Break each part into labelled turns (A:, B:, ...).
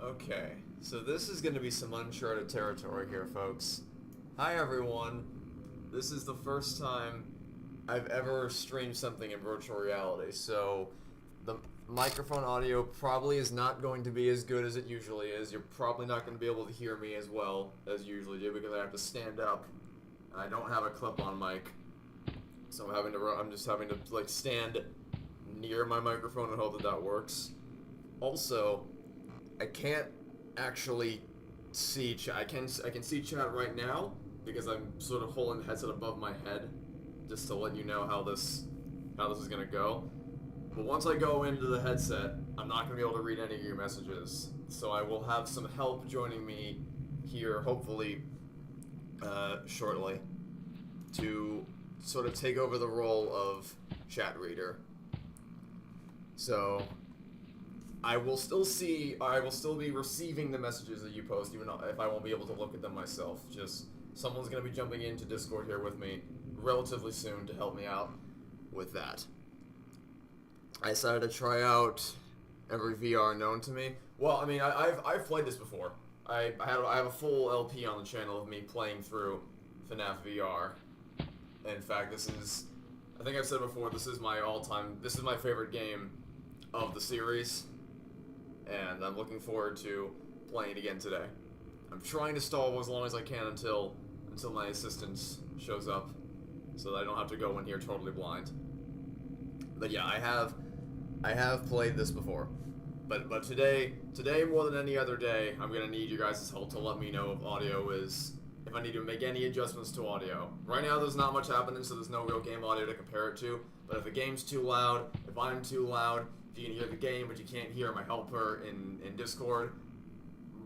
A: Okay, so this is going to be some uncharted territory here, folks. Hi, everyone. This is the first time I've ever streamed something in virtual reality, so the microphone audio probably is not going to be as good as it usually is. You're probably not going to be able to hear me as well as you usually do because I have to stand up. I don't have a clip-on mic, so I'm just having to like stand near my microphone and hope that works. Also, I can't actually see chat. I can see chat right now because I'm sort of holding the headset above my head, just to let you know how this is gonna go. But once I go into the headset, I'm not gonna be able to read any of your messages. So I will have some help joining me here, hopefully, shortly, to sort of take over the role of chat reader. So I will still be receiving the messages that you post, even if I won't be able to look at them myself. Just someone's going to be jumping into Discord here with me relatively soon to help me out with that. I decided to try out every VR known to me. Well, I mean, I've played this before. I have a full LP on the channel of me playing through FNaF VR. In fact, I think I've said before, this is my favorite game of the series. And I'm looking forward to playing it again today. I'm trying to stall as long as I can until my assistant shows up, so that I don't have to go in here totally blind. But yeah, I have played this before. But today more than any other day, I'm gonna need you guys' help to let me know if I need to make any adjustments to audio. Right now there's not much happening, so there's no real game audio to compare it to. But if the game's too loud, if I'm too loud, you can hear the game, but you can't hear my helper in Discord,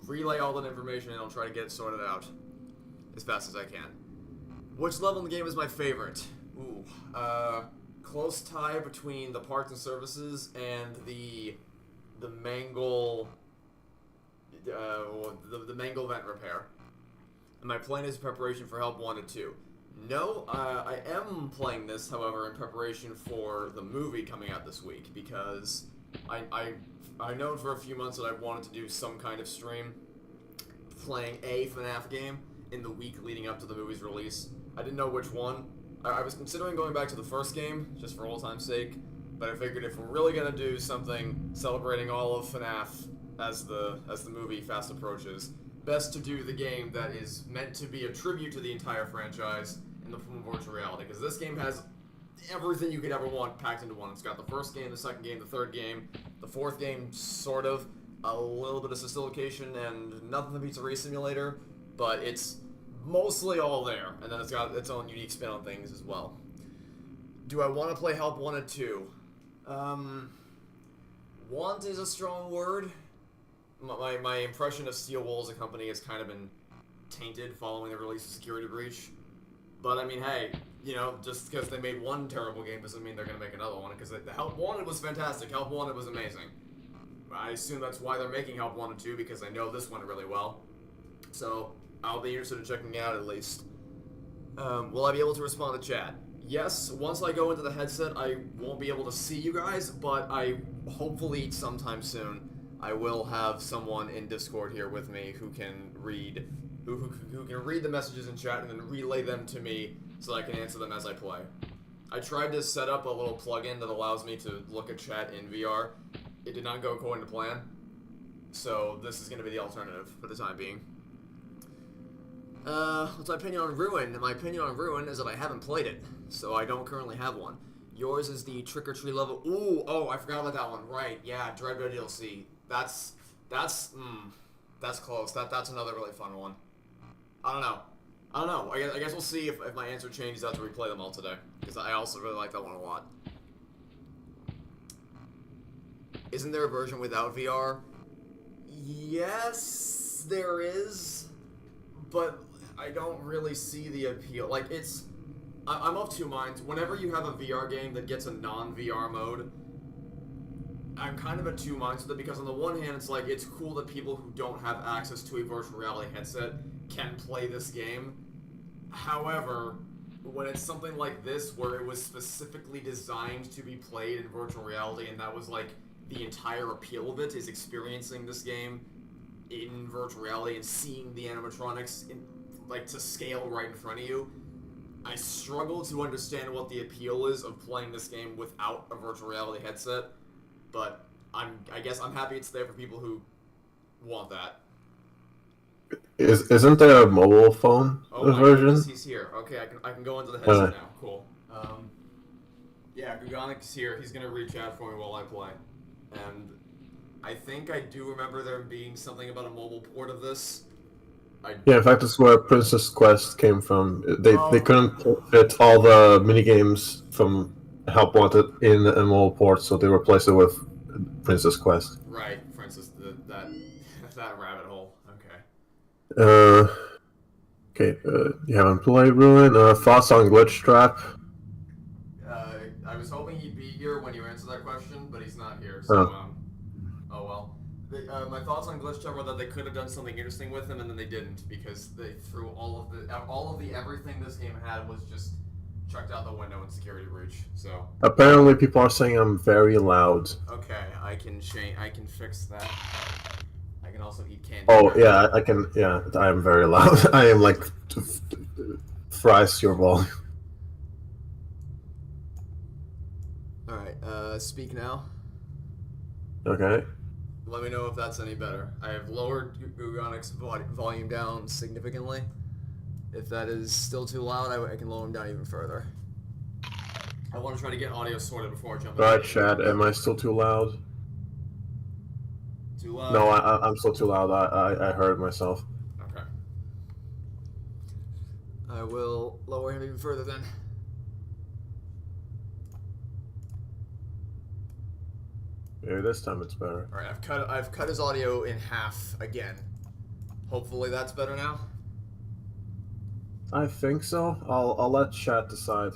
A: relay all that information and I'll try to get it sorted out as fast as I can. Which level in the game is my favorite? Ooh, close tie between the parts and services and the mangle, the mangle vent repair. Am I playing this in preparation for Help Wanted 2? No, I am playing this, however, in preparation for the movie coming out this week, because I know for a few months that I've wanted to do some kind of stream playing a FNaF game in the week leading up to the movie's release. I didn't know which one. I was considering going back to the first game, just for old time's sake, but I figured if we're really going to do something celebrating all of FNaF as the movie fast approaches, best to do the game that is meant to be a tribute to the entire franchise in the form of virtual reality, because this game has everything you could ever want packed into one. It's got the first game, the second game, the third game, the fourth game, sort of, a little bit of sophistication, and nothing that beats a race simulator, but it's mostly all there, and then it's got its own unique spin on things as well. Do I want to play Help Wanted 2? Want is a strong word. My impression of Steel Wool as a company has kind of been tainted following the release of Security Breach. But I mean, hey, you know, just because they made one terrible game doesn't mean they're going to make another one, because the Help Wanted was fantastic. Help Wanted was amazing. I assume that's why they're making Help Wanted 2, because I know this went really well. So I'll be interested in checking it out at least. Will I be able to respond to chat? Yes, once I go into the headset, I won't be able to see you guys, but hopefully sometime soon, I will have someone in Discord here with me who can read the messages in chat and then relay them to me so I can answer them as I play. I tried to set up a little plugin that allows me to look at chat in VR. It did not go according to plan, so this is going to be the alternative for the time being. What's my opinion on Ruin? My opinion on Ruin is that I haven't played it, so I don't currently have one. Yours is the Trick or Treat level. Ooh, oh, I forgot about that one. Right, yeah, Dread Bear DLC. That's close. That's another really fun one. I don't know. I guess we'll see if my answer changes after we play them all today, because I also really like that one a lot. Isn't there a version without VR? Yes, there is, but I don't really see the appeal. Like, I'm of two minds. Whenever you have a VR game that gets a non-VR mode, I'm kind of at two minds with it, because on the one hand, it's like, it's cool that people who don't have access to a virtual reality headset can play this game. However, when it's something like this, where it was specifically designed to be played in virtual reality, and that was like the entire appeal of it, is experiencing this game in virtual reality and seeing the animatronics to scale right in front of you, I struggle to understand what the appeal is of playing this game without a virtual reality headset. But I guess I'm happy it's there for people who want that.
B: Isn't there a mobile phone version?
A: Goodness, he's here. Okay, I can go into the headset now. Cool. Yeah, Guganic's here. He's gonna reach out for me while I play. And I think I do remember there being something about a mobile port of this.
B: Yeah, in fact, that's where Princess Quest came from. They couldn't fit all the minigames from Help Wanted in a mobile port, so they replaced it with Princess Quest.
A: Right, that rabbit hole. Okay.
B: Okay, you haven't played Ruin. Thoughts on Glitch Trap?
A: I was hoping he'd be here when you answered that question, but he's not here, so, oh well. My thoughts on Glitch Trap were that they could have done something interesting with him, and then they didn't, because they threw all of the everything this game had was just chucked out the window in Security Breach, so.
B: Apparently people are saying I'm very loud.
A: Okay, I can fix that. I can also eat candy.
B: Oh, yeah, I can, yeah, I am very loud. I am like thrice your volume.
A: Alright, speak now.
B: Okay.
A: Let me know if that's any better. I have lowered Guganic's volume down significantly. If that is still too loud, I can lower him down even further. I want to try to get audio sorted before I jump in.
B: Alright, Chad, am I still too loud?
A: Too loud?
B: No, I'm still too loud. I heard myself.
A: Okay. I will lower him even further then.
B: Maybe this time it's better.
A: Alright, I've cut his audio in half again. Hopefully that's better now.
B: I think so. I'll let chat decide.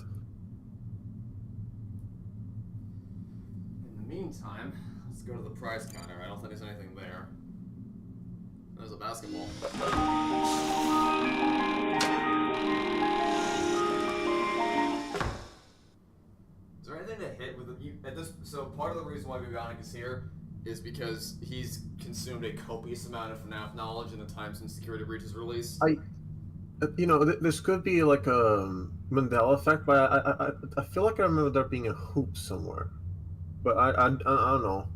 A: In the meantime, let's go to the prize counter. I don't think there's anything there. There's a basketball. Is there anything to hit with so part of the reason why Gugonic is here is because he's consumed a copious amount of FNaF knowledge in the time since Security Breach is released.
B: This could be like a Mandela effect, but I feel like I remember there being a hoop somewhere, but I don't know.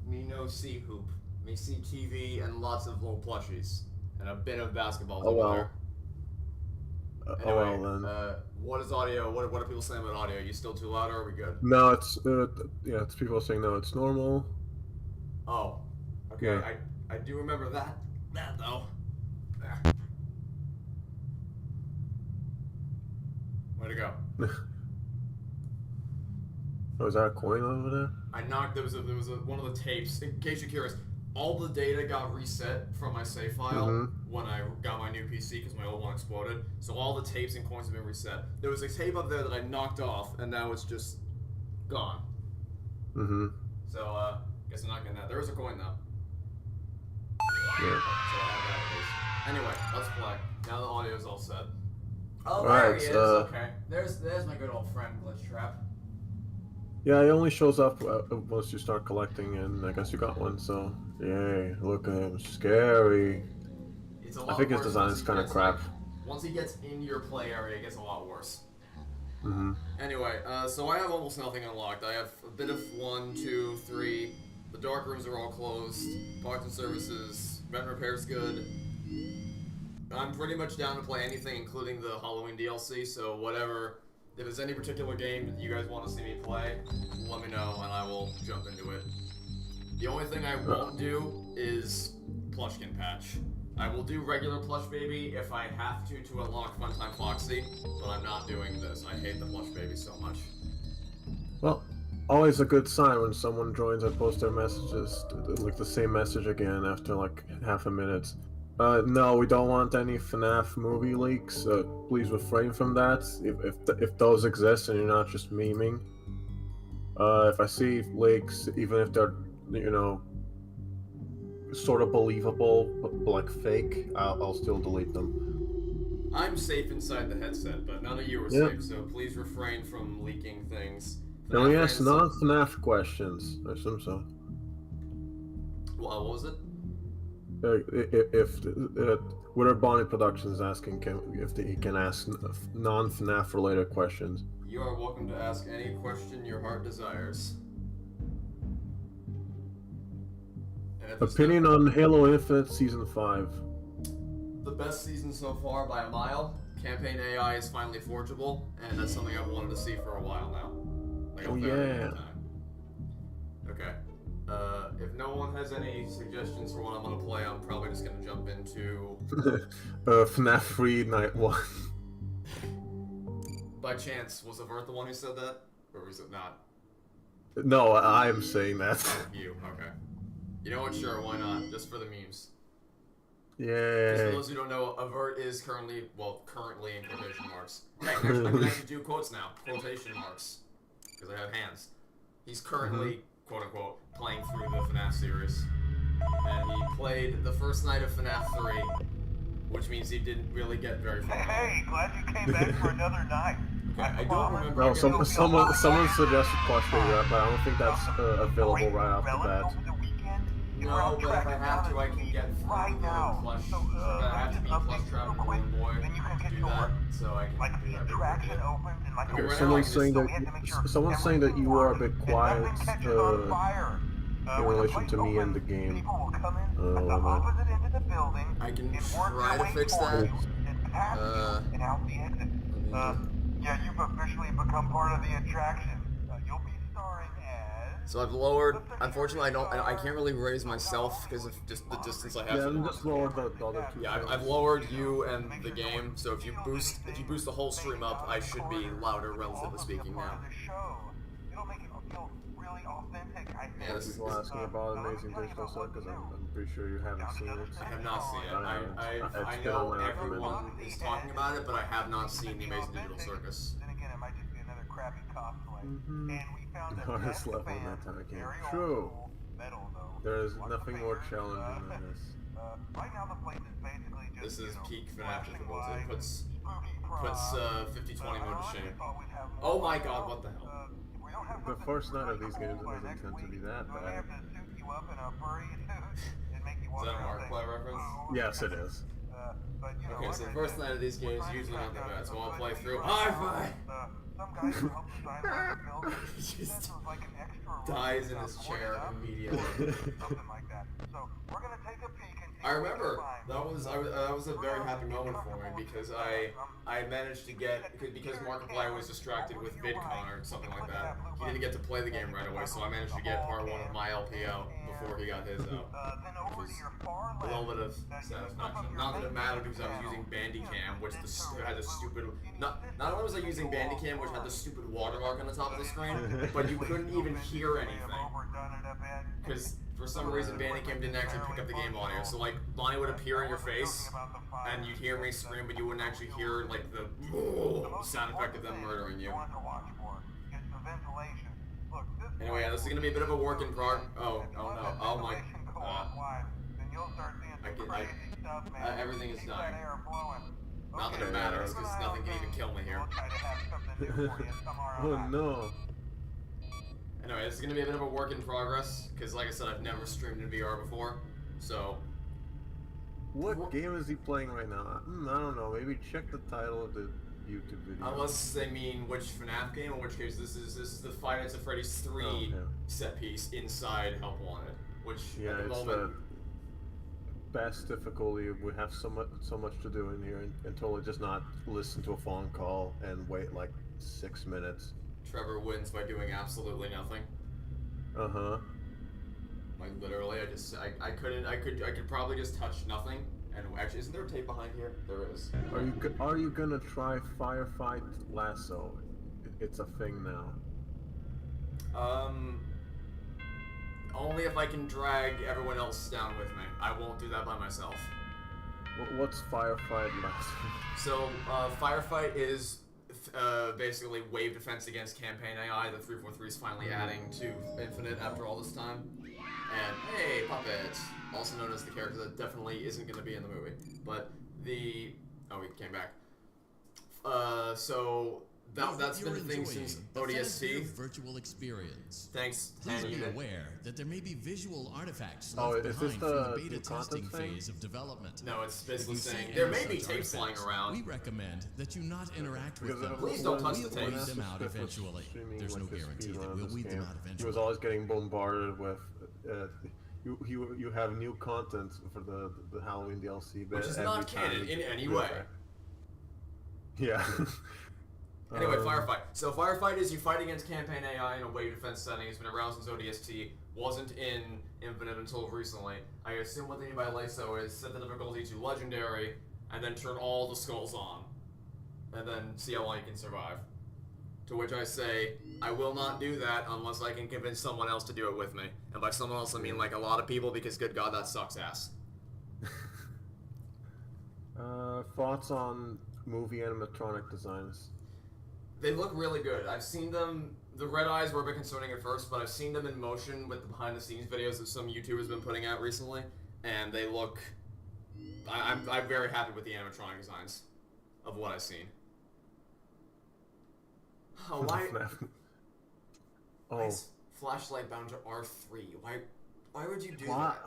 A: Me no see hoop. Me see TV and lots of little plushies and a bit of basketball
B: Oh well.
A: there. Anyway,
B: oh well then.
A: What is audio? What are people saying about audio? Are you still too loud, or are we good?
B: No, it's it's people saying no, it's normal.
A: Oh, okay.
B: Yeah.
A: I do remember that though. There. Way to go.
B: Oh, is that a coin over there?
A: I knocked. There was one of the tapes. In case you're curious, all the data got reset from my save file when I got my new PC because my old one exploded. So all the tapes and coins have been reset. There was a tape up there that I knocked off, and now it's just gone. So guess I'm not getting that. There is a coin though.
B: Yeah.
A: So I have that at least. Anyway, let's play. Now the audio's all set. Oh,
B: Alright,
A: there he is. Okay. There's my good old friend Glitch Trap.
B: Yeah, it only shows up once you start collecting, and I guess you got one, so... Yay, look at him, scary.
A: It's a lot
B: I think his
A: worse
B: design
A: once
B: is
A: he
B: kind of
A: gets,
B: crap.
A: Once he gets in your play area, it gets a lot worse. Anyway, so I have almost nothing unlocked. I have a bit of 1, 2, 3. The dark rooms are all closed. Parts and services. Rent repair's good. I'm pretty much down to play anything, including the Halloween DLC, so whatever. If there's any particular game that you guys want to see me play, let me know and I will jump into it. The only thing I won't do is Plushkin Patch. I will do regular Plush Baby if I have to unlock Funtime Foxy, but I'm not doing this. I hate the Plush Baby so much.
B: Well, always a good sign when someone joins and posts their messages, like the same message again after like half a minute. No, we don't want any FNaF movie leaks. Please refrain from that. If those exist and you're not just memeing. If I see leaks, even if they're, you know, sort of believable but like fake, I'll still delete them.
A: I'm safe inside the headset, but none of you are safe, so please refrain from leaking things.
B: Oh yes, non-FNaF questions. I assume so.
A: What was it?
B: Whatever Bonnie Productions is asking if he can ask non-FNAF related questions.
A: You are welcome to ask any question your heart desires.
B: Opinion on Halo Infinite Season 5.
A: The best season so far by a mile. Campaign AI is finally forgeable, and that's something I've wanted to see for a while now. Like a very long time. Okay. If no one has any suggestions for what I'm gonna play, I'm probably just gonna jump into
B: FNaF 3 Night 1.
A: By chance, was Avert the one who said that? Or was it not?
B: No, I am saying that.
A: Oh, you, okay. You know what, sure, why not? Just for the memes.
B: Yeah.
A: Just for those who don't know, Avert is currently in quotation marks. Heck, actually, I can actually do quotes now. Quotation marks. Because I have hands. He's currently, quote-unquote, playing through the FNaF series. And he played the first night of FNaF 3, which means he didn't really get very far.
C: Hey, glad you came back for another night.
A: Okay, I don't remember.
B: No, someone suggested Cluster Europe, but I don't think that's available right off the bat.
A: No, but if I have to, I can get through the plush. I have to be plush travel Golden Boy to do that, so I can do that really quick.
B: Someone's saying that you are a bit quiet in relation to me and the game.
A: I can try to fix that.
C: Yeah, you've officially become part of the attraction. You'll be starring as...
A: So I've lowered. Unfortunately, I can't really raise myself because of just the distance I have.
B: Yeah, just lowered the other two.
A: Yeah, I've lowered you and the game. So if you boost the whole stream up, I should be louder, relatively speaking now.
C: It'll make it feel really authentic, I think.
A: Yeah, this is
B: People asking about Amazing Digital Circus. I'm pretty sure you haven't seen it.
A: I have not seen it. I know everyone is talking about it, but I have not seen the Amazing Digital Circus.
C: Then again, it might just be another crappy cosplay. And we found that
B: Hardest level in that time game. True. There is nothing more challenging than this.
C: Right now, the place is basically just.
A: This is peak FNaF difficulty. It puts 50-20 mode to shame. Oh my god, what the hell?
B: The first night of these games doesn't tend to be that bad.
A: Is that a Markiplier reference?
B: Yes, it is.
A: Okay, so the first night of these games usually not that bad, so I'll play through. Hi-Fi! He just dies in his chair immediately. I remember that was a very happy moment for me because I managed to get because Markiplier was distracted with VidCon or something like that. He didn't get to play the game right away, so I managed to get part 1 of my LP out before he got his out. Which was a little bit of satisfaction. Not that it mattered because I was using Bandicam, which had the stupid. Not only was I using Bandicam, which had the stupid watermark on the top of the screen, but you couldn't even hear anything because for some reason Bandicam didn't actually pick up the game audio. So like Bonnie would appear in your face, and you'd hear me scream, but you wouldn't actually hear like the sound effect of them murdering you. Anyway, yeah, this is gonna be a bit of a work in progress. Oh no! Oh my! Everything is dying. Not that it matters, because nothing can even kill me here.
B: Oh no!
A: Anyway, this is gonna be a bit of a work in progress, because like I said, I've never streamed in VR before, so.
B: What game is he playing right now? I don't know. Maybe check the title of the YouTube video.
A: Unless they mean which FNaF game, in which case this is the Five Nights at Freddy's 3 set piece inside Help Wanted, which at the moment.
B: Best difficulty. We have so much to do in here, and totally just not listen to a phone call and wait like 6 minutes.
A: Trevor wins by doing absolutely nothing. Like literally, I could probably just touch nothing. And actually, isn't there a tape behind here? There is.
B: Are you gonna try Firefight Lasso? It's a thing now.
A: Only if I can drag everyone else down with me. I won't do that by myself.
B: What's Firefight Lasso?
A: So, Firefight is basically wave defense against campaign AI that 343 is finally adding to Infinite after all this time. And hey, Puppet, also known as the character that definitely isn't going to be in the movie. But oh, he came back. So That's been
D: You're
A: the thing since
D: enjoying the FNaF
A: ODST.
D: virtual experience.
A: Thanks,
D: Please be
A: Unit.
D: aware that there may be visual artifacts
B: Oh,
D: left
B: is this
D: behind from the
B: the
D: beta
B: new
D: testing
B: content thing?
D: phase of development.
A: No, it's
D: If
A: basically
D: you see
A: saying
D: any
A: there may be
D: such
A: tapes flying
D: artifacts,
A: around.
D: We recommend that you not interact with
B: Because
D: them.
A: Please don't touch the
D: We'll weed
A: tapes.
D: them out eventually. There's no guarantee that we'll weed them out
B: He was
D: eventually.
B: always getting bombarded with. You have new content for the Halloween DLC,
A: Which is
B: every
A: not
B: time
A: canon
B: you
A: in any
B: do
A: way.
B: that. Yeah.
A: Anyway, Firefight. So Firefight is you fight against campaign AI in a wave defense setting. It's been around since ODST. Wasn't in Infinite until recently. I assume what they mean by LASO is set the difficulty to Legendary, and then turn all the skulls on. And then see how long you can survive. To which I say, I will not do that unless I can convince someone else to do it with me. And by someone else I mean like a lot of people, because good god, that sucks ass.
B: Thoughts on movie animatronic designs?
A: They look really good. I've seen them. The red eyes were a bit concerning at first, but I've seen them in motion with the behind-the-scenes videos that some YouTubers been putting out recently, and they look. I'm very happy with the animatronic designs of what I've seen. Oh, why? Why is flashlight bound to R3? Why would you do that?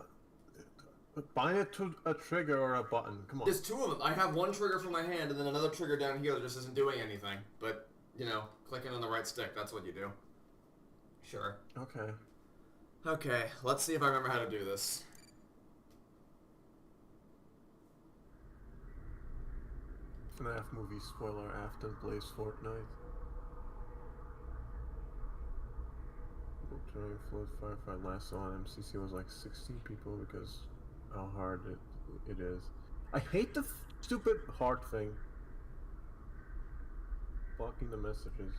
B: Bind it to a trigger or a button. Come on.
A: There's two of them. I have one trigger for my hand and then another trigger down here that just isn't doing anything. But, you know, clicking on the right stick, that's what you do. Sure.
B: Okay.
A: Okay, let's see if I remember how to do this.
B: FNaF movie spoiler after Blaze Fortnite. During Flood Firefight last saw on MCC was like 16 people because how hard it is. I hate the stupid heart thing. Blocking the messages.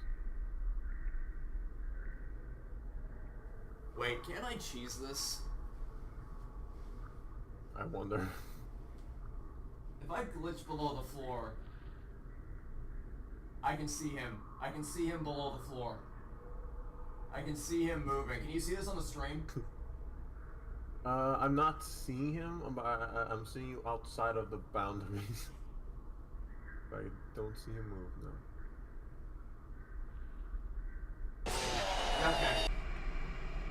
A: Wait, can I cheese this?
B: I wonder.
A: If I glitch below the floor, I can see him. I can see him below the floor. I can see him moving. Can you see this on the stream?
B: I'm not seeing him, but I'm seeing you outside of the boundaries. I don't see him move, no.
A: Okay.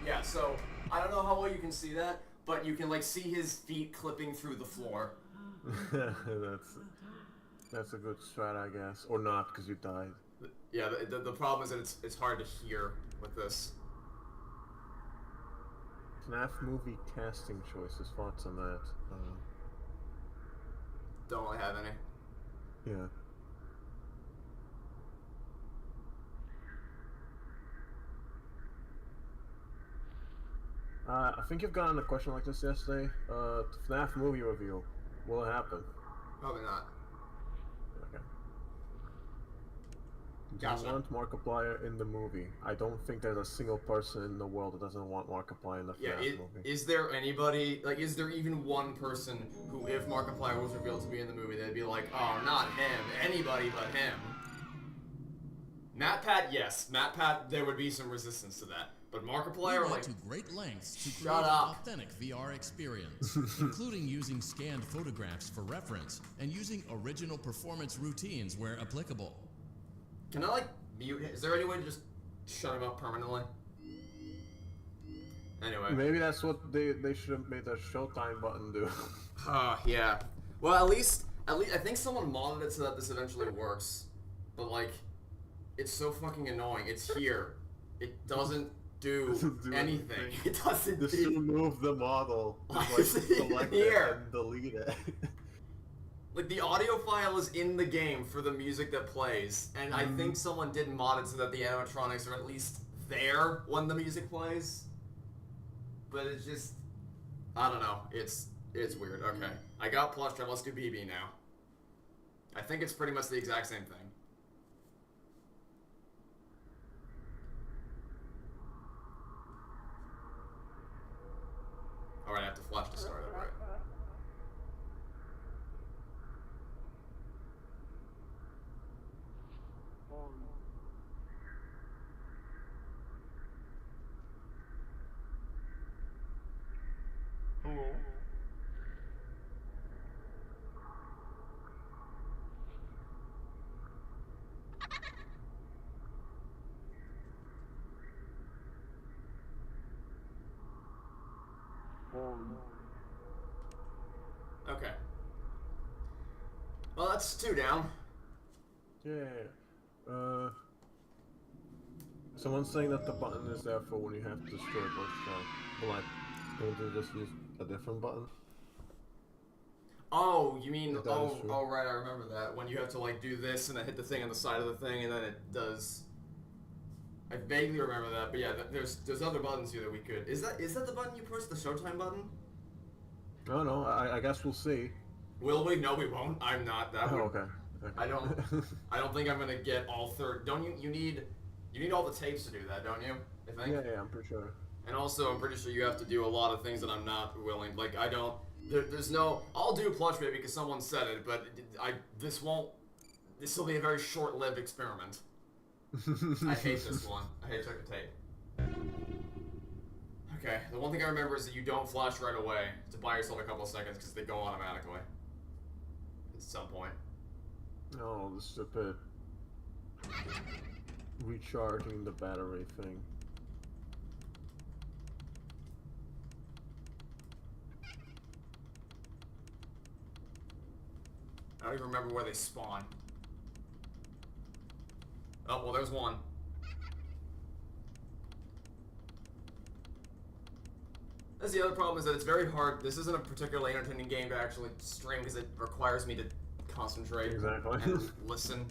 A: Yeah, so, I don't know how well you can see that, but you can, like, see his feet clipping through the floor.
B: That's a good strat, I guess. Or not, because you died.
A: Yeah, the problem is that it's hard to hear with this.
B: FNaF movie casting choices, thoughts on that?
A: Don't really have any.
B: Yeah. I think you've gotten a question like this yesterday. FNaF movie review. Will it happen?
A: Probably not.
B: Okay. Do
A: Gotcha.
B: you want Markiplier in the movie? I don't think there's a single person in the world that doesn't want Markiplier in the FNaF movie.
A: Is there anybody, like, is there even one person who, if Markiplier was revealed to be in the movie, they'd be like, oh, not him, anybody but him? MatPat, yes. MatPat, there would be some resistance to that. But Markiplier,
D: We
A: like,
D: went to great lengths to
A: shut
D: create an
A: up.
D: authentic VR experience, including using scanned photographs for reference and using original performance routines where applicable.
A: Can I, like, mute him? Is there any way to just shut him up permanently? Anyway.
B: Maybe that's what they should have made the Showtime button do.
A: Yeah. Well, at least, I think someone modded it so that this eventually works. But, like, it's so fucking annoying. It's here. It doesn't do anything. It doesn't
B: Just
A: do...
B: remove the model.
A: Why
B: Just,
A: is it
B: select
A: here?
B: it and delete it.
A: Like, the audio file is in the game for the music that plays, and I think someone did mod it so that the animatronics are at least there when the music plays. But it's just... I don't know. It's weird. Okay. I got Plush Trap. Let's do BB now. I think it's pretty much the exact same thing. Alright, I have to flash to start it, right?
C: Hello?
A: Okay. Well, that's 2 down.
B: Yeah. Someone's saying that the button is there for when you have to destroy a glitch trap. But like, don't they just use a different button?
A: Oh, you mean,
B: If that is true.
A: oh, right, I remember that. When you have to, like, do this and then hit the thing on the side of the thing and then it does... I vaguely remember that, but yeah, there's other buttons here that we could... Is that the button you push, the Showtime button?
B: I don't know, I guess we'll see.
A: Will we? No, we won't. I'm not. That
B: Oh,
A: would...
B: okay.
A: I don't think I'm gonna get all don't you need all the tapes to do that, don't you? I think?
B: Yeah, I'm pretty sure.
A: And also, I'm pretty sure you have to do a lot of things that I'm not willing. Like, I don't... there's no... I'll do Plush Baby because someone said it, but this won't... This will be a very short-lived experiment. I hate this one. I hate checking tape. Okay, the one thing I remember is that you don't flash right away to buy yourself a couple of seconds because they go automatically. At some point.
B: Oh, the stupid recharging the battery thing.
A: I don't even remember where they spawn. Oh, well, there's one. That's the other problem, is that it's very hard. This isn't a particularly entertaining game to actually stream because it requires me to concentrate
B: Exactly.
A: and listen.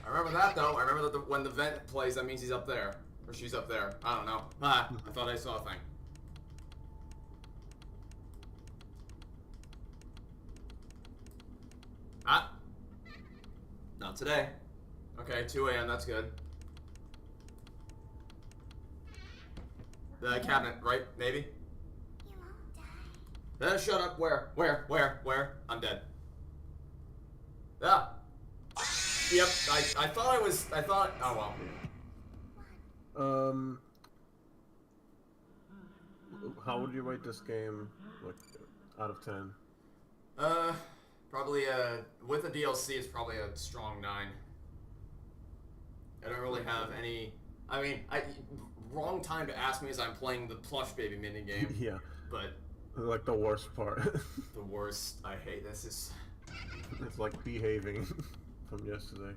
A: I remember that, though. I remember that when the vent plays, that means he's up there. Or she's up there. I don't know. I thought I saw a thing. Ah! Not today. Okay, 2 a.m., that's good. The cabinet, right? Maybe?
E: You won't die.
A: Shut up. Where? I'm dead. Ah! Yep, I thought, oh well.
B: How would you rate this game, like, out of 10?
A: Probably, with a DLC, it's probably a strong 9. I don't really have any, I mean, wrong time to ask me as I'm playing the Plush Baby minigame.
B: Yeah.
A: But...
B: Like the worst part.
A: The worst, I hate this, is...
B: It's like behaving from yesterday.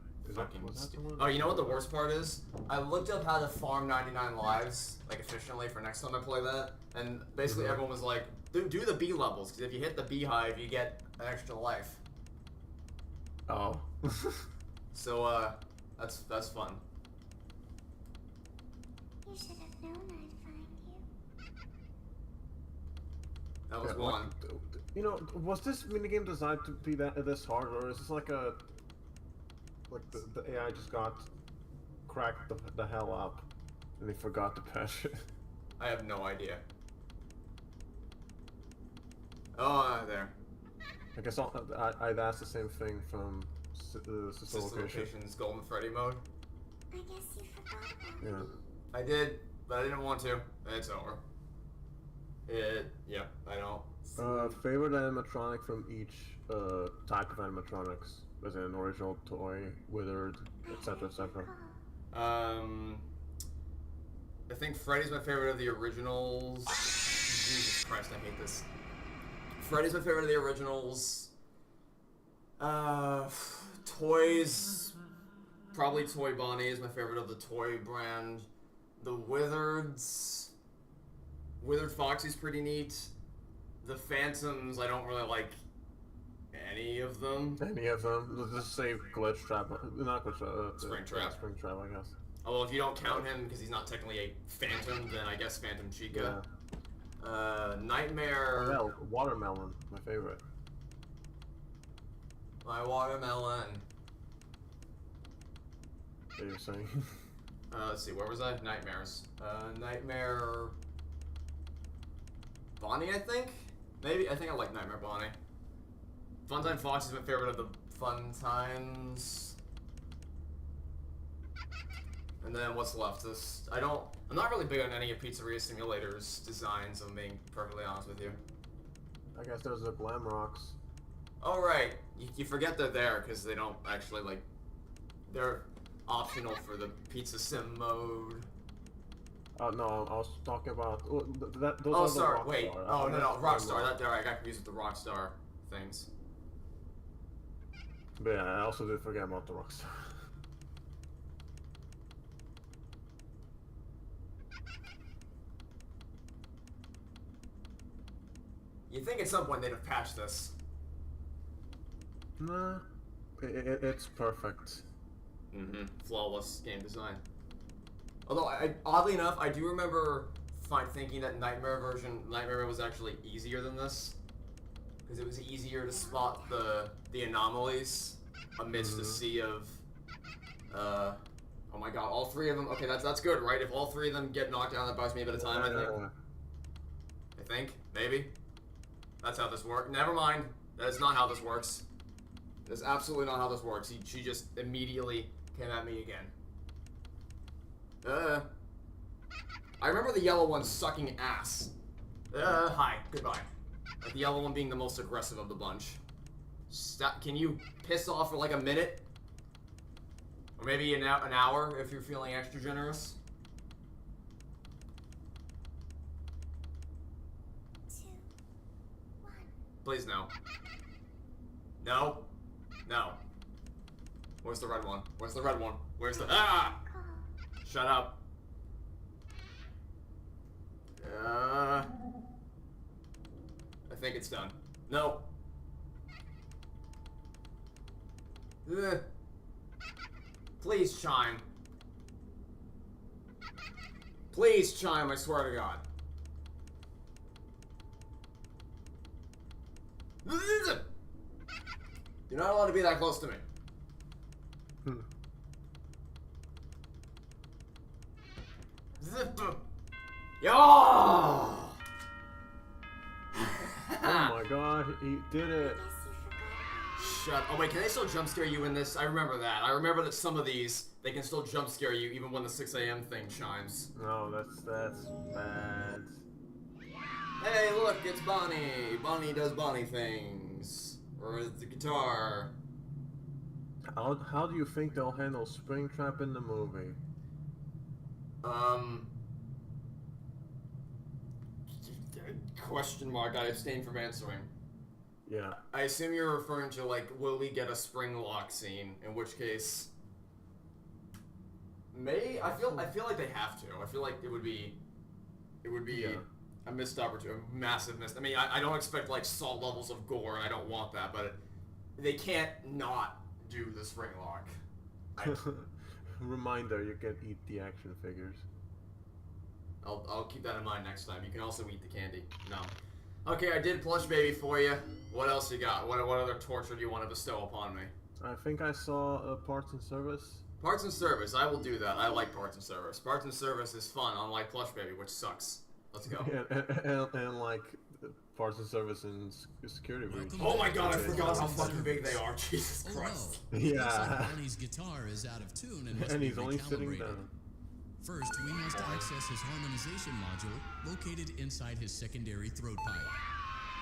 A: Oh, you know what the worst part is? I looked up how to farm 99 lives, like, efficiently for next time I play that, and basically everyone was like, do the bee levels, because if you hit the beehive, you get an extra life.
B: Oh.
A: So, that's fun.
E: You should have known I'd find you.
A: That was
B: Yeah,
A: one.
B: You know, was this minigame designed to be this hard, or is this like a... Like, the AI just got cracked the hell up, and they forgot to patch it?
A: I have no idea. Oh, there.
B: I guess I'd ask the same thing from the Sister
A: Sister
B: Location.
A: Location's Golden Freddy mode.
E: I guess you forgot about
B: Yeah.
E: me.
A: I did, but I didn't want to. It's over. Yeah, I don't.
B: Favorite animatronic from each type of animatronics, as in original, toy, withered, etc., etc.
A: I think Freddy's my favorite of the originals. Jesus Christ, I hate this. Freddy's my favorite of the originals. Toys, probably Toy Bonnie is my favorite of the toy brand. The Withered Foxy's pretty neat. The Phantoms, I don't really like any of them.
B: Any of them? Let's just say Glitch Trap, not Glitch Trap.
A: Spring Trap.
B: Spring Trap, I guess.
A: Although if you don't count him because he's not technically a Phantom, then I guess Phantom Chica.
B: Yeah.
A: Nightmare.
B: Oh, yeah, Watermelon, my favorite.
A: My watermelon.
B: What you're saying?
A: Let's see, where was I? Nightmares. Nightmare... Bonnie, I think? Maybe? I think I like Nightmare Bonnie. Funtime Fox is my favorite of the Fun Times. And then what's left? I'm not really big on any of Pizzeria Simulator's designs, I'm being perfectly honest with you.
B: I guess there's the Glam Rocks.
A: Oh, right. You forget they're there, because they don't actually, like... They're optional for the Pizza Sim mode.
B: Oh no, I was talking about those
A: Oh,
B: are
A: sorry.
B: the
A: Wait.
B: Rockstar.
A: Oh, no, no.
B: That's
A: Rockstar. That there. I got confused with the Rockstar things.
B: But yeah, I also did forget about the Rockstar.
A: You'd think at some point they'd have patched this.
B: Nah, it's perfect.
A: Mm-hmm. Flawless game design. Although, oddly enough, I do remember thinking that Nightmare was actually easier than this, because it was easier to spot the anomalies amidst the sea of. Oh my God! All three of them. Okay, that's good, right? If all three of them get knocked down, that buys me a bit of time. I think maybe. That's how this works. Never mind. That is not how this works. That is absolutely not how this works. She just immediately came at me again. I remember the yellow one sucking ass. Hi. Goodbye. Like the yellow one being the most aggressive of the bunch. Stop. Can you piss off for like a minute? Or maybe an hour if you're feeling extra generous?
E: 2, 1.
A: Please no. No. No. Where's the red one? Where's the red one? Where's the... Ah!
E: Call.
A: Shut up. I think it's done. No. Ugh. Please chime. Please chime, I swear to God. You're not allowed to be that close to me. Yo!
B: Oh my God, he did it.
E: Guess you forgot.
A: Shut. Oh wait, can they still jump scare you in this? I remember that. I remember that some of these they can still jump scare you even when the 6 a.m. thing chimes.
B: No, that's bad.
A: Hey, look, it's Bonnie. Bonnie does Bonnie things. Or it's the guitar.
B: How do you think they'll handle Springtrap in the movie?
A: Question mark. I abstain from answering.
B: Yeah.
A: I assume you're referring to like, will we get a spring lock scene? In which case, I feel like they have to. I feel like it would be
B: Yeah.
A: a missed opportunity, a massive missed. I mean, I don't expect like salt levels of gore, and I don't want that, but they can't not do the spring lock.
B: Reminder: you can eat the action figures.
A: I'll keep that in mind next time. You can also eat the candy. No. Okay, I did plush baby for you. What else you got? What other torture do you want to bestow upon me?
B: I think I saw parts and service.
A: Parts and service. I will do that. I like parts and service. Parts and service is fun, unlike plush baby, which sucks. Let's go.
B: and like parts and service and security breach.
A: Oh my God! I forgot how fucking big they are. Jesus Christ.
D: Oh,
B: Yeah.
D: looks like Barney's guitar is out of tune and must
B: And
D: be
B: he's only sitting
D: recalibrated.
B: down.
D: First, we must access his harmonization module located inside his secondary throat pipe.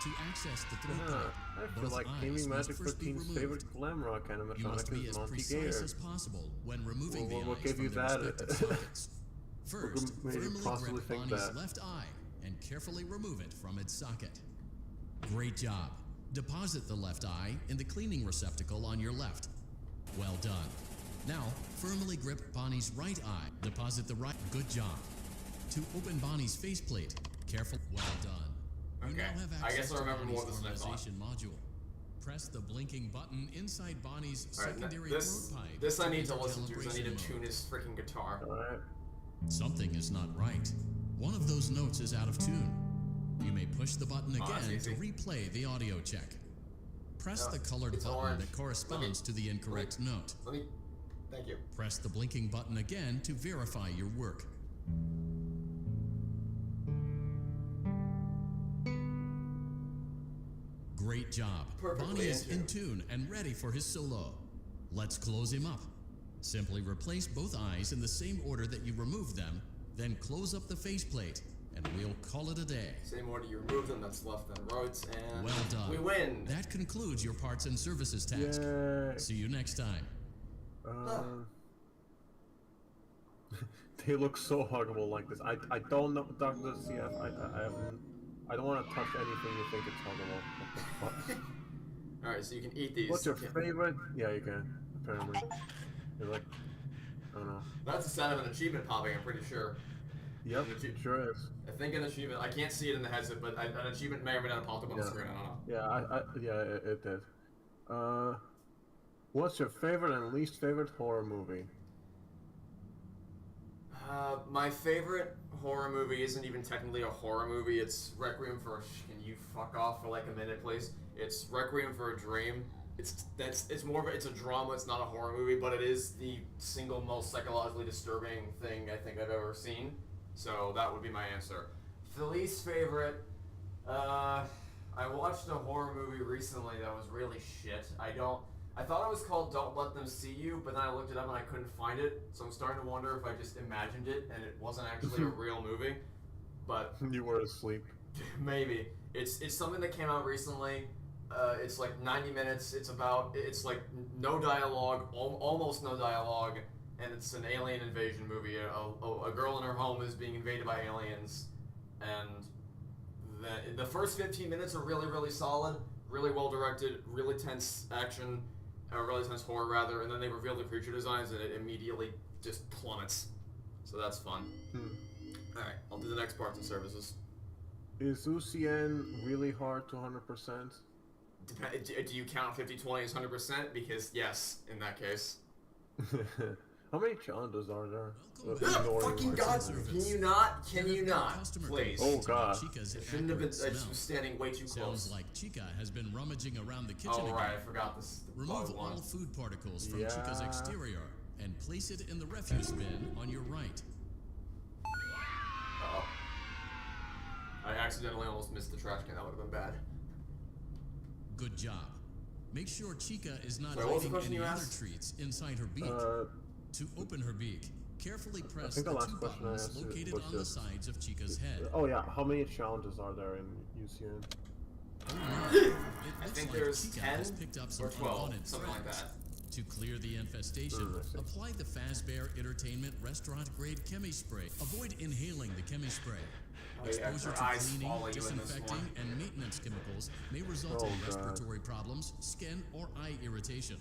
D: To access the throat
B: Yeah,
D: pipe,
B: I feel
D: both
B: like
D: eyes
B: Gaming
D: must
B: Magic
D: first be
B: 13's
D: removed.
B: favorite glam rock
D: You must
B: animatronic
D: be
B: is
D: as
B: Monty
D: precise
B: Gayer.
D: as possible when removing
B: Well,
D: the
B: we'll
D: eyes
B: give
D: from
B: you
D: their
B: that.
D: respective sockets. First,
B: made you
D: firmly
B: possibly
D: grip
B: think
D: Bonnie's
B: that?
D: left eye and carefully remove it from its socket. Great job. Deposit the left eye in the cleaning receptacle on your left. Well done. Now, firmly grip Bonnie's right eye. Deposit the right. Good job. To open Bonnie's faceplate, careful. Well done. You
A: Okay.
D: now have
A: I
D: access
A: guess I
D: to
A: remember more
D: Bonnie's
A: of this than I thought.
D: harmonization module. Press the blinking button inside Bonnie's
A: Alright,
D: secondary
A: this
D: throat pipe.
A: this I need to
D: enter
A: listen to because I need to
D: calibration
A: tune
D: mode.
A: his freaking guitar.
B: Alright.
D: Something is not right. One of those notes is out of tune. You may push the button
A: Oh, that's
D: again to
A: easy.
D: replay the audio check. Press
A: No,
D: the colored
A: it's
D: button
A: orange.
D: that corresponds to the incorrect note.
A: Let me. Thank you.
D: Press the blinking button again to verify your work. Great job.
A: Perfectly
D: Bonnie is
A: in
D: in tune and ready for his solo. Let's close him up. Simply replace both eyes in the same order that you removed them, then close up the faceplate, and we'll call it a day.
A: Same order you remove them. That's left and right, and
D: Well done.
A: we win.
D: That concludes your parts and services task.
B: Yay.
D: See you next time.
B: they look so huggable like this. I don't know, Dr. CF. I don't want to touch anything you think it's huggable. What the fuck?
A: Alright, so you can eat these.
B: What's your favorite? Yeah, you can. Apparently, you're like, I don't know.
A: That's the sound of an achievement popping, I'm pretty sure.
B: Yep,
A: An achie-
B: sure is.
A: I think an achievement, I can't see it in the headset, but an achievement may or may not have popped up on the screen, I don't know.
B: Yeah, it did. What's your favorite and least favorite horror movie?
A: My favorite horror movie isn't even technically a horror movie, it's Requiem for a... Can you fuck off for like a minute, please? It's Requiem for a Dream. It's more of a, it's a drama, it's not a horror movie, but it is the single most psychologically disturbing thing I think I've ever seen. So that would be my answer. The least favorite, I watched a horror movie recently that was really shit. I thought it was called Don't Let Them See You, but then I looked it up and I couldn't find it, so I'm starting to wonder if I just imagined it and it wasn't actually a real movie. But
B: You were asleep.
A: maybe. It's something that came out recently. It's like 90 minutes. It's like no dialogue, almost no dialogue, and it's an alien invasion movie. A girl in her home is being invaded by aliens, and the first 15 minutes are really, really solid, really well directed, really tense action, really tense horror rather, and then they reveal the creature designs and it immediately just plummets. So that's fun. Alright, I'll do the next parts and services.
B: Is UCN really hard to 100%?
A: Do you count 50-20 as 100%? Because yes, in that case.
B: How many challenges are there?
A: Fucking god! Can you not? Can you not? Please.
B: Oh god.
A: I shouldn't have been. I just was standing way too close.
D: Sounds like Chica has been rummaging around the kitchen
A: Oh
D: again.
A: right, I forgot this.
D: Remove
A: one.
D: all food particles from
B: Yeah.
D: Chica's exterior and place it in the refuse bin on your right.
A: Uh-oh. I accidentally almost missed the trash can. That would have been bad.
D: Good job. Make sure Chica is not
A: Sorry, what was the
D: hiding
A: question
D: any
A: you
D: other
A: asked?
D: treats inside her beak. To open her beak, carefully press
B: think
D: the
B: the last
D: two
B: question I
D: buttons
B: asked
D: located
B: was
D: on the
B: just-
D: sides of Chica's head.
B: Oh yeah, how many challenges are there in UCN?
D: Oh, no. It
A: I
D: looks
A: think
D: like
A: there's
D: Chica
A: 10
D: has picked up some
A: or 12,
D: unwanted
A: something like
D: friends.
A: that.
D: To clear the infestation,
B: I see.
D: apply the Fazbear Entertainment restaurant-grade chemi spray. Avoid inhaling the chemi spray.
A: Oh, yeah,
D: Exposure
A: her
D: to
A: eyes
D: cleaning,
A: follow you in this
D: disinfecting,
A: one.
D: and maintenance chemicals may result
B: Oh,
D: in
B: God.
D: respiratory problems, skin, or eye irritation.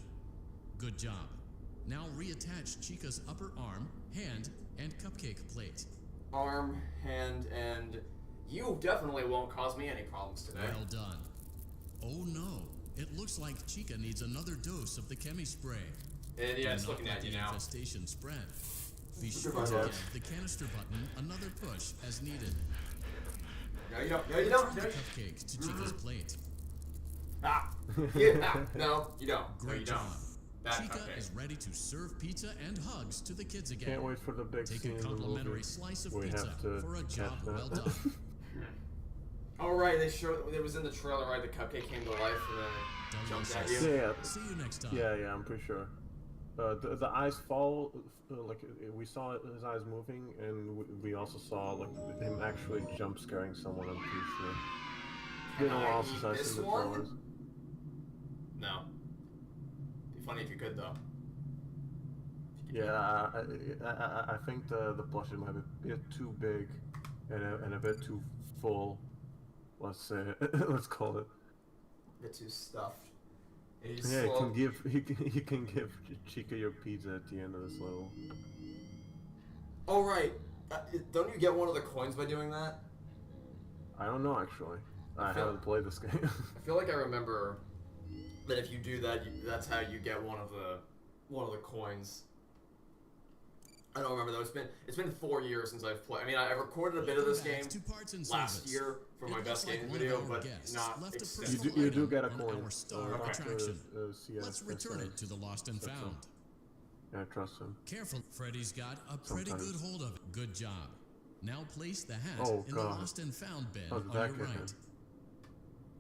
D: Good job. Now reattach Chica's upper arm, hand, and cupcake plate.
A: Arm, hand, and you definitely won't cause me any problems today.
D: Well done. Oh no, it looks like Chica needs another dose of the chemi spray.
A: And yeah, it's
D: Do not
A: looking
D: let
A: at you
D: the
A: now.
D: infestation spread. Be sure
A: Goodbye,
D: to
A: Dad.
D: give the canister button another push as needed.
A: No, you don't. No, you don't.
D: Turn
A: No,
D: the
A: you-
D: cupcake to Chica's plate.
A: Ah. Yeah. Ah. No, you don't. No,
D: Great
A: you
D: job.
A: don't. Bad
D: Chica
A: cupcake.
D: is ready to serve pizza and hugs to the kids again.
B: Can't wait for the big
D: Take
B: scene
D: a
B: in the
D: complimentary
B: movie.
D: slice of
B: We
D: pizza
B: have to
D: for a
B: catch
D: job
B: that.
D: well done.
A: Oh right, they showed. It was in the trailer, right? The cupcake came to life and then it jumped at you.
B: Yeah,
D: See you next time.
B: yeah, I'm pretty sure. The eyes fall, like we saw his eyes moving, and we also saw like him actually jump scaring someone. I'm pretty sure.
A: Can
B: Been a
A: I
B: while
A: eat
B: since I've
A: this
B: seen the
A: one?
B: trailers.
A: No. Be funny if you could though.
B: Yeah, I think the plushie might be a bit too big, and a bit too full. Let's say, let's call it.
A: A bit too stuffed. And you
B: Yeah,
A: slow-
B: he can give Chica your pizza at the end of this level.
A: Oh right. Don't you get one of the coins by doing that?
B: I don't know actually. I
A: feel-
B: haven't played this game.
A: I feel like I remember that if you do that, that's how you get one of the coins. I don't remember though. It's been 4 years since I've played. I mean, I recorded a bit of this game
D: Two parts in
A: last
D: service.
A: year for my
D: It
A: best
D: looks like
A: game
D: one
A: video,
D: of our
A: but
D: guests
A: not
D: left a
A: extensive.
D: personal
B: you do get a
D: item on
B: coin.
D: our star
A: Okay.
D: attraction.
B: CS,
D: Let's return it to the lost and
B: That's
D: found.
B: Yeah, I trust him.
D: Careful, Freddy's got a pretty
B: Sometimes.
D: good hold of it. Good job. Now place the hat
B: Oh,
D: in the
B: God.
D: lost and found bin
B: How
D: on
B: did
D: your
B: that get
D: right.
B: in?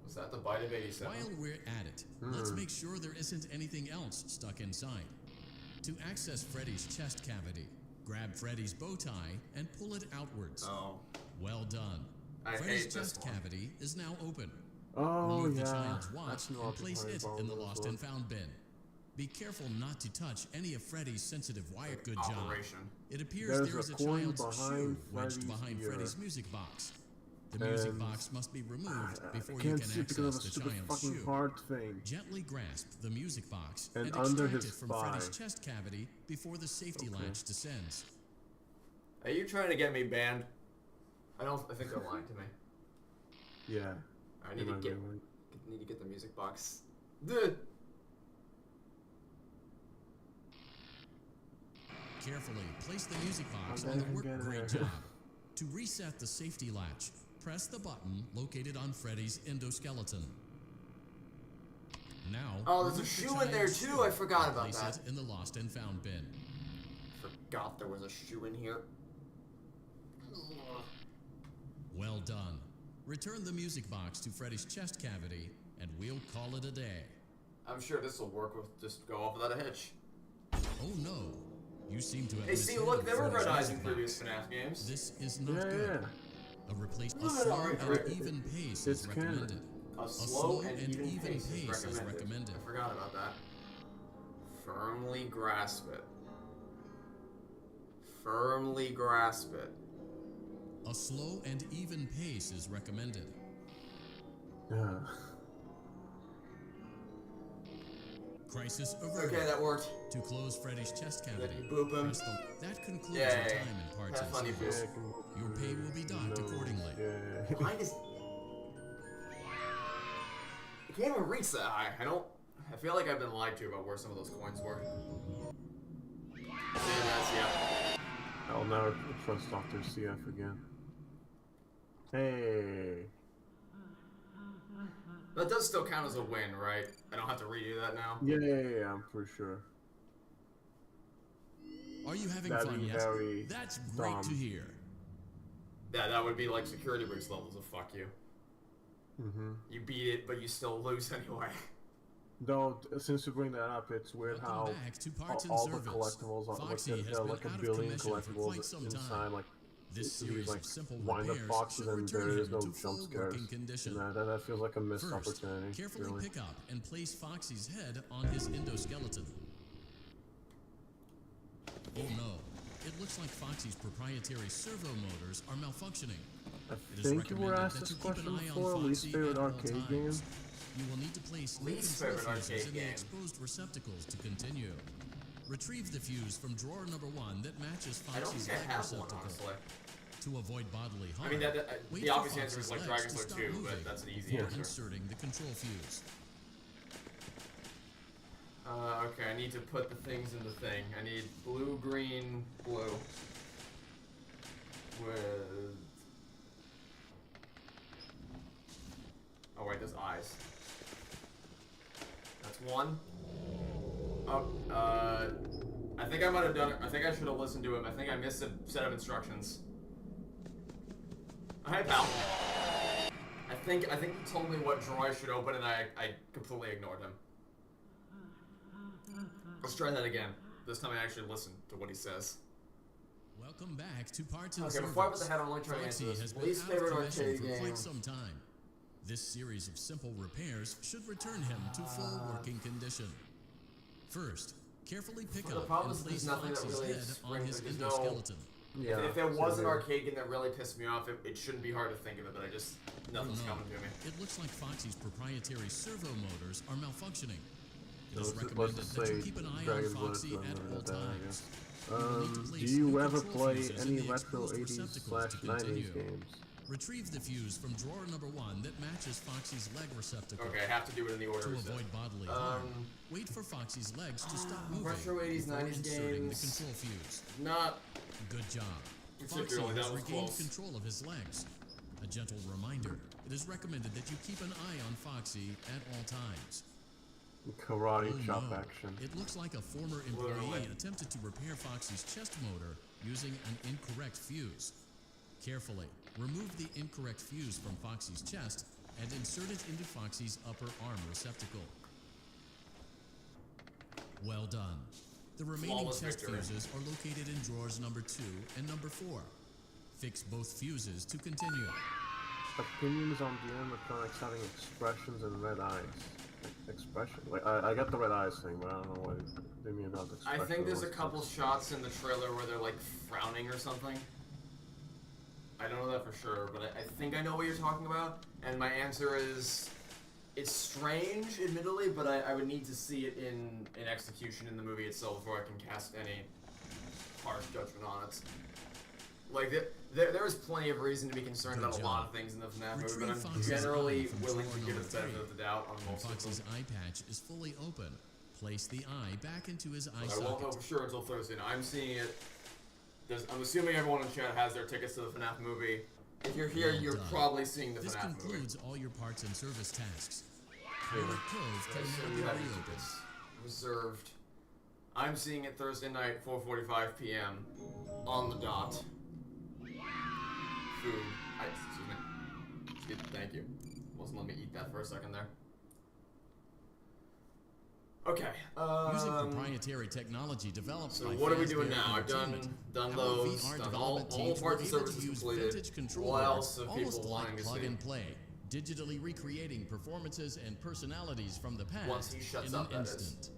A: Was that the bite of 87?
D: While we're at it, let's make sure there isn't anything else stuck inside. To access Freddy's chest cavity, grab Freddy's bow tie and pull it outwards.
A: Oh.
D: Well done.
A: I
D: Freddy's
A: hate this
D: chest
A: one.
D: cavity is now open.
B: Oh
D: Remove
B: yeah.
D: the child's
B: I've
D: watch
B: seen
D: and place it in the lost and found bin. Be careful not to touch any of Freddy's sensitive wires. Good job.
A: Operation.
D: It appears
B: There's
D: there is
B: a
D: a
B: coin
D: child's shoe
B: behind
D: wedged
B: Freddy's
D: behind
B: ear.
D: Freddy's music box. The music
B: And
D: box must be removed
B: I
D: before you
B: can't
D: can
B: see because of
D: access
B: a
D: the
B: stupid
D: child's
B: fucking
D: shoe.
B: heart thing.
D: Gently grasp the music box
B: And
D: and
B: under
D: extract
B: his
D: it from
B: thigh.
D: Freddy's chest cavity before the safety
B: Okay.
D: latch descends.
A: Are you trying to get me banned? I think they're lying to me.
B: Yeah.
A: I need
B: Am
A: to
B: I
A: get
B: doing-
A: the music box. Duh.
D: Carefully place the music box
B: I'll
D: on the
B: never
D: work.
B: get
D: Great
B: there.
D: job. To reset the safety latch, press the button located on Freddy's endoskeleton. Now,
A: Oh, there's a
D: remove the
A: shoe in there
D: child's
A: too.
D: shoe
A: I forgot
D: and
A: about
D: place
A: that.
D: it in the lost and found bin.
A: Forgot there was a shoe in here.
D: Well done. Return the music box to Freddy's chest cavity, and we'll call it a day.
A: I'm sure this will work with just go off without a hitch.
D: Oh no! You seem to have
A: Hey, see,
D: mishandled
A: look, there were
D: Freddy's
A: red eyes in
D: music
A: previous
D: box.
A: FNaF games.
D: This is not
B: Yeah,
D: good.
B: yeah.
D: A replacement.
A: No,
D: A
A: no,
D: slow
A: alright,
D: and
A: alright.
D: even pace
B: It's
D: is
B: canon.
D: recommended.
A: A slow and even pace is
D: pace is
A: recommended.
D: recommended.
A: I forgot about that. Firmly grasp it. Firmly grasp it.
D: A slow and even pace is recommended.
B: Yeah.
D: Crisis averted.
A: Okay, that worked.
D: To close Freddy's chest cavity,
A: you boop him.
D: press that concludes
A: Yay.
D: your time in parts
A: Have
D: and
A: fun, you
D: service.
A: fools.
D: Your pay will be docked accordingly.
B: Yeah.
A: Why does... I can't even reach that high. I feel like I've been lied to about where some of those coins were. Yeah.
B: I'll never trust Dr. CF again. Hey.
A: That does still count as a win, right? I don't have to redo that now.
B: Yeah, I'm for sure.
D: Are you having
B: That'd
D: fun
B: be
D: yet?
B: very
D: That's great to
B: dumb.
D: hear.
A: Yeah, that would be like security breach levels of fuck you.
B: Mm-hmm.
A: You beat it, but you still lose anyway.
B: Though, since you bring that up, it's weird
D: Welcome
B: how
D: back to Parts and
B: all the
D: Service.
B: collectibles are
D: Foxy
B: like,
D: has
B: there are
D: been
B: like a
D: out of
B: billion
D: commission for quite
B: collectibles
D: some
B: inside,
D: time.
B: like
D: This
B: these
D: series
B: like
D: of simple
B: wind up
D: repairs
B: boxes,
D: should
B: and
D: return
B: there is
D: him
B: no
D: to
B: jump
D: full
B: scares.
D: working condition.
B: That feels like a missed
D: First,
B: opportunity.
D: carefully
B: really.
D: pick up and place Foxy's head on his endoskeleton. Oh no, it looks like Foxy's proprietary servo motors are malfunctioning.
B: I
D: It is
B: think you were
D: recommended
B: asked
D: that
B: this
D: you keep an
B: question
D: eye on
B: before. Least
D: Foxy
B: favorite
D: at all
B: arcade game.
D: times. You will need to place new
A: Least
D: control
A: favorite
D: fuses
A: arcade
D: in the
A: game.
D: exposed receptacles to continue. Retrieve the fuse from drawer number 1 that matches
A: I don't
D: Foxy's
A: think I
D: leg
A: have one,
D: receptacle.
A: honestly.
D: To avoid bodily harm,
A: I mean,
D: wait
A: the
D: for
A: obvious answer is
D: Foxy's
A: like
D: legs
A: Dragon
D: to
A: Slayer
D: stop
A: 2,
D: moving
A: but that's an easy
D: before
A: answer.
D: inserting the control fuse.
A: Okay, I need to put the things in the thing. I need blue, green, blue. With... Oh wait, there's eyes. That's one. Oh, I think I might have done it. I think I should have listened to him. I think I missed a set of instructions. Oh, hey, pal. I think he told me what drawer I should open, and I completely ignored him. Let's try that again. This time I actually listen to what he says.
D: Welcome back to Parts and
A: Okay,
D: Service.
A: before I put the head on, let me try to
D: Foxy
A: answer
D: has
A: this.
D: been
A: Least
D: out of
A: favorite
D: commission
A: arcade
D: for
A: game.
D: quite some time. This series of simple repairs should return him to full working condition. First, carefully pick
A: Well, the
D: up
A: problem
D: and
A: is
D: place
A: there's nothing that
D: Foxy's
A: really
D: head on
A: springs-
D: his
A: there's no-
D: endoskeleton.
B: Yeah.
A: If there was an
B: so
A: arcade game that really pissed me off, it shouldn't be hard to think of it, but nothing's
D: Oh, no.
A: coming to me.
D: It looks like Foxy's proprietary servo motors are malfunctioning. It
B: I
D: is
B: was supposed
D: recommended
B: to
D: that you
B: say
D: keep an eye on
B: Dragon's
D: Foxy
B: Blood,
D: at
B: but
D: all
B: that, I
D: times.
B: guess.
D: You will need to
B: Do
D: place
B: you
D: new
B: ever
D: control
B: play
D: fuses in
B: any
D: the
B: retro
D: exposed
B: 80s
D: receptacles to
B: / 90s
D: continue.
B: games?
D: Retrieve the fuse from drawer number 1 that matches Foxy's leg receptacle.
A: Okay, I have to do it in the order.
D: To
A: we said.
D: avoid bodily harm, wait for Foxy's legs to stop moving
A: retro 80s,
D: before
A: 90s
D: inserting the
A: games.
D: control fuse.
A: Not
D: Good job. Foxy
A: particularly,
D: has
A: that was
D: regained
A: close.
D: control of his legs. A gentle reminder, it is recommended that you keep an eye on Foxy at all times.
B: Karate
D: Oh,
B: chop
D: no.
B: action.
D: It looks like a former employee
A: Literally.
D: attempted to repair Foxy's chest motor using an incorrect fuse. Carefully, remove the incorrect fuse from Foxy's chest and insert it into Foxy's upper arm receptacle. Well done. The remaining
A: Flawless
D: chest
A: victory.
D: fuses are located in drawers number 2 and number 4. Fix both fuses to continue.
B: Opinions on the animatronics having expressions and red eyes. Expressions. expression. Like I got the red eyes thing, but I don't know what they mean about the
A: I
B: expression.
A: think there's a
B: What's
A: couple
B: this?
A: shots in the trailer where they're like frowning or something. I don't know that for sure, but I think I know what you're talking about. And my answer is, it's strange, admittedly, but I would need to see it in execution in the movie itself before I can cast any harsh judgment on it. Like, there is plenty of reason to be concerned
D: Good
A: about a lot
D: job.
A: of things in the FNaF movie,
D: Retrieve
A: but I'm
D: Fox's
A: generally
D: eye from
A: willing
D: drawer
A: to give
D: number
A: it the benefit
D: 3.
A: of the doubt on
D: When
A: most of them.
D: Fox's eye patch is fully open, place the eye back into his eye
A: I won't know
D: socket.
A: for sure until Thursday night. I'm seeing it. I'm assuming everyone in chat has their tickets to the FNaF movie. If you're here,
D: Well
A: you're
D: done.
A: probably seeing the
D: This
A: FNaF movie.
D: concludes all your parts and service tasks. Pirate Cove
A: I
D: can
A: assume
D: now
A: you
D: be
A: have your
D: reopened.
A: tickets reserved. I'm seeing it Thursday night, 4:45 p.m. on the dot. Food. Excuse me. Thank you. Wasn't letting me eat that for a second there. Okay.
D: Using proprietary technology developed
A: So
D: by
A: what are we
D: Fazbear
A: doing now? I've done
D: Entertainment, our
A: those,
D: VR
A: done all
D: development teams
A: parts and
D: were able
A: services
D: to use
A: completed.
D: vintage control
A: What
D: boards,
A: else have
D: almost
A: people
D: like
A: wanting to
D: plug
A: see?
D: and play, digitally recreating performances and personalities from the past
A: Once he shuts
D: in
A: up,
D: an
A: that is.
D: instant.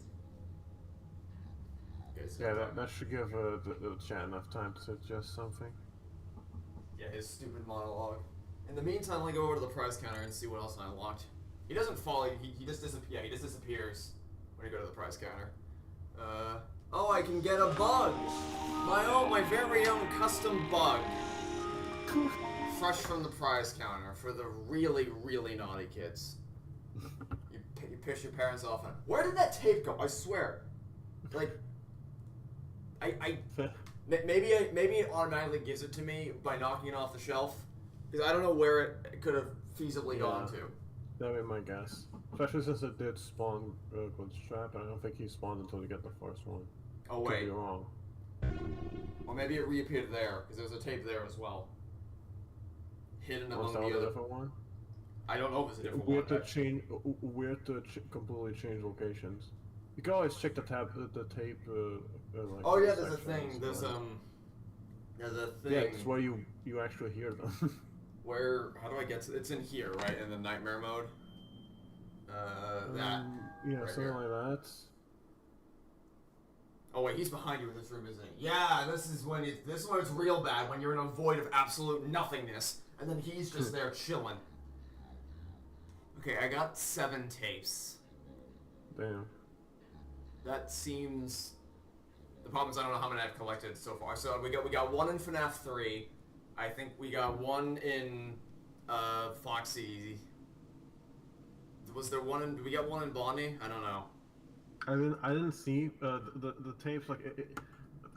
A: Okay, so
B: Yeah, that should give the chat enough time to suggest something.
A: Yeah, his stupid monologue. In the meantime, let me go over to the prize counter and see what else I unlocked. He doesn't fall. He just disappears. Yeah, he just disappears when you go to the prize counter. Oh, I can get a bug. My very own custom bug. Fresh from the prize counter for the really, really naughty kids. You piss your parents off. Where did that tape go? I swear. Like, maybe it automatically gives it to me by knocking it off the shelf, because I don't know where it could have feasibly gone to.
B: That would be my guess. Especially since it did spawn Glitchtrap, and I don't think he spawned until you get the first one.
A: Oh
B: Could
A: wait,
B: be wrong.
A: or maybe it reappeared there because there's a tape there as well, hidden
B: Was
A: among
B: that
A: the
B: a
A: other.
B: different one?
A: I don't know if it's a different
B: We
A: one.
B: have to change. We have to completely change locations. You can always check the tape. Like,
A: Oh yeah, there's a
B: sections,
A: thing. There's a thing.
B: Yeah, it's where you actually hear them.
A: Where? How do I get to? It's in here, right? In the nightmare mode. That.
B: Yeah,
A: right
B: something
A: here.
B: like that.
A: Oh wait, he's behind you in this room, isn't he? Yeah, this is when it's real bad, when you're in a void of absolute nothingness, and then he's just there chilling. Okay, I got 7 tapes.
B: Damn.
A: That seems. The problem is I don't know how many I've collected so far. So we got one in FNaF 3. I think we got one in Foxy. Was there one in? Did we get one in Bonnie? I don't know.
B: I didn't see the tapes like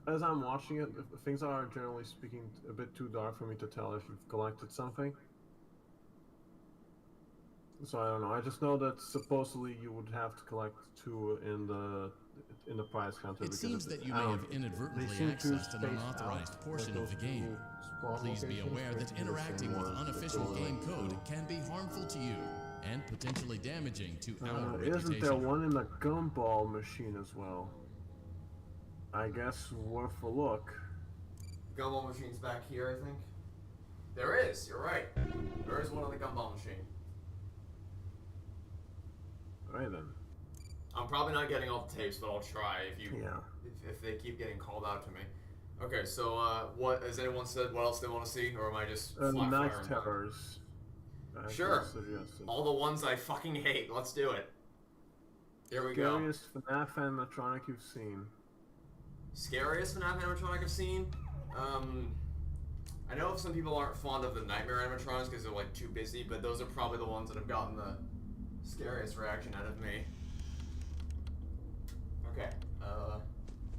B: as I'm watching it. Things are generally speaking a bit too dark for me to tell if you've collected something. So I don't know. I just know that supposedly you would have to collect 2 in the prize counter.
D: It
B: because
D: seems that you
B: I
D: may
B: don't-
D: have
B: they
D: inadvertently
B: seem to
D: accessed an
B: space
D: unauthorized
B: out,
D: portion
B: like
D: of the
B: those
D: game.
B: two spawn
D: Please be
B: locations,
D: aware
B: they
D: that
B: could be the
D: interacting
B: same
D: with
B: ones, but
D: unofficial
B: they're
D: game
B: like
D: code
B: two.
D: can be harmful to you and potentially damaging to our
B: Isn't there
D: reputation.
B: one in the gumball machine as well? I guess worth a look.
A: Gumball machine's back here, I think. There is. You're right. There is one on the gumball machine.
B: Right then.
A: I'm probably not getting all the tapes, but I'll try
B: Yeah.
A: if they keep getting called out to me. Okay, so what has anyone said? What else they want to see, or am I just flat
B: Night
A: firing them?
B: Terrors. I
A: Sure.
B: suggested.
A: All the ones I fucking hate. Let's do it. Here we go.
B: Scariest FNaF animatronic you've seen.
A: Scariest FNaF animatronic I've seen? I know if some people aren't fond of the nightmare animatronics because they're like too busy, but those are probably the ones that have gotten the scariest reaction out of me. Okay,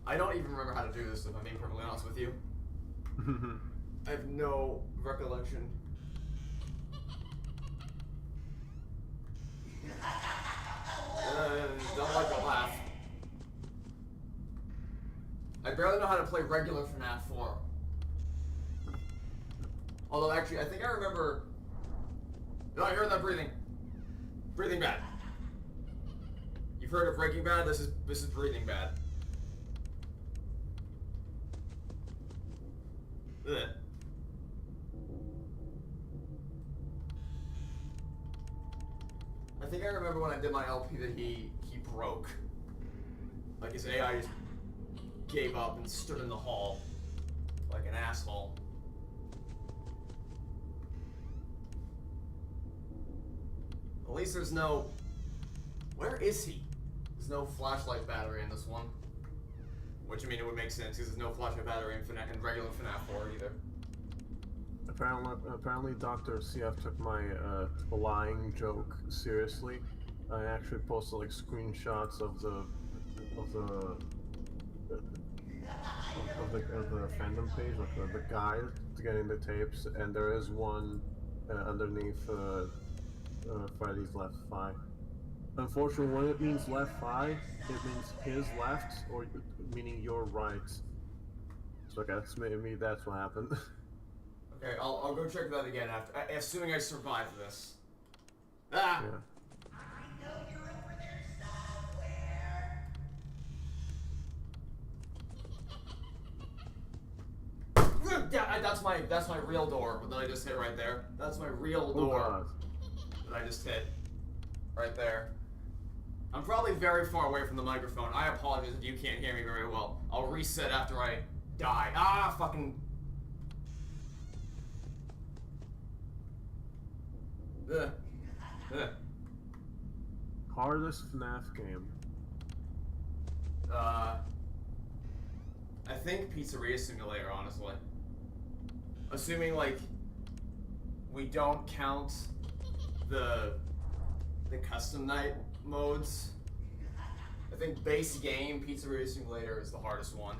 A: I don't even remember how to do this if I'm being perfectly honest with you. I have no recollection. Don't like the laugh. I barely know how to play regular FNaF 4. Although, actually, I think I remember... No, I heard that breathing. Breathing Bad. You've heard of Breaking Bad? This is Breathing Bad. Ugh. I think I remember when I did my LP that he broke. Like his AI just gave up and stood in the hall like an asshole. At least there's no... Where is he? There's no flashlight battery in this one. Which, I mean, it would make sense because there's no flashlight battery in regular FNaF 4 either.
B: Apparently Dr. CF took my lying joke seriously. I actually posted like screenshots of the fandom page, like the guide to getting the tapes, and there is one underneath Freddy's left thigh. Unfortunately, when it means left thigh, it means his left, or meaning your right. So I guess maybe that's what happened.
A: Okay, I'll go check that again after, assuming I survive this. Ah!
B: Yeah.
F: I know you're over there somewhere.
A: Yeah, that's my real door that I just hit right there. That's my real
B: Oh
A: door
B: god.
A: that I just hit right there. I'm probably very far away from the microphone. I apologize if you can't hear me very well. I'll reset after I die. Ah, fucking. Ugh. Ugh.
B: Hardest FNaF game.
A: I think Pizzeria Simulator, honestly. Assuming, like, we don't count the custom night modes. I think base game Pizzeria Simulator is the hardest one.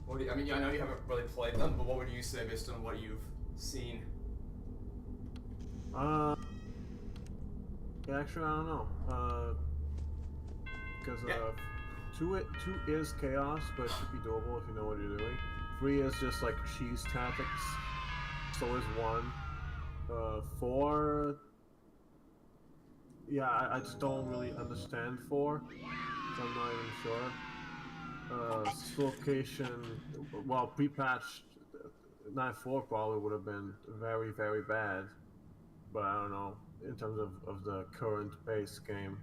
A: What do you, I mean, I know you haven't really played them, but what would you say based on what you've seen?
B: Yeah, actually, I don't know. Because
A: Yeah.
B: 2 is chaos, but it should be doable if you know what you're doing. 3 is just like cheese tactics. So is 1. 4. Yeah, I just don't really understand 4, so I'm not even sure. Location, well, pre-patched 9.4 probably would have been very, very bad, but I don't know in terms of the current base game.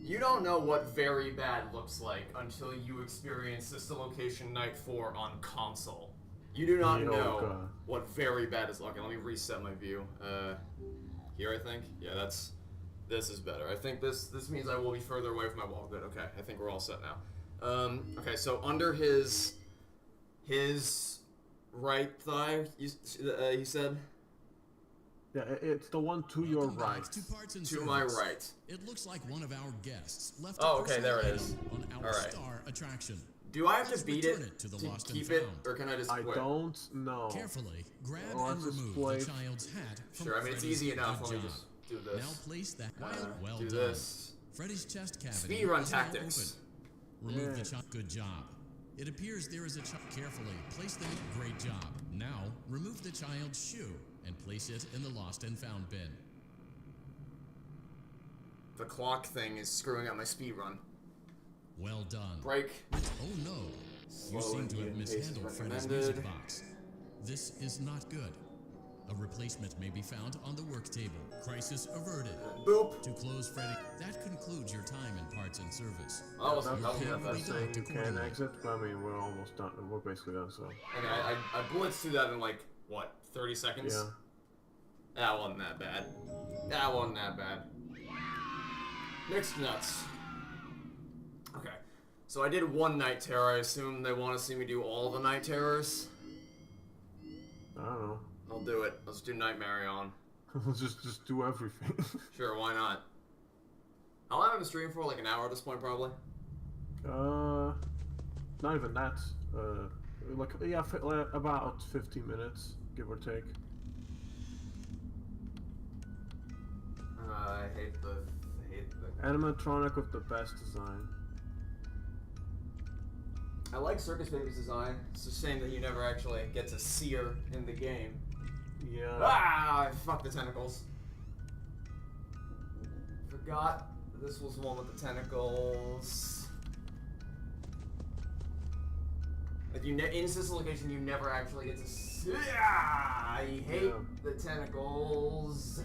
A: You don't know what very bad looks like until you experience System Location Night 4 on console. You do not know
B: God.
A: what very bad is like. Let me reset my view. Here I think? Yeah, this is better. I think this means I will be further away from my wall. Good, okay. I think we're all set now. Okay, so under his right thigh, he said?
B: Yeah, it's the one to your
D: Welcome back
B: right.
D: to Parts and
A: To my
D: Service.
A: right.
D: It looks like one of our guests left
A: Oh,
D: a
A: okay,
D: personal
A: there it
D: item
A: is.
D: on our
A: All right.
D: star attraction.
A: Do I have
D: Let's
A: to beat
D: return
A: it
D: to the
A: to
D: lost and
A: keep it,
D: found.
A: or can I just
B: I
A: quit?
B: don't know.
D: Carefully grab
B: Oh,
D: and
B: let's just
D: remove
B: play.
D: the child's hat from
A: Sure, I mean, it's
D: Freddy's
A: easy enough.
D: good
A: Let me
D: job.
A: just do this.
D: Now place that. Well
A: do
D: done.
A: this.
D: Freddy's chest cavity
A: Speedrun
D: is now
A: tactics.
D: open. Remove
B: Yeah.
D: the child. Good job. It appears there is a child. Carefully place them. Great job. Now remove the child's shoe and place it in the lost and found bin.
A: The clock thing is screwing up my speed run.
D: Well done.
A: Break.
D: Oh no!
A: Slow
D: You seem
A: and
D: to have
A: even pace is
D: mishandled Freddy's
A: recommended.
D: music box. This is not good. A replacement may be found on the work table. Crisis averted.
A: Boop.
D: To close Freddy, that concludes your time in parts and service.
A: I wasn't
B: That's,
A: helping
D: yeah,
A: that.
B: that's
D: we
B: saying
D: don't
B: you can
D: accordingly.
B: exit, but I mean, we're almost done. We're basically done, so.
A: Okay, I blitzed through that in like, what, 30 seconds?
B: Yeah.
A: That wasn't that bad. That wasn't that bad. Mixed nuts. Okay. So I did one night terror. I assume they want to see me do all the night terrors.
B: I don't know.
A: I'll do it. Let's do Nightmare on.
B: just do everything.
A: Sure, why not? How long have I been streaming for? Like an hour at this point, probably?
B: Not even that. Like, yeah, like about 15 minutes, give or take.
A: I hate the
B: Animatronic with the best design.
A: I like Circus Baby's design. It's a shame that you never actually get to see her in the game.
B: Yeah.
A: Ah! Fuck the tentacles. Forgot this was the one with the tentacles. Like in System Location, you never actually get to see. Ah, I hate
B: Yeah.
A: the tentacles.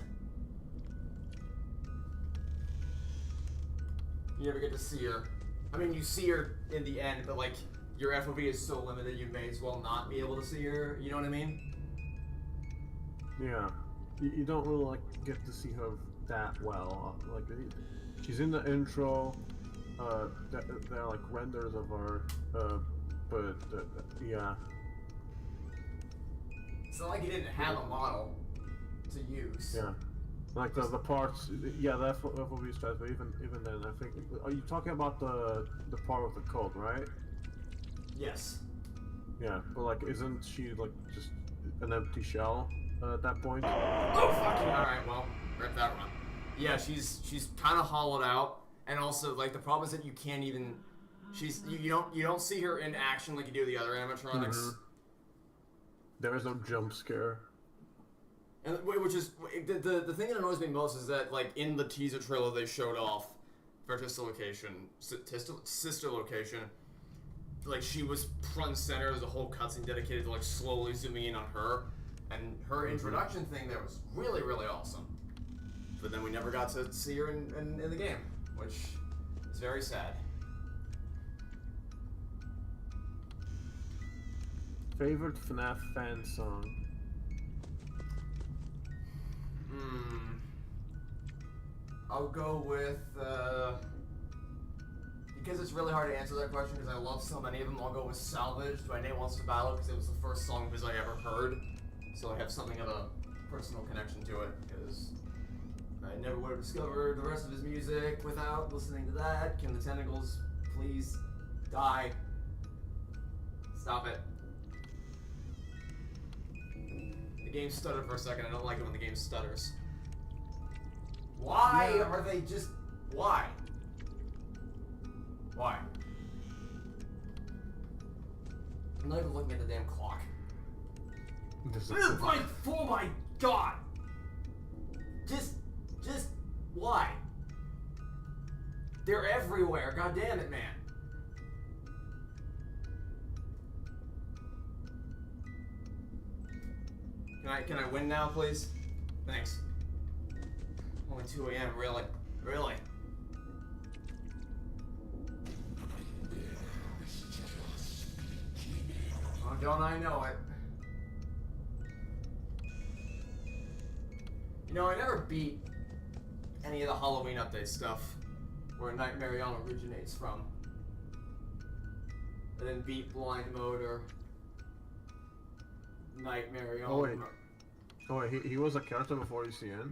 A: You never get to see her. I mean, you see her in the end, but like your FOV is so limited, you may as well not be able to see her. You know what I mean?
B: Yeah. You don't really like get to see her that well. Like she's in the intro. There are like renders of her. But yeah.
A: It's not like you didn't have a model to use.
B: Yeah. Like the parts, yeah, that's what FOV stress. But even then, I think, are you talking about the part with the code, right?
A: Yes.
B: Yeah, but like, isn't she like just an empty shell at that point?
A: Oh fuck you! All right, well, rip that one. Yeah, she's kind of hollowed out, and also like the problem is that you can't even. You don't see her in action like you do the other animatronics.
B: Mm-hmm. There is no jump scare.
A: And which is the thing that annoys me most is that like in the teaser trailer they showed off sister location, like she was front and center. There's a whole cutscene dedicated to like slowly zooming in on her, and her introduction thing there was really awesome. But then we never got to see her in the game, which is very sad.
B: Favorite FNaF fan song?
A: I'll go with, because it's really hard to answer that question because I love so many of them, I'll go with Salvage by Nate Wants to Battle because it was the first song of his I ever heard. So I have something of a personal connection to it because I never would have discovered the rest of his music without listening to that. Can the tentacles please die? Stop it. The game stuttered for a second. I don't like it when the game stutters. Why are they just... Why? Why? I'm not even looking at the damn clock. Oh my god! Just why? They're everywhere. God damn it, man. Can I win now, please? Thanks. Only 2 a.m. Really? Really? Oh, don't I know it? You know, I never beat any of the Halloween update stuff where Nightmare on originates from. I didn't beat Blind Mode or Nightmare on.
B: Oh wait, he was a character before ECN?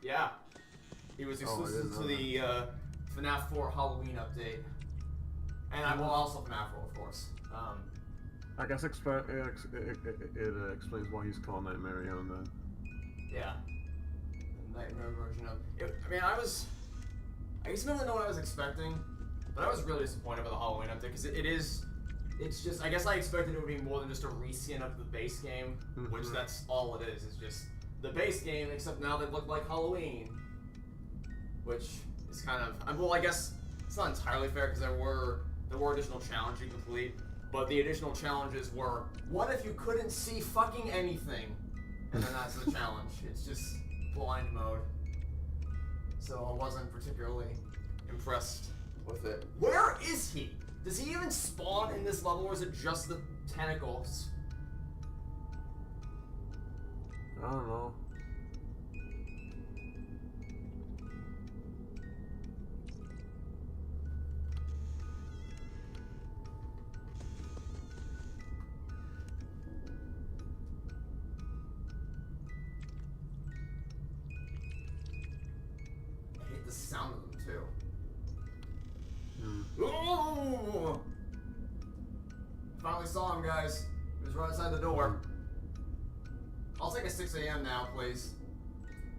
A: Yeah. He was exclusive to the FNaF 4 Halloween update. And I will also FNaF 4, of course.
B: I guess it explains why he's called Nightmare on then.
A: Yeah. The Nightmare version of it. I mean, I guess I didn't know what I was expecting, but I was really disappointed with the Halloween update because it's just, I guess I expected it would be more than just a reskin of the base game, which that's all it is. It's just the base game, except now they look like Halloween, which is kind of, well, I guess it's not entirely fair because there were additional challenges you complete, but the additional challenges were, what if you couldn't see fucking anything? And then that's the challenge. It's just blind mode. So I wasn't particularly impressed with it. Where is he? Does he even spawn in this level, or is it just the tentacles?
B: I don't know.
A: I hate the sound of them, too.
B: Hmm.
A: Oh! Finally saw him, guys. He was right outside the door. I'll take a 6 a.m. now, please.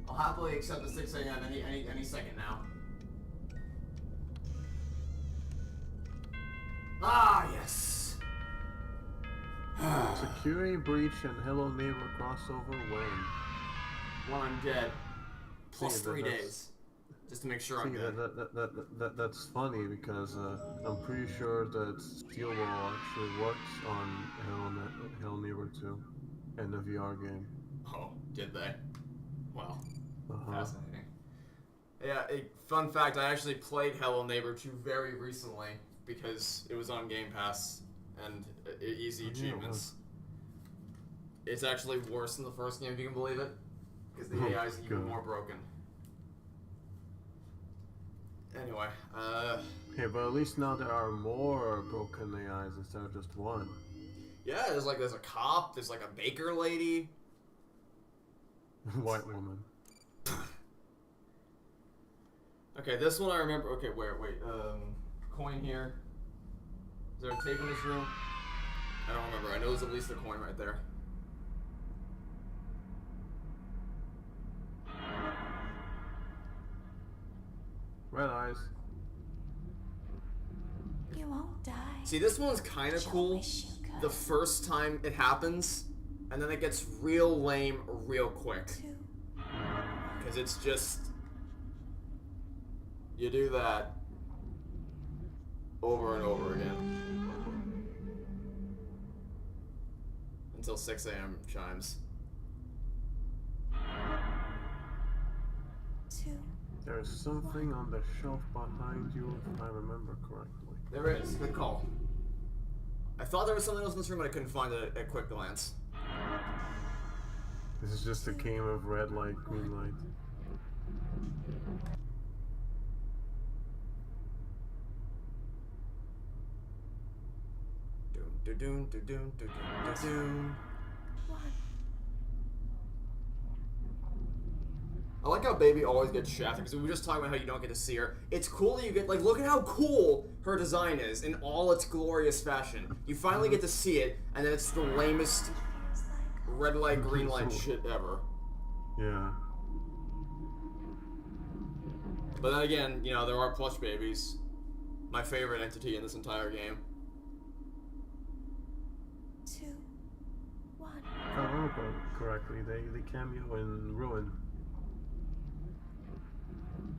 A: I'll happily accept the 6 a.m. any second now. Ah, yes.
B: Security breach and Hello Neighbor crossover when?
A: When I'm dead. Plus
B: See,
A: 3
B: that's-
A: days. Just to make sure I'm
B: See,
A: good.
B: that's funny because I'm pretty sure that Steel Wall actually works on Hell Neighbor 2 and the VR game.
A: Oh, did they? Well,
B: Uh-huh.
A: fascinating. Yeah, fun fact, I actually played Hello Neighbor 2 very recently because it was on Game Pass and easy achievements. It's actually worse than the first game, if you can believe it, because the AI is even more broken. Anyway,
B: Hey, but at least now there are more broken AIs instead of just one.
A: yeah, there's a cop, there's like a baker lady.
B: White woman.
A: Okay, this one I remember. Okay, wait, coin here. Is there a tape in this room? I don't remember. I know there's at least a coin right there.
B: Red eyes.
E: You won't die.
A: See, this one's kind of
E: You'll
A: cool
E: wish you could.
A: the first time it happens, and then it gets real lame real quick.
E: 2,
A: Because it's just... You do that over and over again. Until 6 a.m. chimes.
E: 2,
B: There's something on the shelf behind you, if I remember correctly.
A: There is. Good call. I thought there was something else in this room, but I couldn't find it at quick glance.
B: This is just a game of red light, green light.
A: Doom, doom, doom, doom, doom, doom, doom.
E: 1.
A: I like how Baby always gets shafted, because we were just talking about how you don't get to see her. It's cool that you get, like, look at how cool her design is in all its glorious fashion. You finally get to see it, and then it's the lamest
E: Feels like
A: red light, green light shit ever.
B: Yeah.
A: But then again, you know, there are plush babies. My favorite entity in this entire game.
E: 2, 1.
B: If I remember correctly, they cameo in Ruin.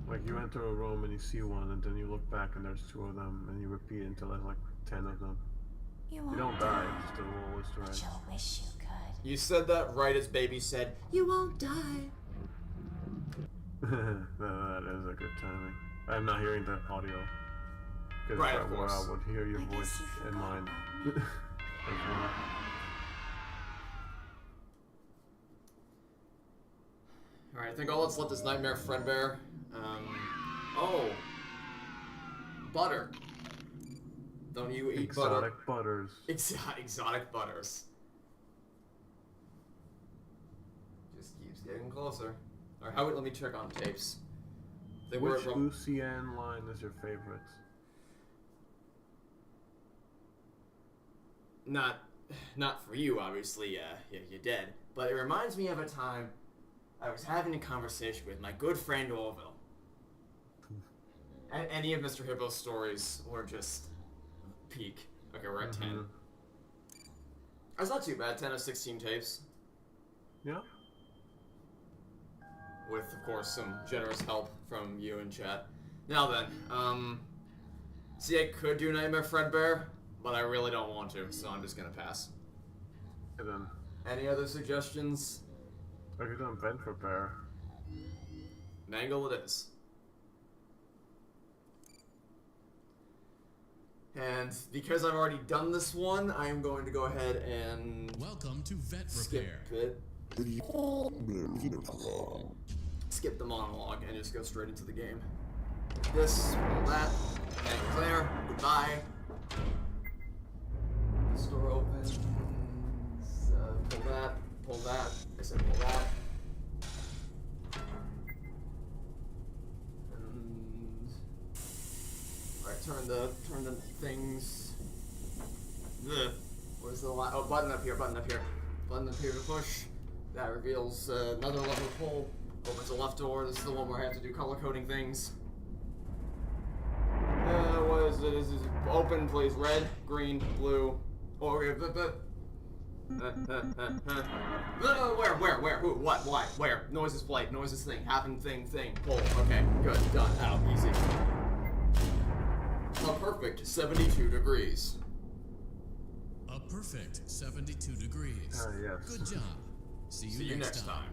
B: Like, you enter a room and you see one, and then you look back and there's 2 of them, and you repeat until there's like 10 of them.
E: You
B: You
E: won't
B: don't die, it's just a little Easter
E: but
B: egg.
E: you'll wish you could.
A: You said that right as Baby said, "You won't die."
B: That is a good timing. I'm not hearing the audio. Because
A: Right,
B: if I
A: of
B: were,
A: course.
B: I would hear your
E: I guess
B: voice
E: you
B: in
E: forgot
B: mine.
E: about me.
B: As well.
A: Alright, I think let's let this nightmare Fredbear. Oh. Butter. Don't you eat butter?
B: Exotic butters.
A: Exotic butters. Just keeps getting closer. Alright, let me check on tapes. They were
B: Which Lucienne line is your favorite?
A: not for you, obviously. You're dead. But it reminds me of a time I was having a conversation with my good friend Orville. And any of Mr. Hippo's stories were just peak. Okay, we're at 10. That's not too bad. 10 of 16 tapes.
B: Yeah.
A: With, of course, some generous help from you in chat. Now then, see, I could do Nightmare Fredbear, but I really don't want to, so I'm just gonna pass.
B: And then,
A: Any other suggestions?
B: I could do Vent Repair.
A: Mangle it is. And because I've already done this one, I am going to go ahead and
D: Welcome to Vet
A: skip
D: Repair.
A: it. Skip the monologue and just go straight into the game. This, that, and Claire, goodbye. This door opens. Pull that. I said pull that. And alright, turn the things. Ugh. Where's the oh, button up here, button up here. Button up here to push. That reveals another lever to pull. Opens the left door. This is the one where I have to do color coding things. What is it? Is open, please? Red, green, blue. Oh, okay, where? Who? What? Why? Where? Noises played. Noises thing. Happen thing. Pull. Okay, good. Done. Out. Easy. A perfect 72 degrees.
D: A perfect 72 degrees.
B: Ah, yes.
D: Good job. See you,
A: See you next time.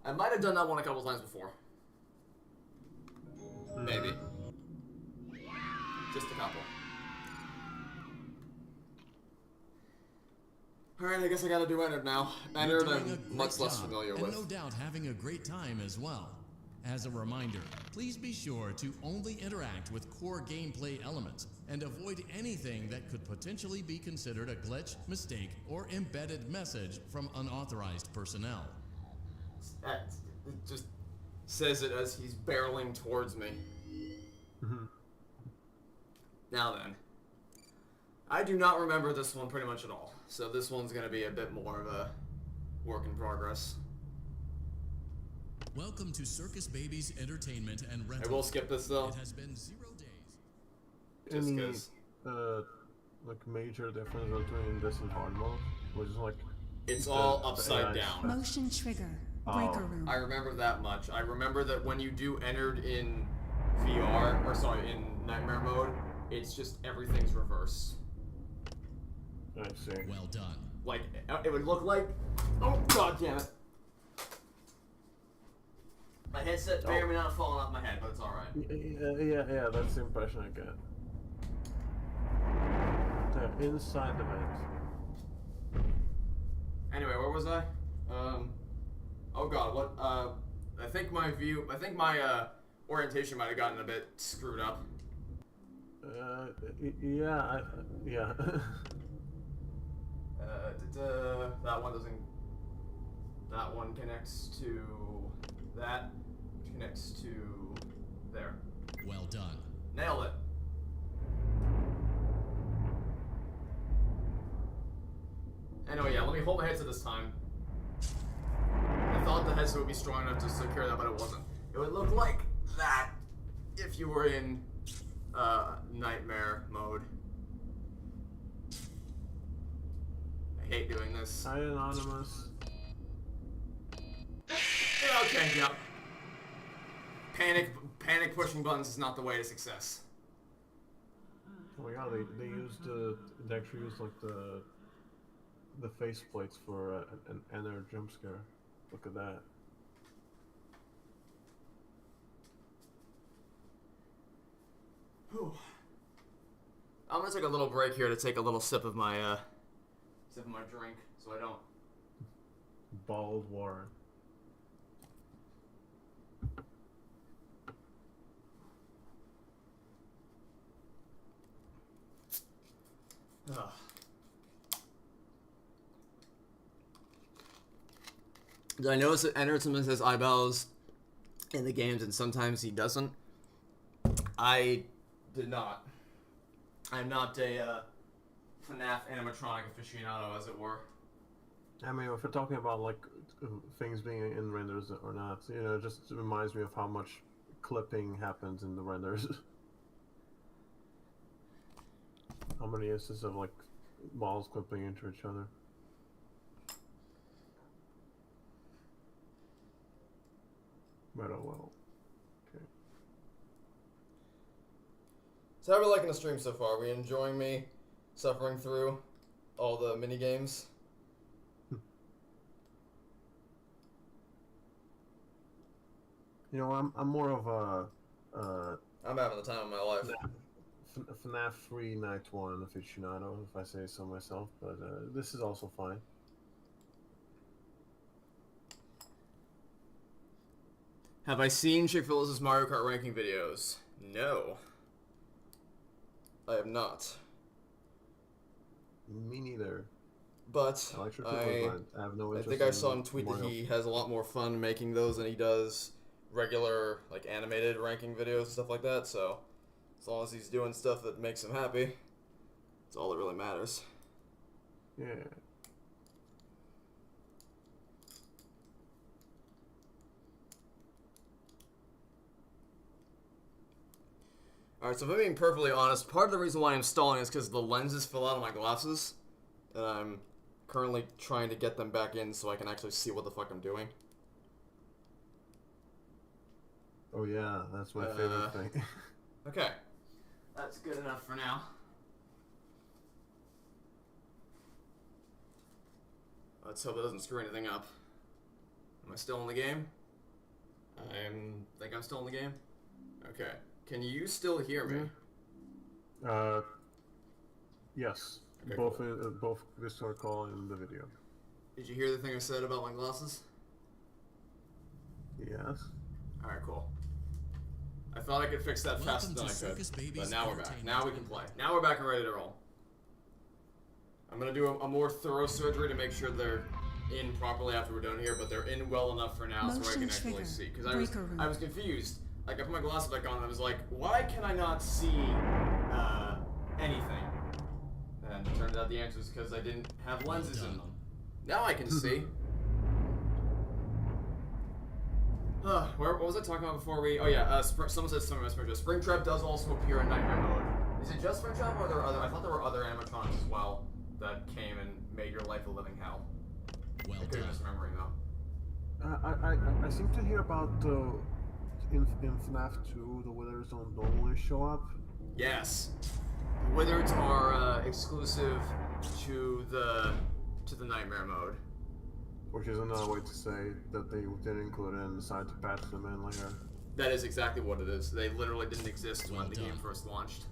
A: I might have done that one a couple times before. Alright, I guess I gotta do Ennard now.
D: You're
A: Ennard
D: doing a
A: I'm
D: great
A: much less
D: job,
A: familiar
D: and
A: with.
D: no doubt having a great time as well. As a reminder, please be sure to only interact with core gameplay elements and avoid anything that could potentially be considered a glitch, mistake, or embedded message from unauthorized personnel.
A: It just says it as he's barreling towards me. Now then, I do not remember this one pretty much at all, so this one's gonna be a bit more of a work in progress.
D: Welcome to Circus Baby's Entertainment and
A: I
D: Rental.
A: will skip this though,
D: It has been 0 days.
A: just
B: Any
A: because
B: like major difference between this and hard mode, which is like
A: it's
B: the-
A: all
B: the
A: upside
B: AI
A: down.
E: Motion trigger.
B: Oh.
E: Breaker room.
A: I remember that much. I remember that when you do Ennard in VR, or sorry, in Nightmare mode, it's just everything's reversed.
B: I see.
D: Well done.
A: Like, it would look like... Oh, god damn it. My headset may or may not have fallen off my head, but it's alright.
B: Yeah, that's the impression I get. Yeah, inside the vent.
A: Anyway, where was I? Oh god, what, I think my orientation might have gotten a bit screwed up.
B: Yeah.
A: That one doesn't... That one connects to... that, which connects to... there.
D: Well done.
A: Nailed it. Anyway, yeah, let me hold my headset this time. I thought the headset would be strong enough to secure that, but it wasn't. It would look like that if you were in Nightmare mode. I hate doing this.
B: Hi, Anonymous.
A: Yeah, okay, yep. Panic pushing buttons is not the way to success.
B: Oh my god, they actually used like the face plates for an Ennard jump scare. Look at that.
A: Whew. I'm gonna take a little break here to take a little sip of my drink, so I don't.
B: Bald Warren.
A: Ugh. I notice that Ennard sometimes has eyebrows in the games, and sometimes he doesn't. I did not. I'm not a FNaF animatronic aficionado, as it were.
B: I mean, if we're talking about like things being in renders or not, you know, it just reminds me of how much clipping happens in the renders. How many instances of like balls clipping into each other? But oh well. Okay.
A: So how are we liking the stream so far? Are we enjoying me suffering through all the mini games?
B: You know, I'm more of a
A: I'm having the time of my life.
B: FNaF 3 Night 1 aficionado, if I say so myself, but this is also fine.
A: Have I seen Chick-fil-A's Mario Kart ranking videos? No. I have not.
B: Me neither.
A: But
B: I like Chick-fil-A, but I have no
A: I
B: interest
A: think I
B: in
A: saw him tweet that
B: Mario.
A: he has a lot more fun making those than he does regular, like, animated ranking videos and stuff like that, so as long as he's doing stuff that makes him happy, that's all that really matters.
B: Yeah.
A: Alright, so if I'm being perfectly honest, part of the reason why I'm stalling is because the lenses fell out of my glasses, and I'm currently trying to get them back in so I can actually see what the fuck I'm doing.
B: Oh yeah, that's my favorite thing.
A: Okay. That's good enough for now. Let's hope it doesn't screw anything up. Am I still in the game? Think I'm still in the game? Okay. Can you still hear me?
B: Yes.
A: Okay,
B: both
A: cool.
B: in both Discord call and the video.
A: Did you hear the thing I said about my glasses?
B: Yes.
A: Alright, cool. I thought I could fix that faster
D: Welcome
A: than I
D: to
A: could,
D: Circus Baby's
A: but now we're back.
D: Entertainment.
A: Now we can play. Now we're back and ready to roll. I'm gonna do a more thorough surgery to make sure they're in properly after we're done here, but they're in well enough for now so I
E: Motion
A: can actually
E: trigger.
A: see. Because
E: Breaker room.
A: I was confused. Like, I put my glasses back on and I was like, why can I not see anything? And it turned out the answer is because I didn't have lenses in
D: done.
A: them. Now I can see. What was I talking about before we? Oh yeah, someone said something about Springtrap. Springtrap does also appear in Nightmare mode. Is it just Springtrap, or are there other? I thought there were other animatronics as well that came and made your life a living hell.
D: Well
A: I could be
D: done.
A: misremembering though.
B: I seem to hear about in FNaF 2 the withers don't normally show up.
A: Yes, the Wizards are exclusive to the Nightmare mode.
B: Which is another way to say that they didn't include it and decided to patch them in later.
A: That is exactly what it is. They literally didn't exist
D: Well
A: when the game
D: done.
A: first launched.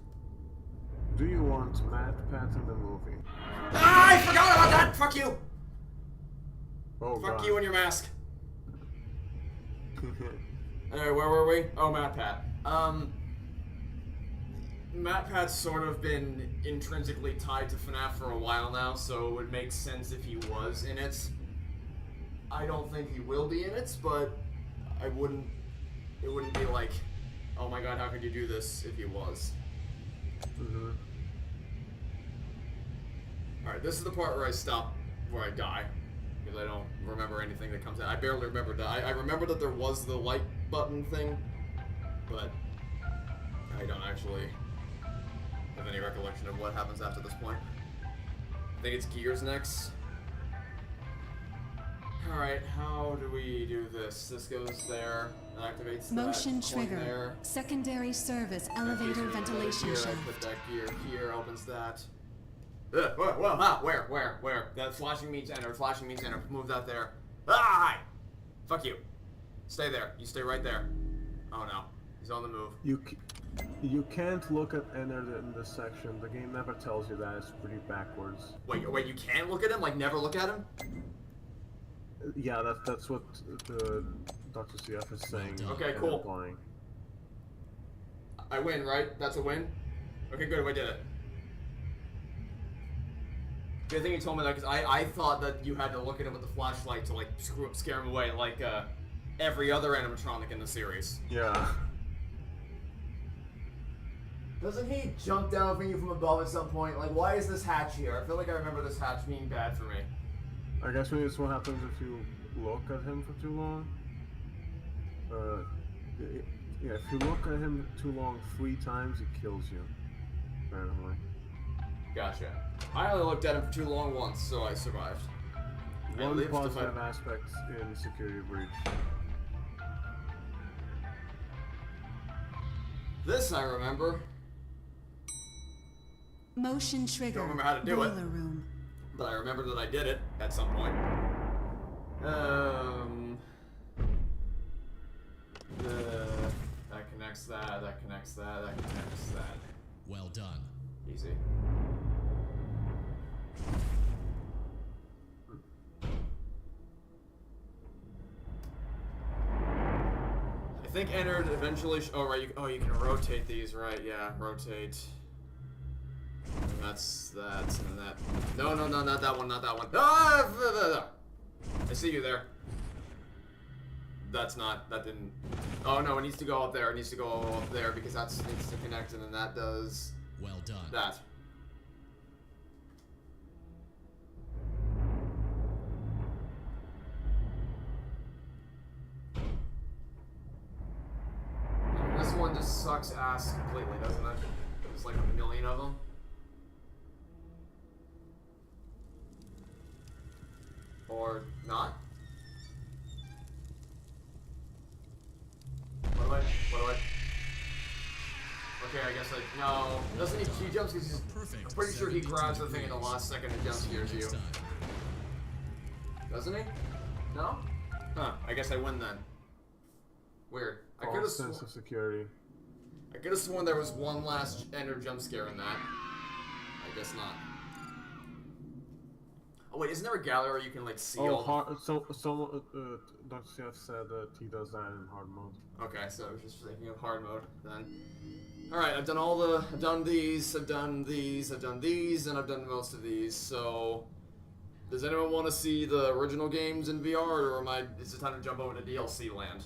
B: Do you want Matt Pat in the movie?
A: Ah, I forgot about that! Fuck you!
B: Oh
A: Fuck
B: god.
A: you and your mask. Alright, where were we? Oh, MatPat. MatPat's sort of been intrinsically tied to FNaF for a while now, so it would make sense if he was in it. I don't think he will be in it, but it wouldn't be like, oh my god, how could you do this if he was?
B: Mhm.
A: Alright, this is the part where I stop, where I die. Because I don't remember anything that comes out. I barely remember that. I remember that there was the light button thing, but I don't actually have any recollection of what happens after this point. I think it's gears next. Alright, how do we do this? This goes there, it activates
E: Motion
A: that point
E: trigger.
A: there.
E: Secondary service.
A: That
E: Elevator
A: gives me another
E: ventilation
A: gear. I
E: shaft.
A: put that gear here, opens that. Where? That flashing means enter. Flashing means enter. Move that there. Ah! Fuck you. Stay there. You stay right there. Oh no. He's on the move.
B: You can't look at enter in this section. The game never tells you that. It's pretty backwards.
A: Wait, you can't look at him? Like, never look at him?
B: Yeah, that's what the Dr. CF is saying.
A: Okay,
B: and
A: cool.
B: implying.
A: I win, right? That's a win? Okay, good. I did it. Good thing you told me that, because I thought that you had to look at him with the flashlight to, like, scare him away, like, every other animatronic in the series.
B: Yeah.
A: Doesn't he jump down from you from above at some point? Like, why is this hatch here? I feel like I remember this hatch being bad for me.
B: I guess maybe it's what happens if you look at him for too long. Yeah, if you look at him too long 3 times, he kills you. Apparently.
A: Gotcha. I only looked at him for too long once, so I survived. I
B: One
A: lived to
B: positive
A: fight.
B: aspect in Security Breach.
A: This I remember,
E: Motion trigger.
A: remember how to do it.
E: Boiler room.
A: but I remember that I did it at some point. That connects that, that connects that, that connects that.
D: Well done.
A: Easy. I think entered eventually. Oh right, you can rotate these, right? Yeah, rotate. And that's that, and that. No, not that one, not that one. Ah! I see you there. That's not. That didn't. Oh no, it needs to go up there. It needs to go up there because that needs to connect, and then that does
D: Well done.
A: that. This one just sucks ass completely, doesn't it? There's like a million of them. Or not? What do I? Okay, I guess no. Doesn't he jumps because he's.
D: Perfect.
A: I'm pretty sure he
D: 72
A: grabs the thing in the
D: degrees.
A: last second and jump
D: See you
A: scares you.
D: next time.
A: Doesn't he? No? Huh, I guess I win then. Weird. I could
B: False
A: have
B: sense of security.
A: sworn there was one last ender jump scare in that. I guess not. Oh wait, isn't there a gallery where you can like see
B: Oh,
A: all?
B: Dr. CF said that he does that in hard mode.
A: Okay, so I was just thinking of hard mode then. All right, I've done these, I've done these, and I've done most of these. So, does anyone want to see the original games in VR, or is it time to jump over to DLC land?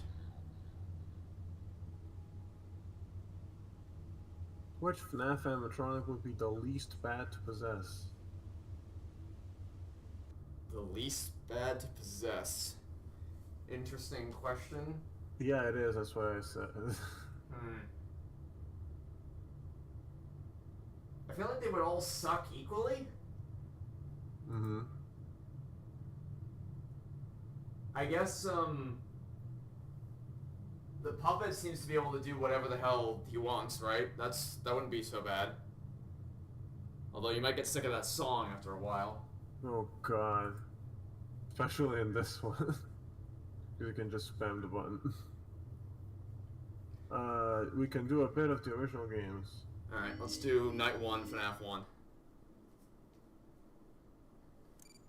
B: Which FNaF animatronic would be the least bad to possess?
A: The least bad to possess. Interesting question.
B: Yeah, it is. That's why I said.
A: I feel like they would all suck equally.
B: Mm-hmm.
A: I guess, the puppet seems to be able to do whatever the hell he wants, right? That wouldn't be so bad. Although you might get sick of that song after a while.
B: Oh god. Especially in this one. You can just spam the button. We can do a bit of the original games.
A: Alright, let's do Night 1, FNaF 1.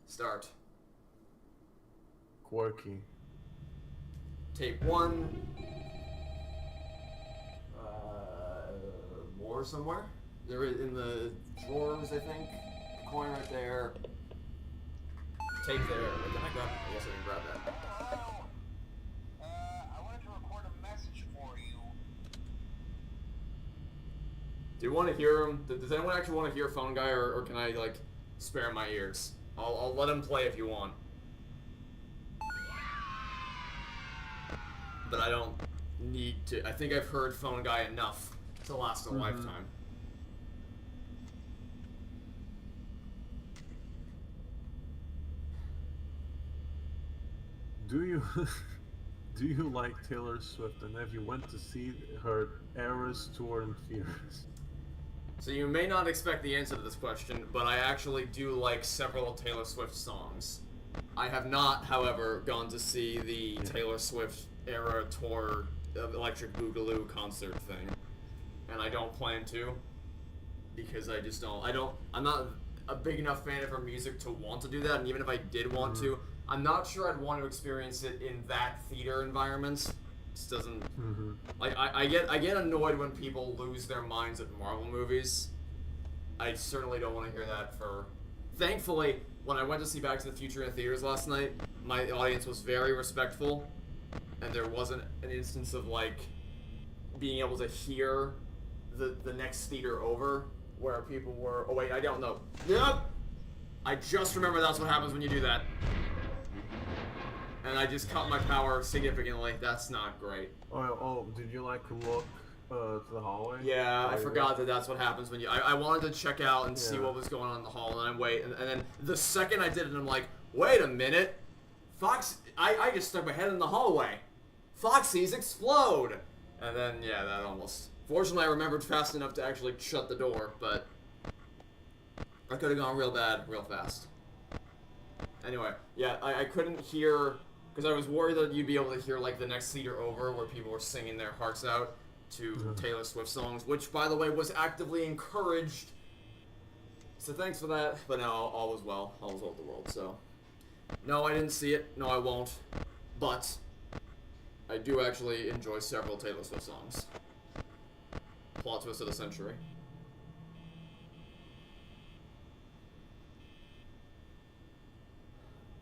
A: Start.
B: Quirky.
A: Tape 1. More somewhere? They're in the drawers, I think. Coin right there. Tape there. Wait, can I grab it? I guess I can grab that.
C: I wanted to record a message for you.
A: Do you want to hear him? Does anyone actually want to hear Phone Guy, or can I, like, spare my ears? I'll let him play if you want. But I don't need to. I think I've heard Phone Guy enough to last a lifetime.
B: Do you do you like Taylor Swift, and have you went to see her Eras tour in theaters?
A: So you may not expect the answer to this question, but I actually do like several Taylor Swift songs. I have not, however, gone to see the Taylor Swift era tour Electric Boogaloo concert thing. And I don't plan to, because I just don't, I'm not a big enough fan of her music to want to do that, and even if I did want to, I'm not sure I'd want to experience it in that theater environment. Just doesn't, like, I get annoyed when people lose their minds at Marvel movies. I certainly don't want to hear that for, thankfully, when I went to see Back to the Future in theaters last night, my audience was very respectful, and there wasn't an instance of, like, being able to hear the next theater over, where people were, oh wait, I don't know. Yep! I just remember that's what happens when you do that. And I just cut my power significantly. That's not great.
B: Oh, did you like look to the hallway?
A: Yeah, I forgot that that's what happens when you... I wanted to check out and see what was going on in the hall, and I wait, and then the second I did it, I'm like, wait a minute! Fox... I just stuck my head in the hallway! Foxy's explode! And then, yeah, that almost... Fortunately, I remembered fast enough to actually shut the door, but... I could have gone real bad, real fast. Anyway, yeah, I couldn't hear... Because I was worried that you'd be able to hear, like, the next theater over where people were singing their hearts out to Taylor Swift songs, which, by the way, was actively encouraged. So thanks for that. But no, all was well. All was well with the world, so... No, I didn't see it. No, I won't. But I do actually enjoy several Taylor Swift songs. Plot twist of the century.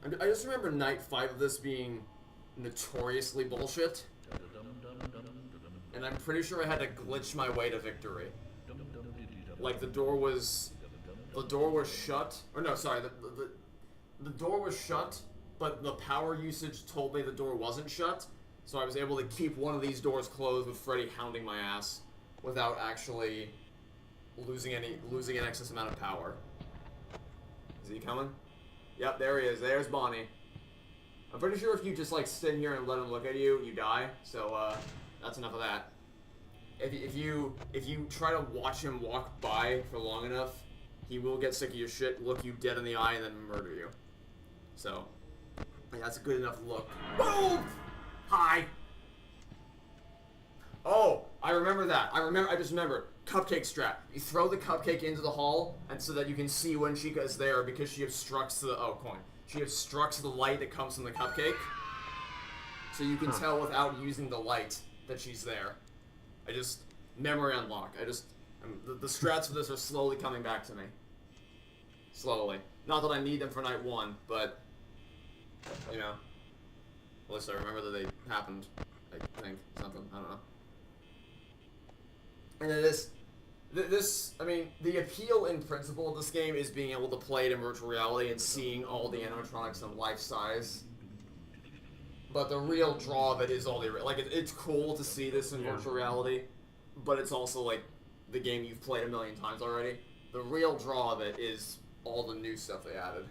A: I just remember night 5 of this being notoriously bullshit. And I'm pretty sure I had to glitch my way to victory. Like, the door was shut. Or no, sorry, the door was shut, but the power usage told me the door wasn't shut. So I was able to keep one of these doors closed with Freddy hounding my ass without actually losing an excess amount of power. Is he coming? Yep, there he is. There's Bonnie. I'm pretty sure if you just, like, sit here and let him look at you, you die. So, that's enough of that. If you try to watch him walk by for long enough, he will get sick of your shit, look you dead in the eye, and then murder you. So, that's a good enough look. Boom! Hi! Oh! I remember that. I just remember cupcake strat. You throw the cupcake into the hall, and so that you can see when she is there because she obstructs the coin. She obstructs the light that comes from the cupcake, so you can tell without using the light that she's there. Memory unlock. The strats for this are slowly coming back to me. Slowly. Not that I need them for night 1, but you know. At least I remember that they happened. I think something. I don't know. And I mean, the appeal in principle of this game is being able to play it in virtual reality and seeing all the animatronics in life size. But the real draw of it is all the it's cool to see this in virtual reality, but it's also like the game you've played a million times already. The real draw of it is all the new stuff they added.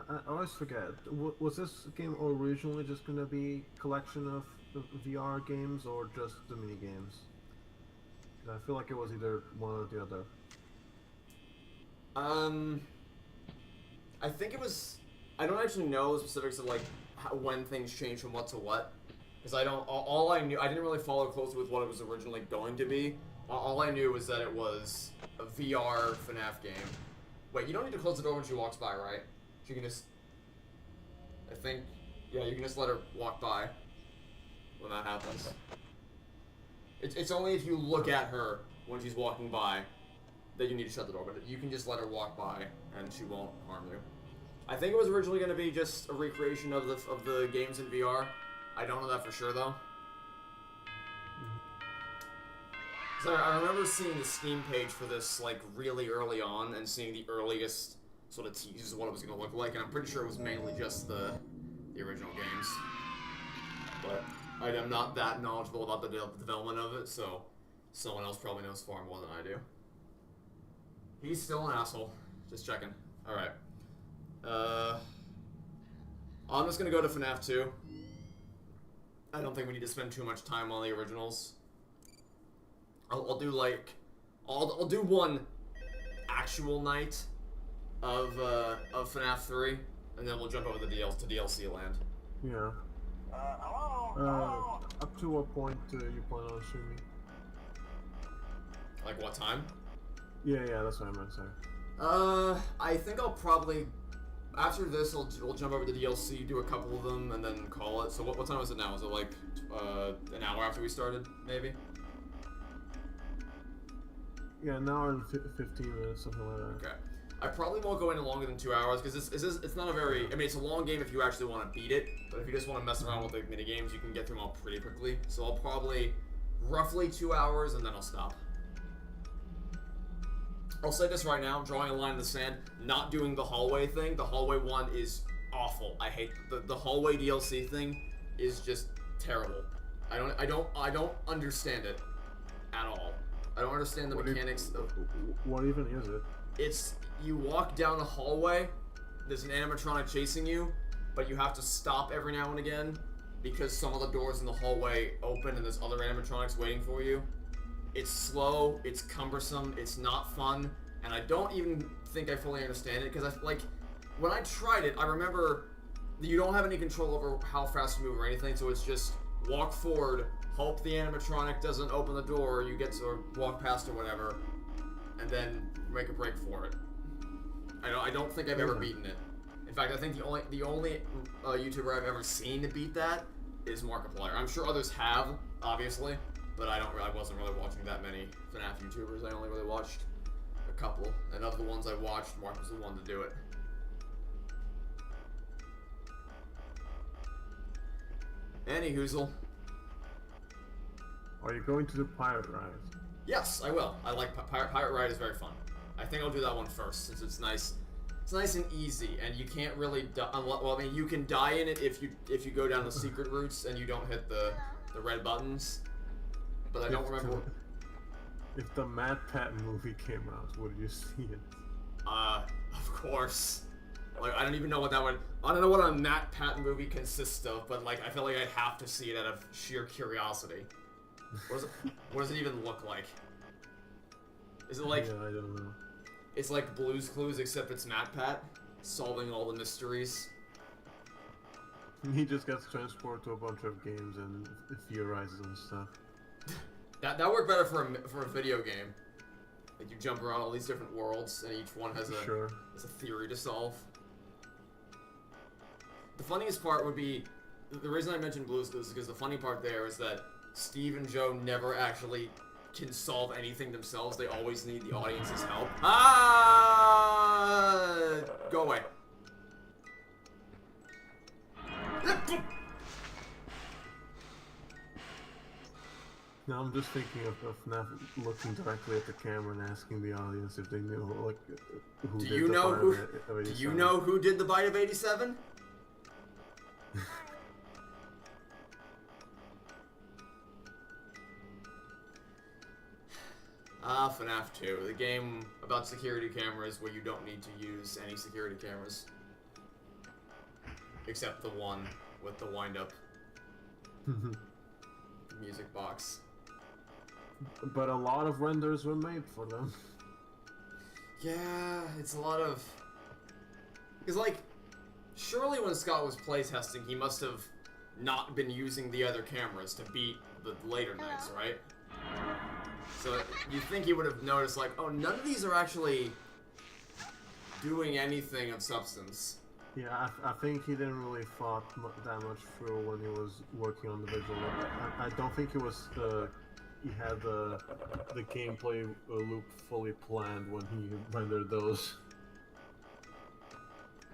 B: I always forget. Was this game originally just gonna be a collection of VR games or just the mini games? I feel like it was either one or the other.
A: I think it was. I don't actually know the specifics of like when things changed from what to what, because I don't. All I knew, I didn't really follow closely with what it was originally going to be. All I knew was that it was a VR FNaF game. Wait, you don't need to close the door when she walks by, right? She can just. I think. Yeah, you can just let her walk by when that happens. It's only if you look at her when she's walking by that you need to shut the door, but you can just let her walk by and she won't harm you. I think it was originally going to be just a recreation of the games in VR. I don't know that for sure though. So I remember seeing the Steam page for this like really early on and seeing the earliest sort of teases of what it was going to look like, and I'm pretty sure it was mainly just the original games. But I am not that knowledgeable about the development of it, so someone else probably knows far more than I do. He's still an asshole. Just checking. Alright. I'm just gonna go to FNaF 2. I don't think we need to spend too much time on the originals. I'll do like... I'll do one actual night of FNaF 3, and then we'll jump over to DLC land.
B: Yeah.
C: Hello?
B: Up to what point you plan on streaming?
A: Like what time?
B: Yeah, that's what I meant to say.
A: I think I'll probably... After this, we'll jump over to DLC, do a couple of them, and then call it. So what time is it now? Is it like, an hour after we started, maybe?
B: Yeah, an hour and 15 minutes, something like that.
A: Okay. I probably won't go any longer than 2 hours, because it's not a very... I mean, it's a long game if you actually want to beat it, but if you just want to mess around with the minigames, you can get through them all pretty quickly. So I'll probably... roughly 2 hours, and then I'll stop. I'll say this right now, drawing a line in the sand, not doing the hallway thing. The hallway one is awful. I hate... The hallway DLC thing is just terrible. I don't understand it at all. I don't understand the mechanics of...
B: What even is it?
A: It's, you walk down a hallway, there's an animatronic chasing you, but you have to stop every now and again because some of the doors in the hallway open and there's other animatronics waiting for you. It's slow, it's cumbersome, it's not fun, and I don't even think I fully understand it because when I tried it, I remember you don't have any control over how fast you move or anything, so it's just walk forward, hope the animatronic doesn't open the door, or you get to walk past or whatever, and then make a break for it. I don't think I've ever beaten it. In fact, I think the only YouTuber I've ever seen to beat that is Markiplier. I'm sure others have, obviously, but I wasn't really watching that many FNaF YouTubers. I only really watched a couple, and of the ones I watched, Mark was the one to do it. Anyhoozle.
B: Are you going to do Pirate Ride?
A: Yes, I will. I like Pirate Ride is very fun. I think I'll do that one first since it's nice. It's nice and easy, and you can't really well, I mean, you can die in it if you go down the secret routes and you don't hit the red buttons. But I don't remember.
B: If the MatPat movie came out, would you see it?
A: Of course. Like, I don't even know what that would... I don't know what a MatPat movie consists of, but, like, I feel like I'd have to see it out of sheer curiosity. What does it even look like? Is it like...
B: Yeah, I don't know.
A: It's like Blue's Clues, except it's MatPat, solving all the mysteries.
B: He just gets transported to a bunch of games and theorizes and stuff.
A: That worked better for a video game. Like you jump around all these different worlds, and each one has a theory to solve. The funniest part would be the reason I mentioned Blue's Clues is because the funny part there is that Steve and Joe never actually can solve anything themselves. They always need the audience's help. Go away.
B: Now I'm just thinking of FNaF looking directly at the camera and asking the audience if they knew, like, who
A: Do
B: did
A: you
B: the
A: know
B: Bite
A: who?
B: of
A: Do
B: 87.
A: you know who did the Bite of 87? FNaF 2, the game about security cameras where you don't need to use any security cameras. Except the one with the wind-up music box.
B: But a lot of renders were made for them.
A: Yeah, it's a lot of... Because, like, surely when Scott was playtesting, he must have not been using the other cameras to beat the later nights, right? So you think he would have noticed, like, oh, none of these are actually doing anything of substance.
B: Yeah, I think he didn't really thought that much through when he was working on the visual. I don't think he was he had the gameplay loop fully planned when he rendered those.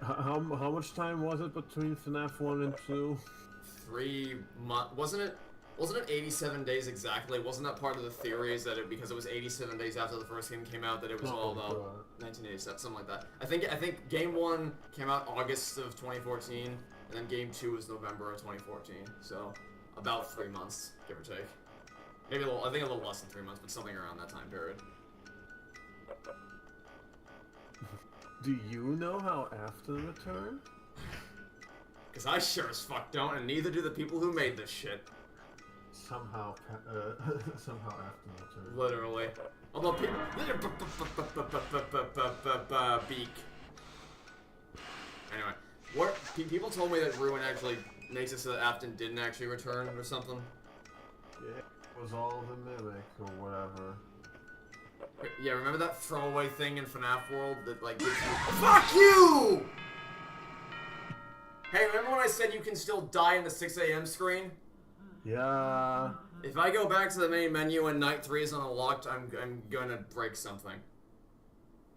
B: How much time was it between FNaF 1 and 2?
A: 3 months, wasn't it 87 days exactly? Wasn't that part of the theory, is that because it was 87 days after the first game came out that it was all about 1987, something like that. I think game 1 came out August of 2014, and then game 2 was November of 2014, so about 3 months, give or take. Maybe a little, I think a little less than 3 months, but something around that time period.
B: Do you know how Afton returned?
A: Because I sure as fuck don't, and neither do the people who made this shit.
B: Somehow Afton returned.
A: Literally. Although people... Beak. Anyway. What... People told me that Ruin actually makes it so that Afton didn't actually return or something.
B: Yeah, it was all the mimic or whatever.
A: Yeah, remember that throwaway thing in FNaF World that, like, gives you... Fuck you! Hey, remember when I said you can still die in the 6 AM screen?
B: Yeah.
A: If I go back to the main menu and night 3 is unlocked, I'm gonna break something.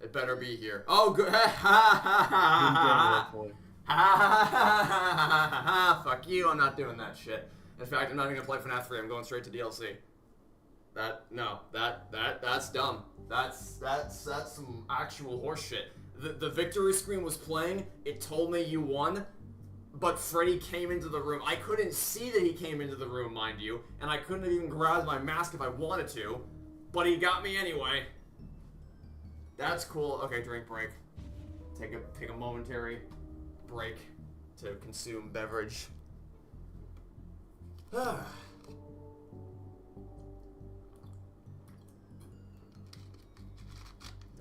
A: It better be here. Oh, good. Ha ha ha ha ha. Fuck you, I'm not doing that shit. In fact, I'm not even gonna play FNaF 3, I'm going straight to DLC. That's dumb. That's some actual horse shit. The victory screen was playing, it told me you won, but Freddy came into the room. I couldn't see that he came into the room, mind you, and I couldn't have even grabbed my mask if I wanted to, but he got me anyway. That's cool. Okay, drink break. Take a momentary break to consume beverage.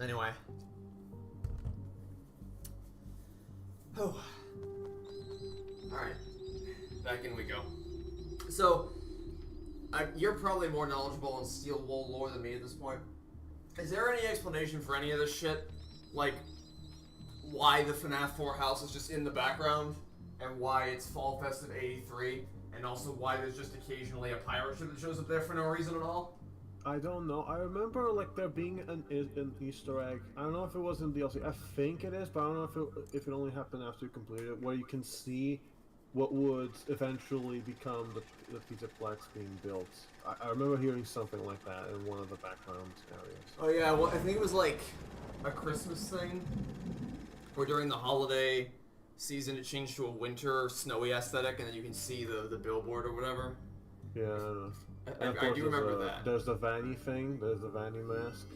A: Anyway. Oh. Alright. Back in we go. So, you're probably more knowledgeable on Steel Wool lore than me at this point. Is there any explanation for any of this shit? Like, why the FNaF 4 house is just in the background? And why it's Fall Festive 83? And also why there's just occasionally a pirate ship that shows up there for no reason at all?
B: I don't know. I remember like there being an Easter egg. I don't know if it was in DLC. I think it is, but I don't know if it only happened after you completed it, where you can see what would eventually become the Pizza Plex being built. I remember hearing something like that in one of the background areas.
A: Oh yeah, well I think it was like a Christmas thing, where during the holiday season it changed to a winter snowy aesthetic, and then you can see the billboard or whatever.
B: Yeah.
A: I do remember that.
B: There's the Vanny thing. There's the Vanny mask.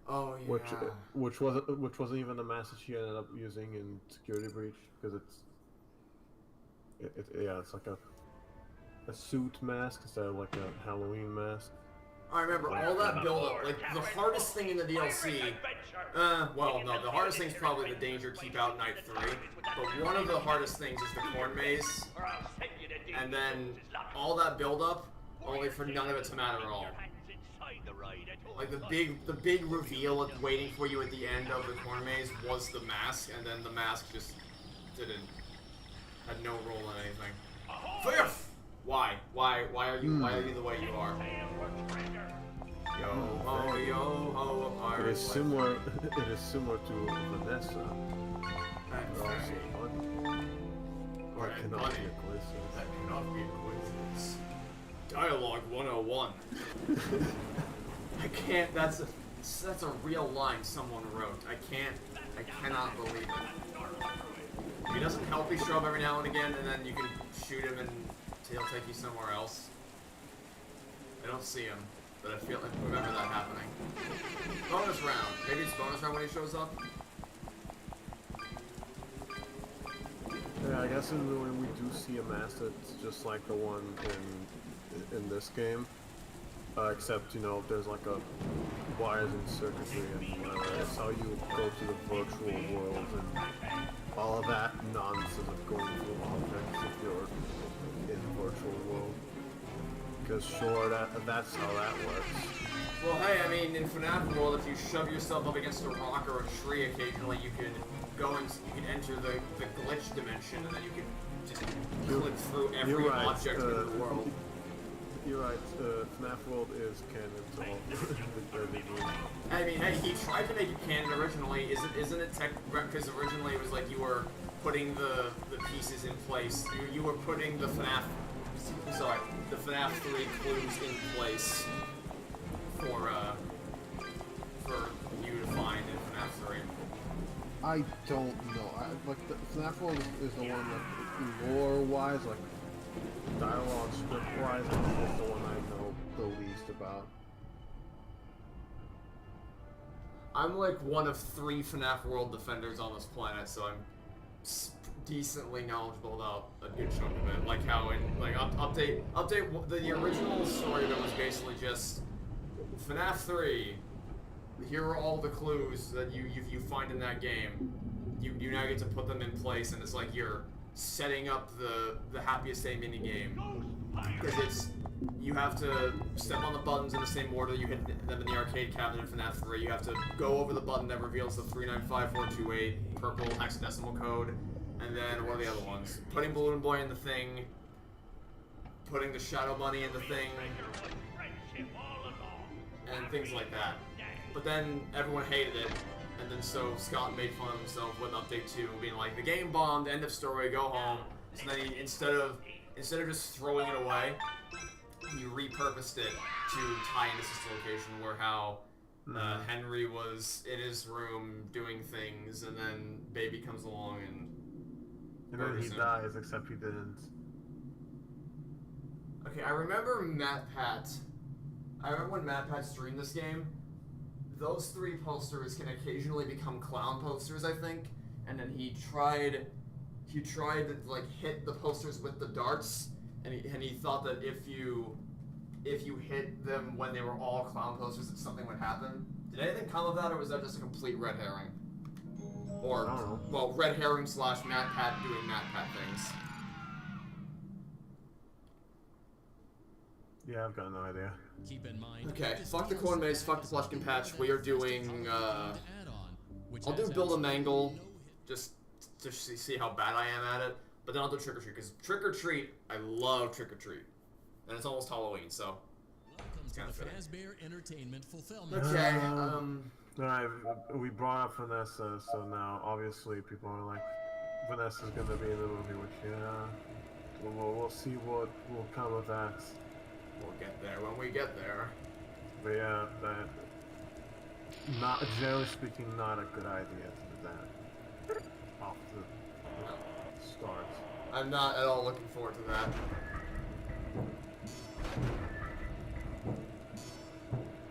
A: Oh yeah.
B: Which wasn't even the mask that she ended up using in Security Breach, because it's like a suit mask instead of like a Halloween mask.
A: I remember all that build-up. Like the hardest thing in the DLC. Well, no, the hardest thing is probably the Danger Keep Out Night 3. But one of the hardest things is the corn maze. And then all that build-up only for none of it to matter at all. Like the big reveal waiting for you at the end of the corner maze was the mask, and then the mask just had no role in anything. Fifth! Why are you the way you are? Yo ho yo ho, a pirate.
B: It is similar. It is similar to Vanessa. But also fun. Or it cannot be a coincidence.
A: That cannot be a coincidence. Dialogue 101. I can't. That's a real line someone wrote. I cannot believe it. If he doesn't help you show up every now and again, and then you can shoot him and he'll take you somewhere else. I don't see him, but I remember that happening. Bonus round. Maybe it's bonus round when he shows up.
B: Yeah, I guess in the way we do see a mask that's just like the one in this game, except there's like a wires and circuitry and whatever. That's how you go to the virtual world and all of that nonsense of going through objects if you're in the virtual world. Because sure, that's how that works.
A: Well, hey, I mean, in FNaF World, if you shove yourself up against a rock or a tree, occasionally you can enter the glitch dimension, and then you can just click through every object in the world.
B: You're right. FNaF World is canon to all.
A: I mean, hey, he tried to make it canon originally. Isn't it tech? Because originally it was like you were putting the pieces in place. You were putting the FNaF 3 clues in place for you to find in FNaF 3.
B: I don't know. Like the FNaF World is the one that lore-wise, like dialogue script-wise, is the one I know the least about.
A: I'm like one of 3 FNaF World defenders on this planet, so I'm decently knowledgeable about a good chunk of it. Like how in update the original story of it was basically just FNaF 3. Here are all the clues that you find in that game. You now get to put them in place, and it's like you're setting up the happiest day mini game, because you have to step on the buttons in the same order you hit them in the arcade cabinet in FNaF 3. You have to go over the button that reveals the 395428 purple hexadecimal code, and then what are the other ones? Putting Balloon Boy in the thing, putting the Shadow Bunny in the thing, and things like that. But then everyone hated it, and then so Scott made fun of himself with Update 2, being like, the game bombed, end of story, go home. So then he, instead of just throwing it away, he repurposed it to tie into Sister Location, where how Henry was in his room doing things, and then Baby comes along and
B: then he dies, except he didn't.
A: Okay, I remember MatPat. I remember when MatPat streamed this game. Those 3 posters can occasionally become clown posters, I think. And then he tried to like hit the posters with the darts, and he thought that if you hit them when they were all clown posters, that something would happen. Did anything come of that, or was that just a complete red herring? Or,
B: I don't know.
A: well, red herring / MatPat doing MatPat things.
B: Yeah, I've got no idea.
D: Keep in mind,
A: Okay, fuck the corn maze, fuck the Flushkin Patch. We are doing, I'll do Build a Mangle, just to see how bad I am at it. But then I'll do Trick or Treat, because Trick or Treat, I love Trick or Treat. And it's almost Halloween, so it's kind of fitting.
D: Fazbear Entertainment Fulfillment.
A: Okay,
B: Alright, we brought up Vanessa, so now obviously people are like, Vanessa's gonna be in the movie, which, yeah, we'll see what will come of that.
A: we'll get there when we get there.
B: But yeah, not, generally speaking, not a good idea to do that off the start.
A: I'm not at all looking forward to that.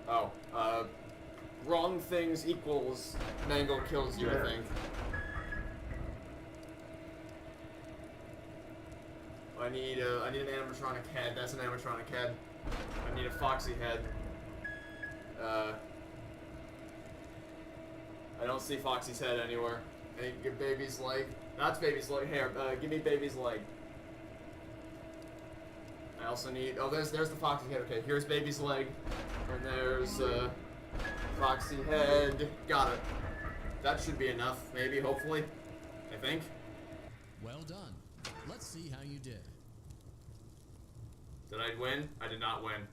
A: Oh, wrong things equals Mangle kills you, I think. I need an animatronic head. That's an animatronic head. I need a foxy head. I don't see Foxy's head anywhere. I need to get Baby's leg. That's Baby's leg. Here, give me Baby's leg. also need... Oh, there's the Foxy head. Okay, here's Baby's leg. And there's, Foxy head. Got it. That should be enough, maybe, hopefully. I think.
D: Well done. Let's see how you did.
A: Did I win? I did not win.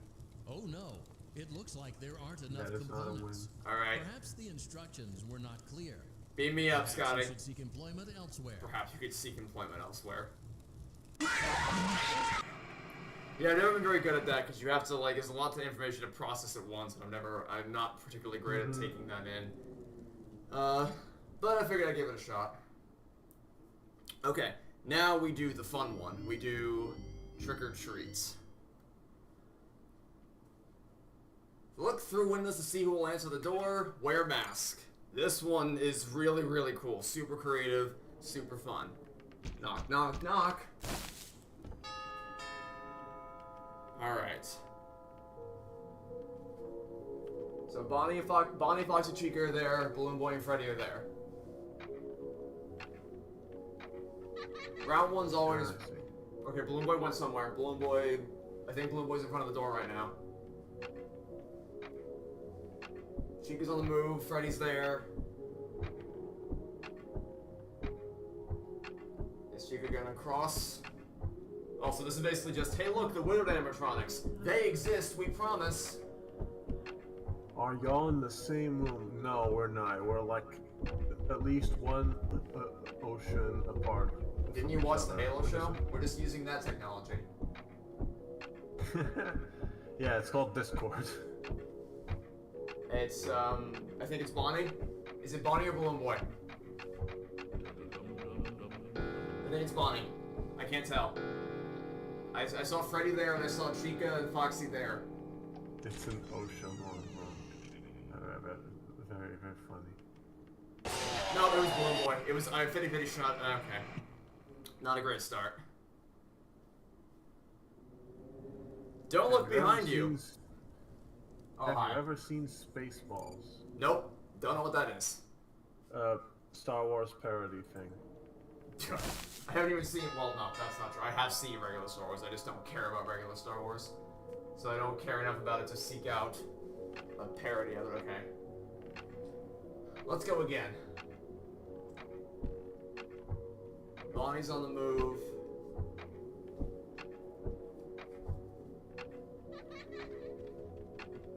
D: Oh no, it looks like there aren't enough
B: That is not a
D: components.
A: Alright.
D: Perhaps the instructions were not clear.
A: Beam me up,
D: Perhaps
A: Scotty.
D: you should seek employment elsewhere.
A: Perhaps you could seek employment elsewhere. Yeah, I've never been very good at that because you have to, like, there's a lot of information to process at once, and I'm not particularly great at taking that in. But I figured I'd give it a shot. Okay, now we do the fun one. We do trick or treats. Look through windows to see who will answer the door. Wear mask. This one is really, really cool. Super creative, super fun. Knock, knock, knock. Alright. So Bonnie, Fox, and Chica are there. Balloon Boy and Freddy are there. Round one's always... Okay, Balloon Boy went somewhere. Balloon Boy... I think Balloon Boy's in front of the door right now. Chica's on the move. Freddy's there. Is Chica gonna cross? Also, this is basically just, hey look, the widowed animatronics. They exist, we promise.
B: Are y'all in the same room? No, we're not. We're like at least one ocean apart.
A: Didn't you watch the Halo show? We're just using that technology.
B: Yeah, it's called Discord.
A: It's, I think it's Bonnie. Is it Bonnie or Balloon Boy? I think it's Bonnie. I can't tell. I saw Freddy there, and I saw Chica and Foxy there.
B: It's an ocean one. Very, very funny.
A: No, it was Balloon Boy. It was, 50-50 shot. Okay. Not a great start. Don't look behind you. Oh,
B: Have
A: hi.
B: you ever seen Spaceballs?
A: Nope. Don't know what that is.
B: Star Wars parody thing.
A: I haven't even seen... Well, no, that's not true. I have seen regular Star Wars. I just don't care about regular Star Wars. So I don't care enough about it to seek out a parody of it. Okay. Let's go again. Bonnie's on the move.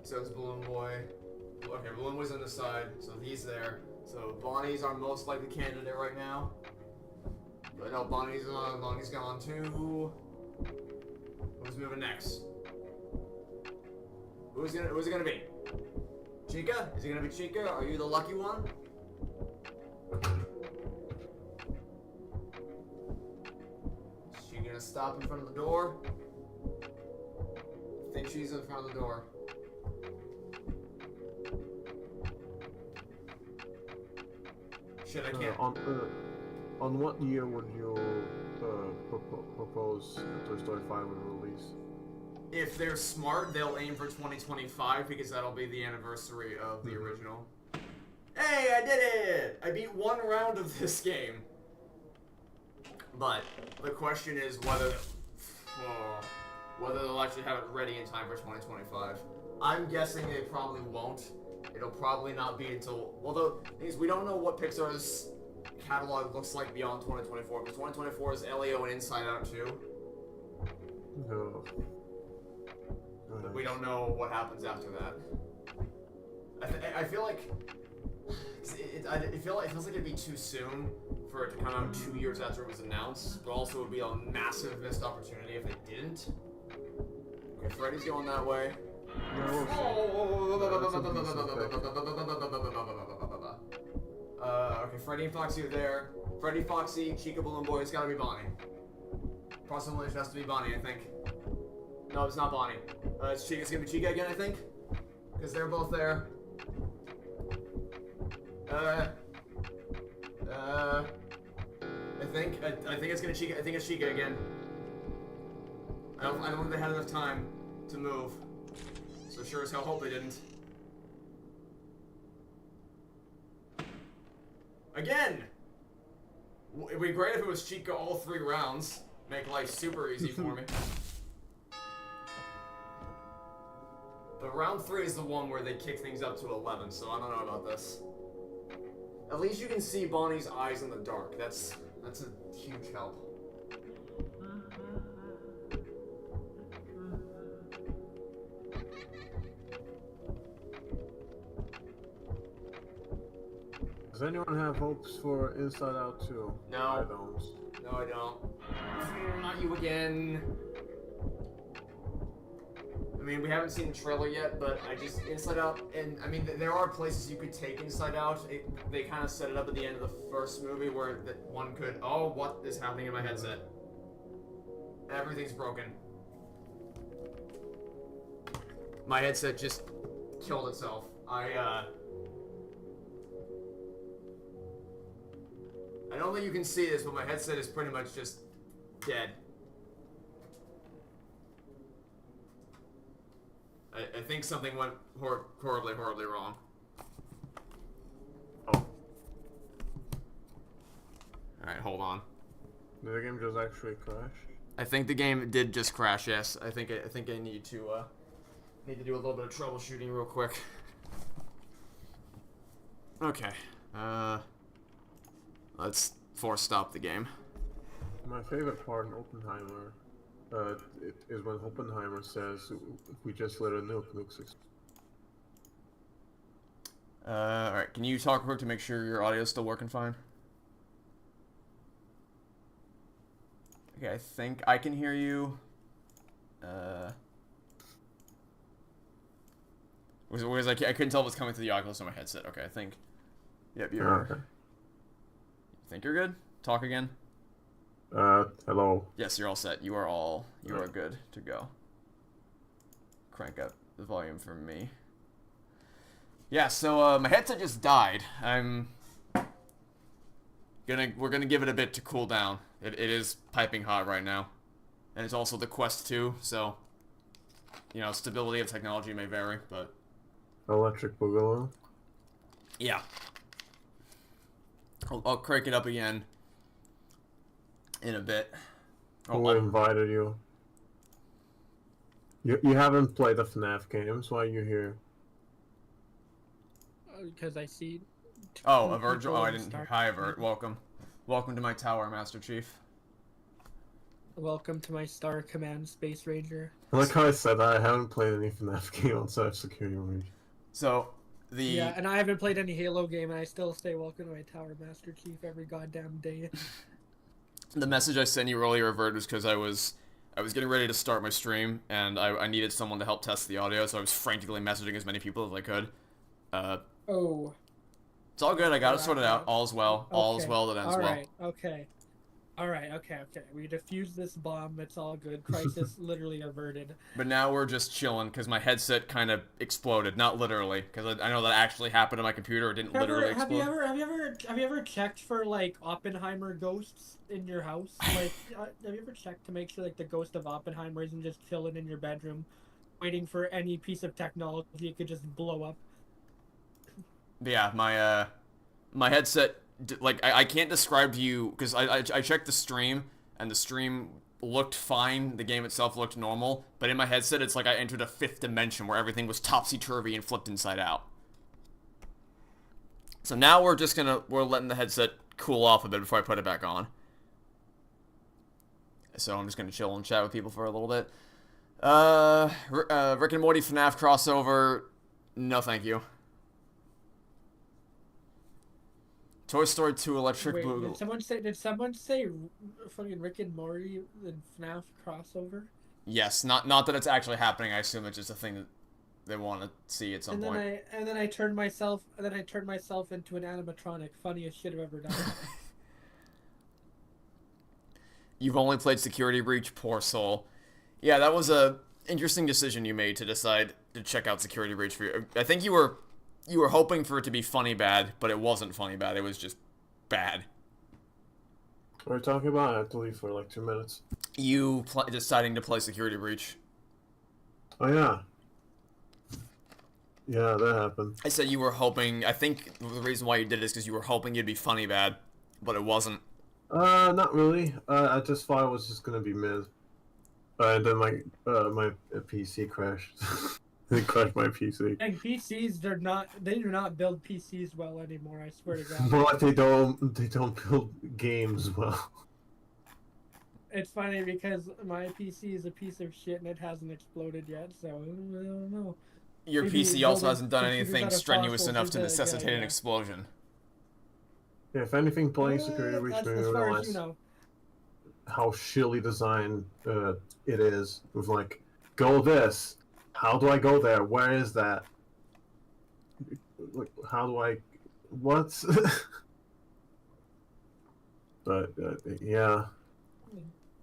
A: So it's Balloon Boy. Okay, Balloon Boy's on the side, so he's there. So Bonnie's our most likely candidate right now. But no, Bonnie's gone too. Who's moving next? Who's it gonna be? Chica? Is it gonna be Chica? Are you the lucky one? Is she gonna stop in front of the door? I think she's in front of the door. Shit, I can't.
B: On what year would you propose Toy Story 5 would release?
A: If they're smart, they'll aim for 2025 because that'll be the anniversary of the original. Hey, I did it! I beat one round of this game. But the question is whether they'll actually have it ready in time for 2025. I'm guessing they probably won't. It'll probably not be until... Although, we don't know what Pixar's catalog looks like beyond 2024, because 2024 is Elio and Inside Out 2.
B: No.
A: We don't know what happens after that. I feel like... It feels like it'd be too soon for it to come out 2 years after it was announced, but also it would be a massive missed opportunity if it didn't. Okay, Freddy's going that way. Okay, Freddy and Foxy are there. Freddy, Foxy, Chica, Balloon Boy, it's gotta be Bonnie. Possibly it has to be Bonnie, I think. No, it's not Bonnie. It's Chica. It's gonna be Chica again, I think. Because they're both there. I think it's gonna Chica. I think it's Chica again. I don't think they had enough time to move. So sure as hell hope they didn't. Again! It'd be great if it was Chica all 3 rounds. Make life super easy for me. round 3 is the one where they kick things up to 11, so I don't know about this. At least you can see Bonnie's eyes in the dark. That's a huge help.
B: Does anyone have hopes for Inside Out 2?
A: No.
B: I don't.
A: No, I don't. Not you again. I mean, we haven't seen the trailer yet, but Inside Out, and I mean, there are places you could take Inside Out. They kind of set it up at the end of the first movie where that one could, oh, what is happening in my headset? Everything's broken. My headset just killed itself. I don't think you can see this, but my headset is pretty much just dead. I think something went horribly wrong.
B: Oh.
A: Alright, hold on.
B: Did the game just actually crash?
A: I think the game did just crash, yes. I think I need to do a little bit of troubleshooting real quick. Okay. Let's force stop the game.
B: My favorite part in Oppenheimer is when Oppenheimer says, "If we just lit a nuke, nukes explode."
A: Alright, can you talk quick to make sure your audio is still working fine? Okay, I think I can hear you. Whereas I couldn't tell if it was coming through the Oculus or my headset. Okay, I think. Yep, you're.
B: Okay.
A: Think you're good? Talk again.
B: Hello.
A: Yes, you're all set. You are good to go. Crank up the volume for me. Yeah, so my headset just died. We're gonna give it a bit to cool down. It is piping hot right now, and it's also the Quest 2, so you know, stability of technology may vary, but
B: Electric Boogaloo.
A: yeah. I'll crank it up again in a bit.
B: Who invited you? You haven't played the FNaF games. Why are you here?
G: Because I see.
A: Oh, a Virgil. Oh, I didn't hear. Hi, Vert. Welcome. Welcome to my tower, Master Chief.
G: Welcome to my Star Command Space Ranger.
B: Like how I said, I haven't played any FNaF game outside of Security Breach.
A: So,
G: Yeah, and I haven't played any Halo game, and I still say welcome to my tower, Master Chief, every goddamn day.
A: The message I sent you earlier, Vert, was because I was getting ready to start my stream, and I needed someone to help test the audio, so I was frantically messaging as many people as I could.
G: Oh.
A: It's all good. I got it sorted out. All's well.
G: Okay.
A: All's well that ends well.
G: Alright, okay. Alright, okay. We defused this bomb. It's all good. Crisis literally averted.
A: But now we're just chilling because my headset kind of exploded. Not literally, because I know that actually happened to my computer. It didn't literally explode.
G: Have you ever checked for like Oppenheimer ghosts in your house? Like, have you ever checked to make sure like the ghost of Oppenheimer isn't just chilling in your bedroom, waiting for any piece of technology it could just blow up?
A: Yeah, my headset, like, I can't describe to you, because I checked the stream, and the stream looked fine, the game itself looked normal, but in my headset, it's like I entered a 5th dimension where everything was topsy-turvy and flipped inside out. So now we're letting the headset cool off a bit before I put it back on. So I'm just gonna chill and chat with people for a little bit. Rick and Morty FNaF crossover, no thank you. Toy Story 2 Electric
G: Wait,
A: Boogaloo.
G: did someone say fucking Rick and Morty and FNaF crossover?
A: Yes, not that it's actually happening. I assume it's just a thing that they want to see at some point.
G: And then I turned myself into an animatronic. Funniest shit I've ever done.
A: You've only played Security Breach, poor soul. Yeah, that was a interesting decision you made to decide to check out Security Breach for you. I think you were hoping for it to be funny bad, but it wasn't funny bad. It was just bad.
B: What are we talking about? I have to leave for like 2 minutes.
A: You deciding to play Security Breach.
B: Oh yeah. Yeah, that happened.
A: I said you were hoping. I think the reason why you did it is because you were hoping it'd be funny bad, but it wasn't.
B: Not really. I just thought it was just gonna be mid. And then my PC crashed. They crushed my PC.
G: And PCs, they do not build PCs well anymore, I swear to God.
B: But they don't build games well.
G: It's funny because my PC is a piece of shit and it hasn't exploded yet, so I don't know.
A: Your
G: Maybe
A: PC also
G: building
A: hasn't done
G: computers
A: anything
G: out of
A: strenuous
G: fossils
A: enough
G: is
A: to
G: a good
A: necessitate an
G: idea.
A: explosion.
B: Yeah, if anything, playing security breach
G: That's
B: made me
G: as far as
B: realize
G: you know.
B: how shilly designed it is. With like, go this. How do I go there? Where is that? Like, how do I? What? But yeah.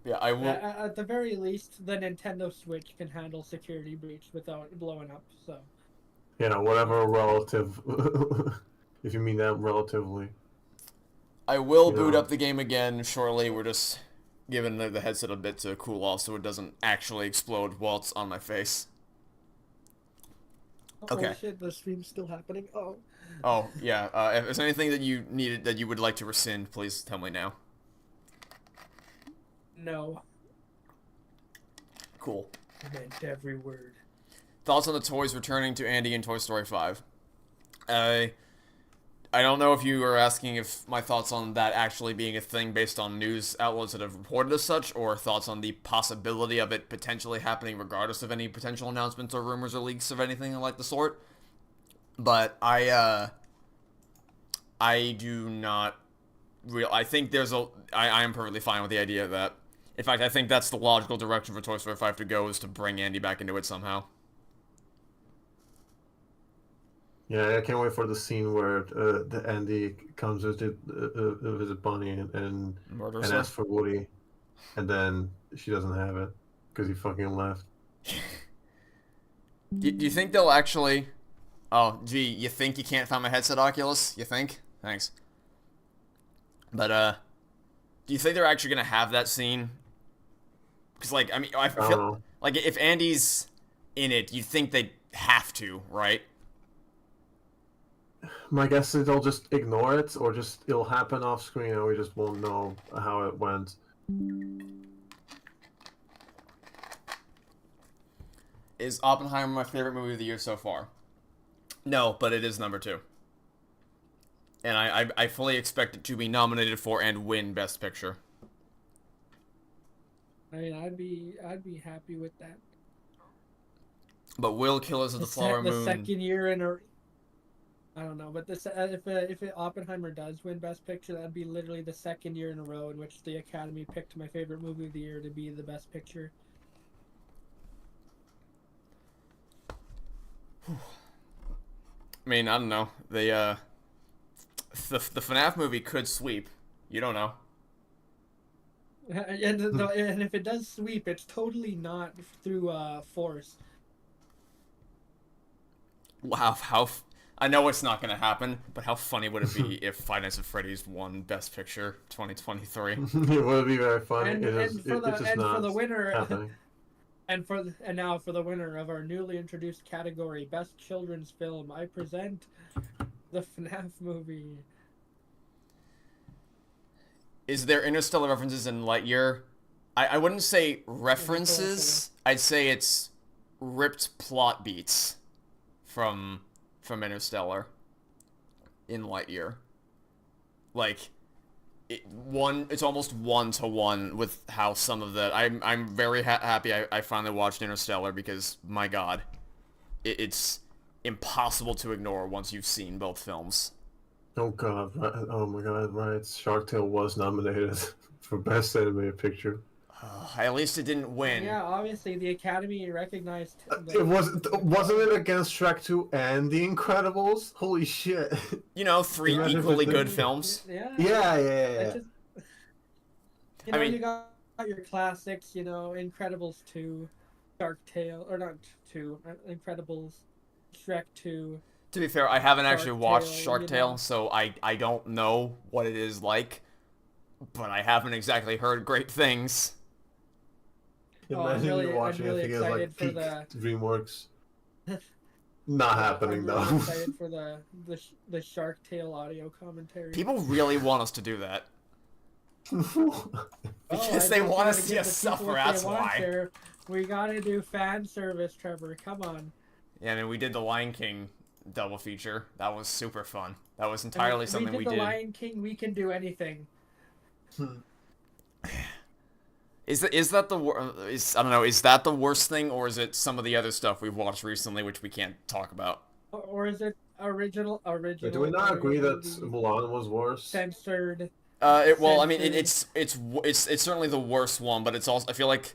A: Yeah, I will.
G: At the very least, the Nintendo Switch can handle security breach without blowing up. So.
B: Yeah, whatever relative. If you mean that relatively.
A: I will
B: You
A: boot
B: know.
A: up the game again shortly. We're just giving the headset a bit to cool off so it doesn't actually explode while it's on my face. Okay.
G: Oh shit, the stream's still happening. Oh.
A: Oh, yeah. If there's anything that you needed that you would like to rescind, please tell me now.
G: No.
A: Cool.
G: I meant every word.
A: Thoughts on the toys returning to Andy in Toy Story 5? I don't know if you were asking if my thoughts on that actually being a thing based on news outlets that have reported as such, or thoughts on the possibility of it potentially happening regardless of any potential announcements or rumors or leaks of anything like the sort. But I do not I think I am perfectly fine with the idea of that. In fact, I think that's the logical direction for Toy Story 5 to go, is to bring Andy back into it somehow.
B: Yeah, I can't wait for the scene where the Andy comes visit Bonnie and
A: Murders her.
B: asks for Woody, and then she doesn't have it because he fucking left.
A: Do you think they'll actually... Oh, gee, you think you can't find my headset, Oculus? You think? Thanks. But, do you think they're actually gonna have that scene? Because, like, I mean, I
B: don't
A: feel...
B: know.
A: Like, if Andy's in it, you'd think they'd have to, right?
B: My guess is they'll just ignore it, or just it'll happen off screen and we just won't know how it went.
A: Is Oppenheimer my favorite movie of the year so far? No, but it is number 2. And I fully expect it to be nominated for and win Best Picture.
G: I mean, I'd be happy with that.
A: But will Killers of the Flower
G: The
A: Moon...
G: second year in a... I don't know, but if Oppenheimer does win Best Picture, that'd be literally the second year in a row in which the Academy picked my favorite movie of the year to be the Best Picture.
A: I mean, I don't know. The FNaF movie could sweep. You don't know.
G: And if it does sweep, it's totally not through force.
A: Wow, I know it's not going to happen, but how funny would it be if Five Nights at Freddy's won Best Picture 2023?
B: It would be very funny.
G: And
B: It's
G: for the winner,
B: happening.
G: and now for the winner of our newly introduced category, Best Children's Film, I present the FNaF movie.
A: Is there interstellar references in Lightyear? I wouldn't say references. I'd say it's ripped plot beats from Interstellar in Lightyear. Like, it's almost 1-to-1 with how some of the... I'm very happy I finally watched Interstellar because, my god, it's impossible to ignore once you've seen both films.
B: Oh god, oh my god, right. Shark Tale was nominated for Best Animated Picture.
A: At least it didn't win.
G: Yeah, obviously the Academy recognized.
B: Wasn't it against Shrek 2 and The Incredibles? Holy shit.
A: You know, 3
B: Imagine
A: equally
B: if it
A: good
B: didn't.
A: films.
G: Yeah.
B: Yeah.
G: You know,
A: I mean-
G: you got your classics. You know, Incredibles 2, Shark Tale, or not 2, Incredibles, Shrek 2.
A: To be fair, I haven't actually watched
G: Tale,
A: Shark
G: you
A: Tale,
G: know.
A: so I don't know what it is like. But I haven't exactly heard great things.
B: Imagine
G: I'm
B: you're watching
G: really
B: it, like
G: excited for
B: peak
G: the.
B: DreamWorks. Not happening
G: I'm
B: though.
G: really excited for the Shark Tale audio commentary.
A: People really want us to do that.
G: Oh,
A: Because
G: I
A: they
G: just
A: want
G: gotta
A: to see
G: give
A: us
G: the people
A: suffer,
G: what they
A: that's
G: want
A: why.
G: there. We gotta do fan service, Trevor. Come on.
A: Yeah, I mean, we did the Lion King double feature. That was super fun. That was entirely something we
G: did.
A: did.
G: The Lion King. We can do anything.
A: Is that the I don't know, is that the worst thing, or is it some of the other stuff we've watched recently which we can't talk about?
G: Or is it original?
B: Do we not agree that
G: movie,
B: Mulan was worse?
G: censored?
A: Well, I mean,
G: Censored.
A: it's certainly the worst one, but it's also, I feel like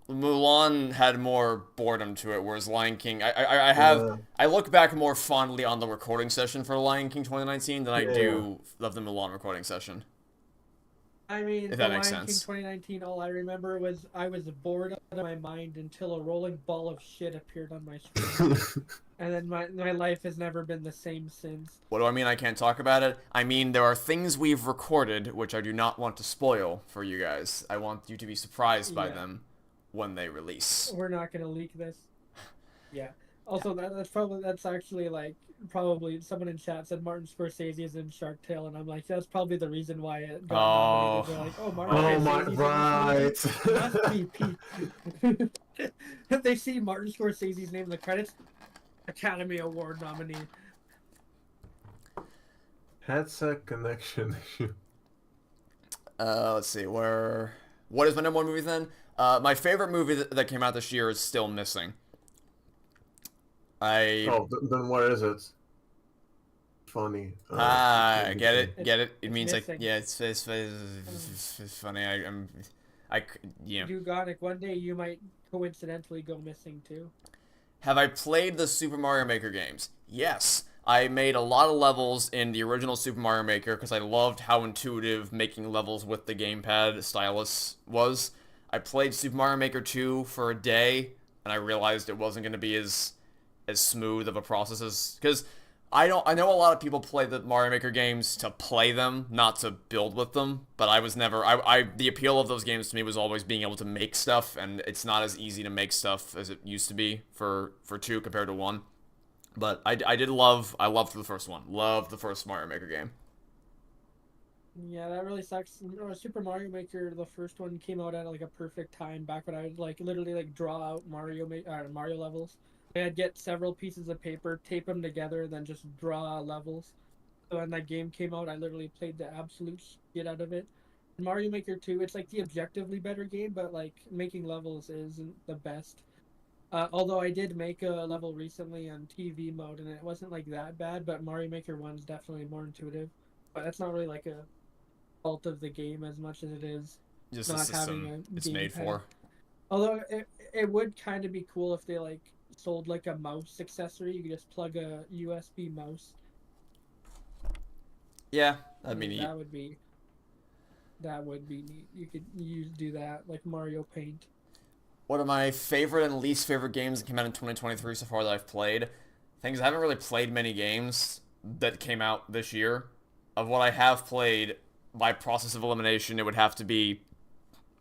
A: Mulan had more boredom to it, whereas Lion King,
B: Yeah.
A: I look back more fondly on the recording session for Lion King 2019 than I
B: Yeah.
A: do of the Mulan recording session.
G: I mean,
A: If
G: the
A: that
G: Lion
A: makes
G: King
A: sense.
G: 2019. All I remember was I was bored out of my mind until a rolling ball of shit appeared on my screen, and then my life has never been the same since.
A: What do I mean I can't talk about it? I mean, there are things we've recorded which I do not want to spoil for you guys. I want you to be surprised by
G: Yeah.
A: them when they release.
G: We're not gonna leak this. Yeah. Also, that's actually like probably someone in chat said Martin Scorsese is in Shark Tale, and I'm like, that's probably the reason why it got nominated. They're like, oh, Martin
B: Oh my,
G: Scorsese's in this movie.
B: right.
G: Must be Pete. If they see Martin Scorsese's name in the credits, Academy Award nominee.
B: Headset connection issue.
A: Let's see, what is my number one movie then? My favorite movie that came out this year is still missing.
B: Oh, then what is it? Funny.
A: I get it. It
G: It's
A: means like,
G: missing.
A: yeah, it's funny. Yeah.
G: Dugonic, one day you might coincidentally go missing too.
A: Have I played the Super Mario Maker games? Yes. I made a lot of levels in the original Super Mario Maker because I loved how intuitive making levels with the gamepad stylus was. I played Super Mario Maker 2 for a day, and I realized it wasn't going to be as smooth of a process as... Because I know a lot of people play the Mario Maker games to play them, not to build with them, but I was never... the appeal of those games to me was always being able to make stuff, and it's not as easy to make stuff as it used to be for 2 compared to 1. But I loved the first one. Loved the first Mario Maker game.
G: Yeah, that really sucks. Super Mario Maker, the first one came out at like a perfect time back when I would like literally like draw out Mario levels. I'd get several pieces of paper, tape them together, then just draw levels. So when that game came out, I literally played the absolute shit out of it. Mario Maker 2, it's like the objectively better game, but like making levels isn't the best. Although I did make a level recently on TV mode, and it wasn't like that bad, but Mario Maker 1's definitely more intuitive. But that's not really like a fault of the game as much as it is
A: Just the
G: not having
A: system
G: a
A: it's made
G: gamepad.
A: for.
G: Although it would kind of be cool if they like sold like a mouse accessory. You could just plug a USB mouse.
A: Yeah, that'd be neat.
G: That would be neat. You could do that like Mario Paint.
A: One of my favorite and least favorite games that came out in 2023 so far that I've played. Things I haven't really played many games that came out this year. Of what I have played, by process of elimination, it would have to be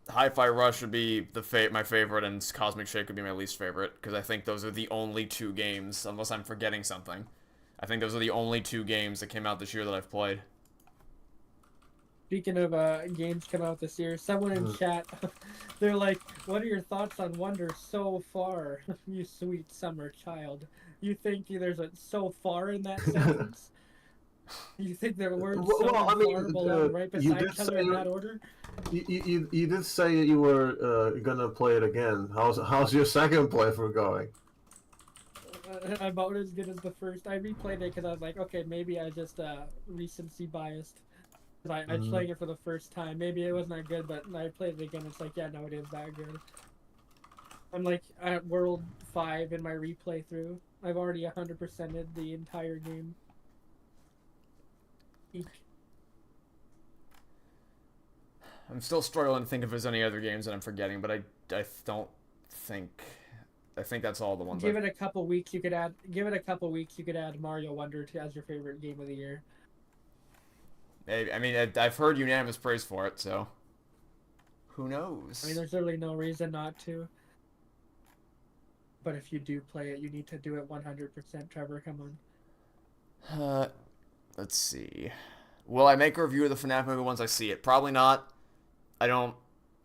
A: Hi-Fi Rush would be my favorite, and Cosmic Shake would be my least favorite, because I think those are the only 2 games, unless I'm forgetting something. I think those are the only 2 games that came out this year that I've played.
G: Speaking of games coming out this year, someone in chat, they're like, "What are your thoughts on Wonder so far, you sweet summer child? You think there's a so far in that sentence? You think their words so
B: Well, I mean,
G: far belong right
B: you
G: beside
B: did
G: each other
B: say-
G: in that order?"
B: You did say you were gonna play it again. How's your second playthrough going?
G: About as good as the first. I replayed it because I was like, okay, maybe I just recency biased. I played it for the first time. Maybe it wasn't that good, but I played it again. It's like, yeah, no, it is that good. I'm like at World 5 in my replay through. I've already 100%ed the entire game. Eek.
A: I'm still struggling to think if there's any other games that I'm forgetting, but I don't think... I think that's all the ones
G: Give it a couple weeks, you could add. Give it a couple weeks, you could add Mario Wonder as your favorite game of the year.
A: I mean, I've heard unanimous praise for it, so... Who knows?
G: I mean, there's literally no reason not to. But if you do play it, you need to do it 100%, Trevor. Come on.
A: Let's see. Will I make a review of the FNaF movie once I see it? Probably not. I don't...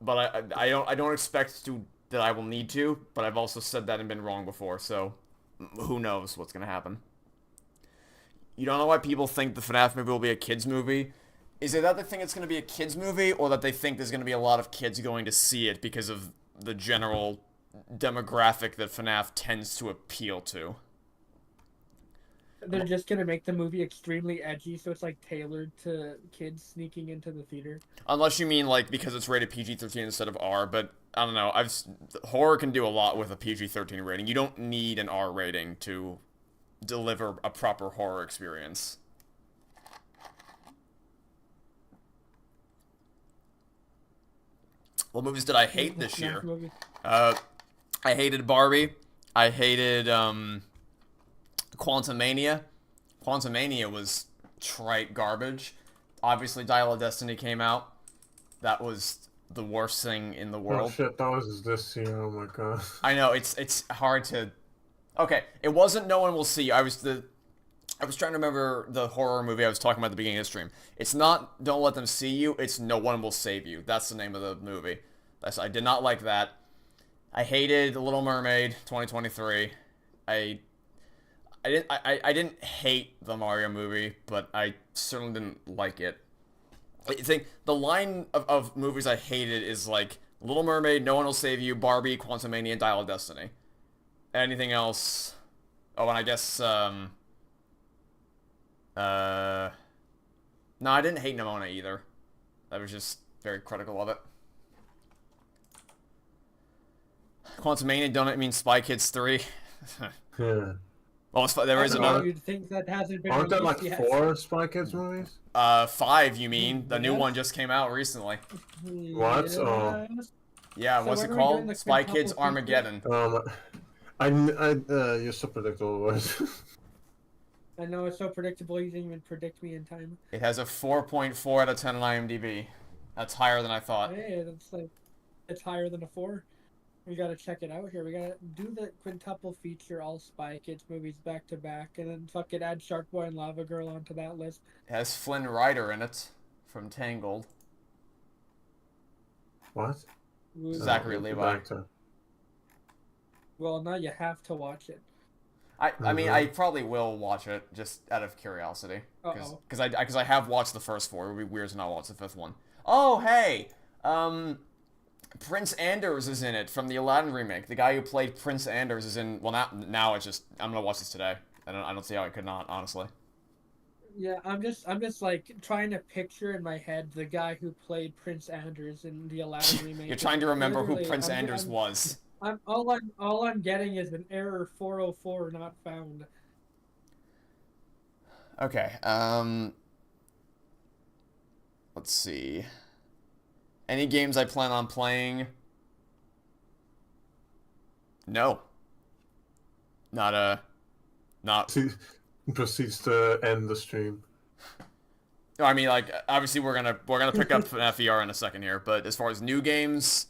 A: But I don't expect to... that I will need to, but I've also said that and been wrong before, so... who knows what's gonna happen. You don't know why people think the FNaF movie will be a kids movie? Is it that they think it's gonna be a kids movie, or that they think there's gonna be a lot of kids going to see it because of the general demographic that FNaF tends to appeal to?
G: They're just gonna make the movie extremely edgy, so it's like tailored to kids sneaking into the theater.
A: Unless you mean like because it's rated PG-13 instead of R, but I don't know. Horror can do a lot with a PG-13 rating. You don't need an R rating to deliver a proper horror experience. What movies did I hate this year? I hated Barbie. I hated Quantumania. Quantumania was trite garbage. Obviously, Dial of Destiny came out. That was the worst thing in the world.
B: Oh shit, that was this year. Oh my god.
A: I know it's hard to. Okay, it wasn't No One Will See You. I was trying to remember the horror movie I was talking about at the beginning of the stream. It's not Don't Let Them See You. It's No One Will Save You. That's the name of the movie. I did not like that. I hated The Little Mermaid 2023. I didn't hate the Mario movie, but I certainly didn't like it. I think the line of movies I hated is like Little Mermaid, No One Will Save You, Barbie, Quantumania, and Dial of Destiny. Anything else? Oh, and I guess no, I didn't hate Nimona either. I was just very critical of it. Quantumania, don't it mean Spy Kids 3?
B: Yeah.
A: Well, there is another.
G: You'd think that hasn't been
B: Aren't there like
G: released yet.
B: 4 Spy Kids movies?
A: 5, you mean? The new
G: Yes.
A: one just came out recently.
B: What? Oh.
A: Yeah,
G: So
A: what's
G: when
A: it
G: are we doing
A: called?
G: the
A: Spy
G: quintuple
A: Kids
G: feature?
A: Armageddon.
B: You're so predictable, boys.
G: I know it's so predictable you didn't even predict me in time.
A: It has a 4.4 out of 10 on IMDb. That's higher than I thought.
G: Hey, that's like it's higher than a 4. We gotta check it out here. We gotta do the quintuple feature, all Spy Kids movies back to back, and then fucking add Shark Boy and Lava Girl onto that list.
A: It has Flynn Rider in it from Tangled.
B: What?
A: Zachary Levi.
B: Back to-
G: Well, now you have to watch it.
A: I mean, I probably will watch it just out of curiosity,
G: Uh-oh.
A: because I have watched the first 4. It would be weird to not watch the 5th one. Oh hey, Prince Anders is in it from the Aladdin remake. The guy who played Prince Anders is in. Well, now it's just I'm gonna watch this today. I don't see how I could not, honestly.
G: Yeah, I'm just like trying to picture in my head the guy who played Prince Anders in the Aladdin remake.
A: You're trying to remember who
G: Literally,
A: Prince Anders was.
G: All I'm getting is an error 404 not found.
A: Okay. Let's see. Any games I plan on playing? No. Not.
B: Proceeds to end the stream.
A: No, I mean, like, obviously we're gonna pick up FNaF VR in a second here, but as far as new games,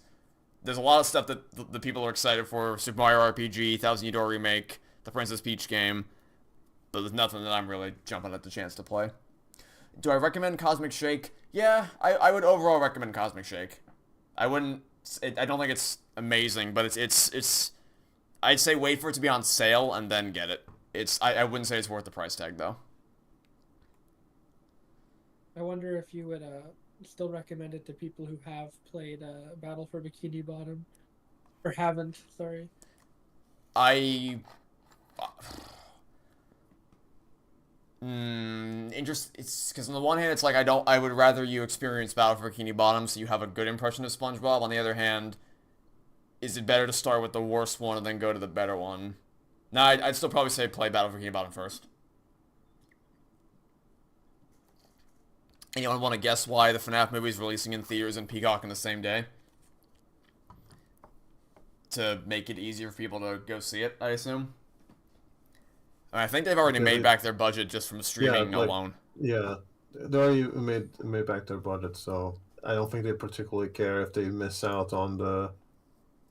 A: there's a lot of stuff that the people are excited for. Super Mario RPG, Thousand Year Door Remake, the Princess Peach game, but there's nothing that I'm really jumping at the chance to play. Do I recommend Cosmic Shake? Yeah, I would overall recommend Cosmic Shake. I wouldn't. I don't think it's amazing, but it's. I'd say wait for it to be on sale and then get it. I wouldn't say it's worth the price tag though.
G: I wonder if you would still recommend it to people who have played Battle for Bikini Bottom, or haven't. Sorry.
A: It's because on the one hand, it's like I would rather you experience Battle for Bikini Bottom so you have a good impression of SpongeBob. On the other hand, is it better to start with the worst one and then go to the better one? No, I'd still probably say play Battle for Bikini Bottom first. Anyone want to guess why the FNaF movie is releasing in theaters and Peacock on the same day? To make it easier for people to go see it, I assume. I think they've already made back their budget just from streaming alone.
B: Yeah, they already made back their budget, so I don't think they particularly care if they miss out on the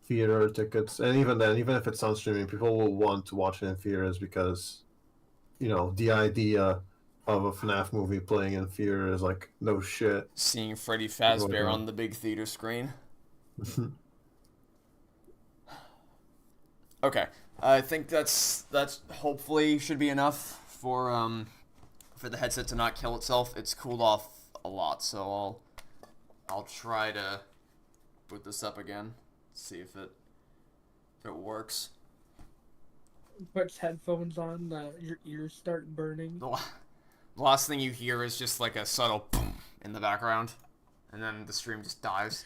B: theater tickets. And even then, even if it's on streaming, people will want to watch it in theaters because, you know, the idea of a FNaF movie playing in theater is like, no shit.
A: Seeing Freddy Fazbear on the big theater screen. Okay, I think that's hopefully should be enough for the headset to not kill itself. It's cooled off a lot, so I'll try to boot this up again, see if it works.
G: Puts headphones on, your ears start burning.
A: The last thing you hear is just like a subtle boom in the background, and then the stream just dies.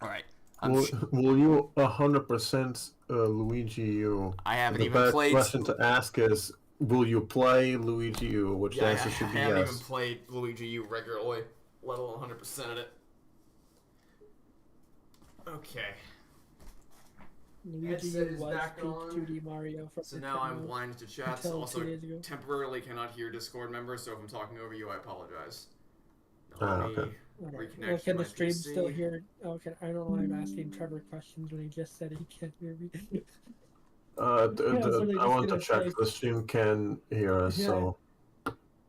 A: Alright.
B: Will you 100% Luigi U?
A: I haven't
B: the
A: even
B: best
A: played.
B: question to ask is, will you play Luigi U? Which the
A: Yeah,
B: answer should be
A: I haven't
B: yes.
A: even played Luigi U regularly, let alone 100% of it. Okay.
G: Luigi
A: Headset is
G: was
A: back
G: Peach
A: on.
G: 2D Mario from
A: So
G: the
A: now I'm
G: demo
A: blind to chats.
G: until
A: Also,
G: 2 days ago.
A: temporarily cannot hear Discord members, so if I'm talking over you, I apologize.
B: Ah,
A: Let me
B: okay.
G: Alright,
A: reconnect
G: well,
A: to
G: can
A: my
G: the stream
A: PC.
G: still hear? Okay, I don't know why I'm asking Trevor questions when he just said he can't hear me.
B: I
G: literally just
B: want to
G: gonna
B: check
G: say-
B: the stream can hear us,
G: Yeah.
B: so...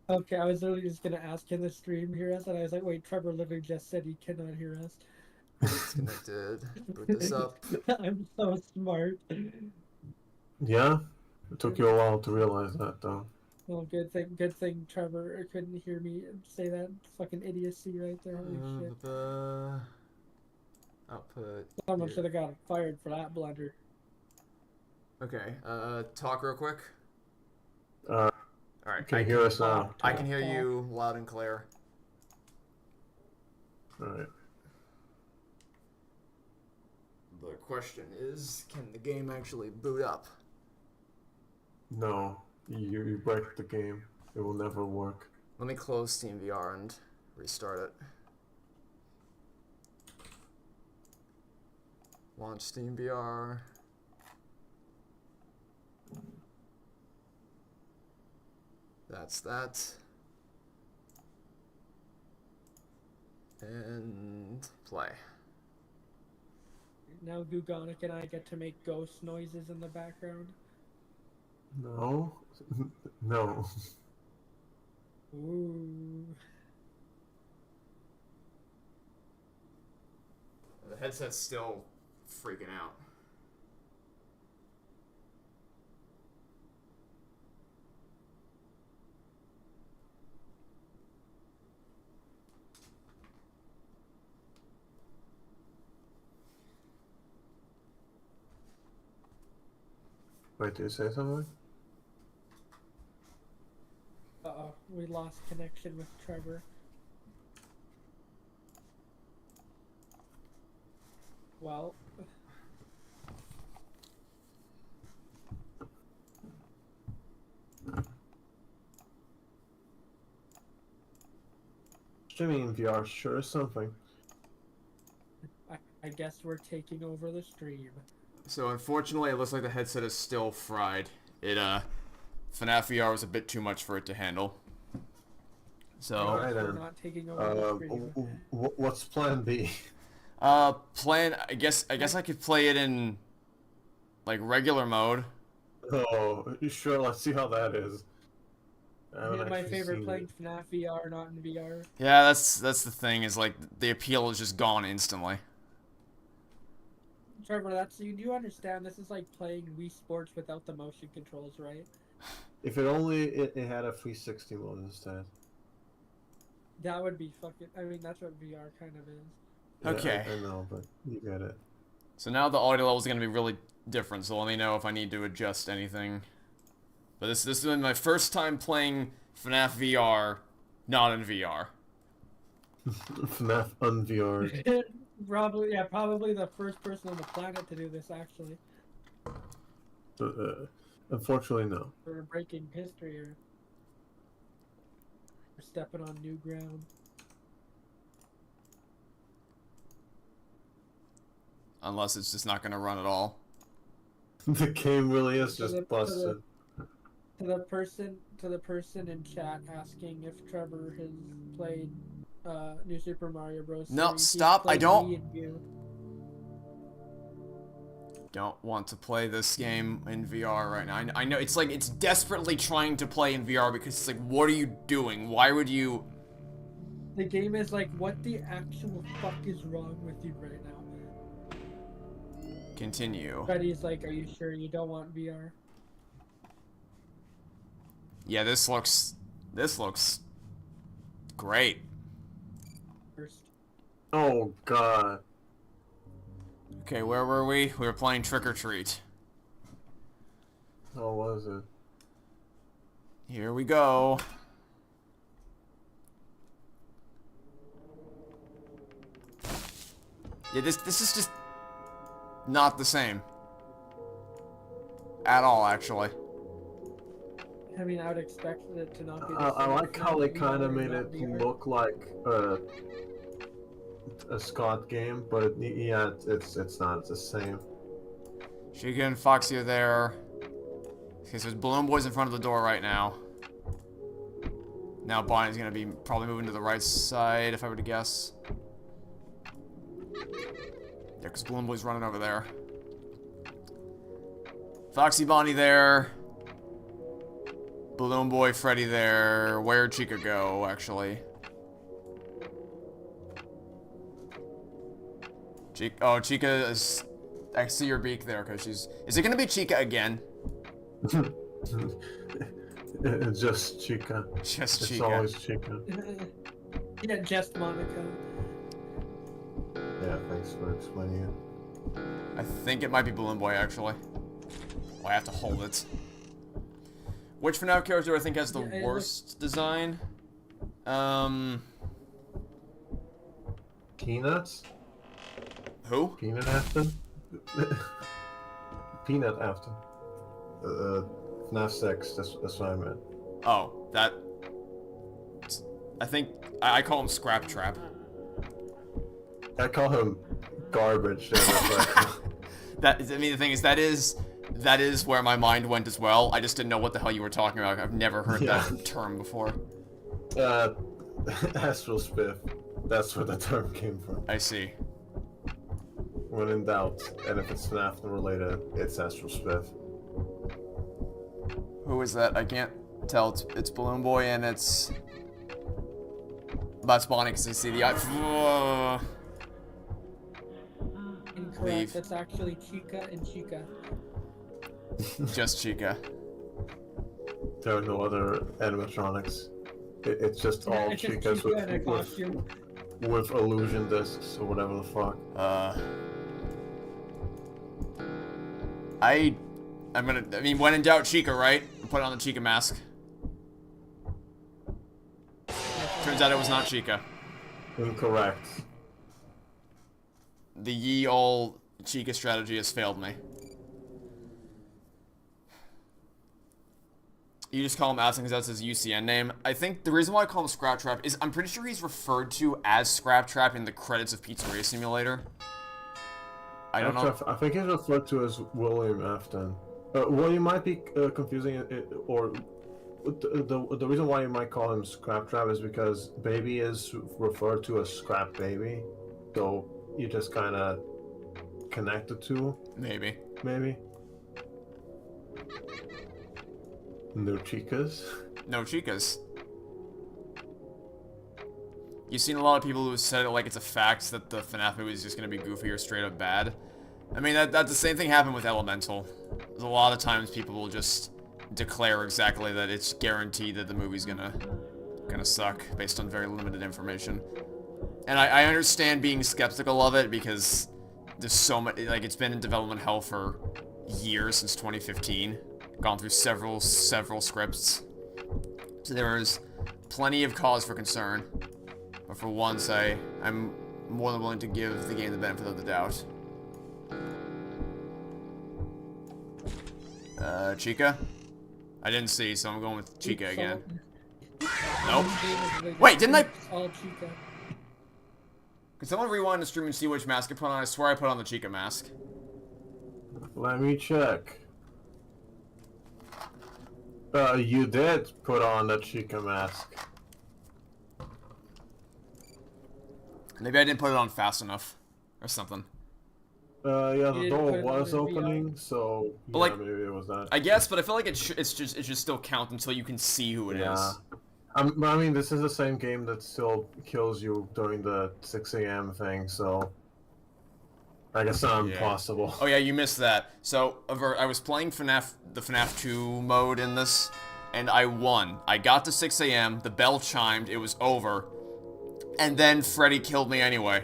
G: Okay, I was literally just gonna ask, can the stream hear us? And I was like, wait, Trevor literally just said he cannot hear us.
A: Disconnected. Boot this up.
G: I'm so smart.
B: Yeah? It took you a while to realize that, though.
G: Well, good thing Trevor couldn't hear me say that fucking idiocy right there. Holy shit.
A: Output.
G: Someone
A: here.
G: should have got fired for that blunder.
A: Okay, talk real quick.
B: Alright,
A: Alright,
B: can you hear us now?
A: I can hear you loud and clear.
B: Alright.
A: The question is, can the game actually boot up?
B: No. You break the game. It will never work.
A: Let me close SteamVR and restart it. Launch SteamVR. That's that. And play.
G: Now Gugonic and I get to make ghost noises in the background.
B: No? No.
G: Ooh.
A: The headset's still freaking out.
B: Wait, did you say something?
G: Uh-oh, we lost connection with Trevor. Well,
B: Streaming in VR sure is something.
G: I guess we're taking over the stream.
A: So unfortunately, it looks like the headset is still fried. FNaF VR was a bit too much for it to handle. So,
B: Alright
G: We're
B: then.
G: not taking over the stream.
B: What's plan B?
A: I guess I could play it in, like, regular mode.
B: Oh, sure, let's see how that is. I haven't
G: Yeah, my
B: actually
G: favorite
B: seen
G: playing
B: it.
G: FNaF VR, not in VR.
A: Yeah, that's the thing, is, like, the appeal is just gone instantly.
G: Trevor, you do understand this is like playing Wii Sports without the motion controls, right?
B: If it only it had a 360 mode instead.
G: That would be fucking. I mean, that's what VR kind of is.
B: Yeah,
A: Okay.
B: I know, but you get it.
A: So now the audio level is going to be really different, so let me know if I need to adjust anything. But this has been my first time playing FNaF VR, not in VR.
B: FNaF unVR.
G: Probably the first person on the planet to do this, actually.
B: Unfortunately, no.
G: We're breaking history here. We're stepping on new ground.
A: Unless it's just not going to run at all.
B: The game really is
G: To the-
B: just
G: to
B: busted.
G: To the person in chat asking if Trevor has played New Super Mario Bros.
A: No,
G: 3. He's
A: stop, I
G: played
A: don't.
G: Wii and View.
A: Don't want to play this game in VR right now. I know it's like it's desperately trying to play in VR because it's like, what are you doing? Why would you?
G: The game is like, what the actual fuck is wrong with you right now?
A: Continue.
G: Freddy's like, are you sure you don't want VR?
A: Yeah, this looks great.
G: First.
B: Oh god.
A: Okay, where were we? We were playing Trick or Treat.
B: How was it?
A: Here we go. Yeah, this is just not the same. At all, actually.
G: I mean, I would expect it to not be.
B: I like how they kind of
G: VR,
B: made
G: not
B: it
G: VR.
B: look like a Scott game, but yeah, it's not the same.
A: Chica and Foxy are there. Okay, so there's Balloon Boy's in front of the door right now. Now Bonnie's gonna be probably moving to the right side, if I were to guess. Yeah, because Balloon Boy's running over there. Foxy, Bonnie there. Balloon Boy, Freddy there. Where'd Chica go, actually? Chica is... I see your beak there, because she's... Is it gonna be Chica again?
B: It's just Chica.
A: Just
B: It's
A: Chica.
B: always Chica.
G: Yeah, just Monica.
B: Yeah, thanks for explaining it.
A: I think it might be Balloon Boy, actually. Oh, I have to hold it. Which FNaF character I think has the worst design?
B: Peanuts?
A: Who?
B: Peanut Afton? Peanut Afton. FNaF 6, that's what I meant.
A: Oh, that... I think... I call him Scrap Trap.
B: I call him garbage.
A: I mean, the thing is, that is where my mind went as well. I just didn't know what the hell you were talking about. I've never heard that term before.
B: Astral Spiff. That's where the term came from.
A: I see.
B: When in doubt, and if it's FNaF related, it's Astral Spiff.
A: Who is that? I can't tell. It's Balloon Boy and it's... That's Bonnie because I see the eye.
G: Incorrect.
A: Leave.
G: It's actually Chica and Chica.
A: Just Chica.
B: There are no other animatronics. It's just all
G: It's just
B: Chicas
G: Chica in a costume.
B: with illusion discs or whatever the fuck.
A: I mean, when in doubt, Chica, right? Put on the Chica mask. Turns out it was not Chica.
B: Incorrect.
A: The ye ol' Chica strategy has failed me. You just call him Aston because that's his UCN name. I think the reason why I call him Scrap Trap is I'm pretty sure he's referred to as Scrap Trap in the credits of Pizzeria Simulator. I don't know.
B: I think he's referred to as William Afton. What you might be confusing it, or the reason why you might call him Scrap Trap is because Baby is referred to as Scrap Baby, so you just kind of connect the two.
A: Maybe.
B: No Chicas.
A: No Chicas. You've seen a lot of people who said it like it's a fact that the FNaF movie is just going to be goofy or straight up bad. I mean, that's the same thing happened with Elemental. There's a lot of times people will just declare exactly that it's guaranteed that the movie's gonna suck based on very limited information. And I understand being skeptical of it because there's so much, like, it's been in development hell for years, since 2015. Gone through several scripts. So there's plenty of cause for concern. But for once, I'm more than willing to give the game the benefit of the doubt. Chica? I didn't see, so I'm going with Chica again. Nope. Wait, didn't I?
G: All Chica.
A: Can someone rewind the stream and see which mask I put on? I swear I put on the Chica mask.
B: Let me check. You did put on the Chica mask.
A: Maybe I didn't put it on fast enough. Or something.
B: Yeah,
G: You
B: the
G: didn't
B: door
G: put it on
B: was
G: in VR?
B: opening, so
A: But,
B: yeah,
A: like,
B: maybe it was that.
A: I guess, but I feel like it should still count until you can see who it is.
B: Yeah. I mean, this is the same game that still kills you during the 6 a.m. thing, so... I guess not impossible.
A: Oh yeah, you missed that. So, I was playing the FNaF 2 mode in this, and I won. I got to 6 a.m., the bell chimed, it was over, and then Freddy killed me anyway.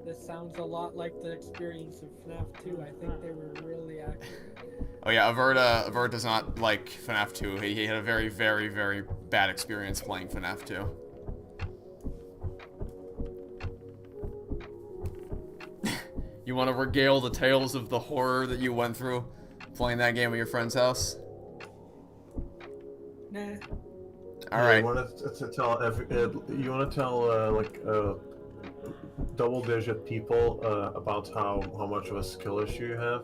G: This sounds a lot like the experience of FNaF 2. I think they were really accurate.
A: Oh yeah, Avert does not like FNaF 2. He had a very, very, very bad experience playing FNaF 2. You want to regale the tales of the horror that you went through playing that game at your friend's house?
G: Nah.
A: Alright.
B: You want to tell like double-digit people about how much of a skill issue you have?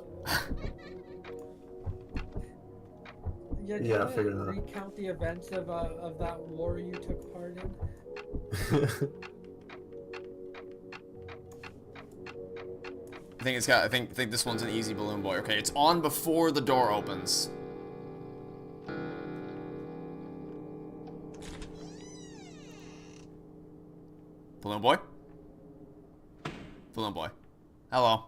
G: Yeah,
B: I figured that.
G: Recount the events of that war you took part in.
A: I think this one's an easy Balloon Boy. Okay, it's on before the door opens. Balloon Boy? Balloon Boy. Hello.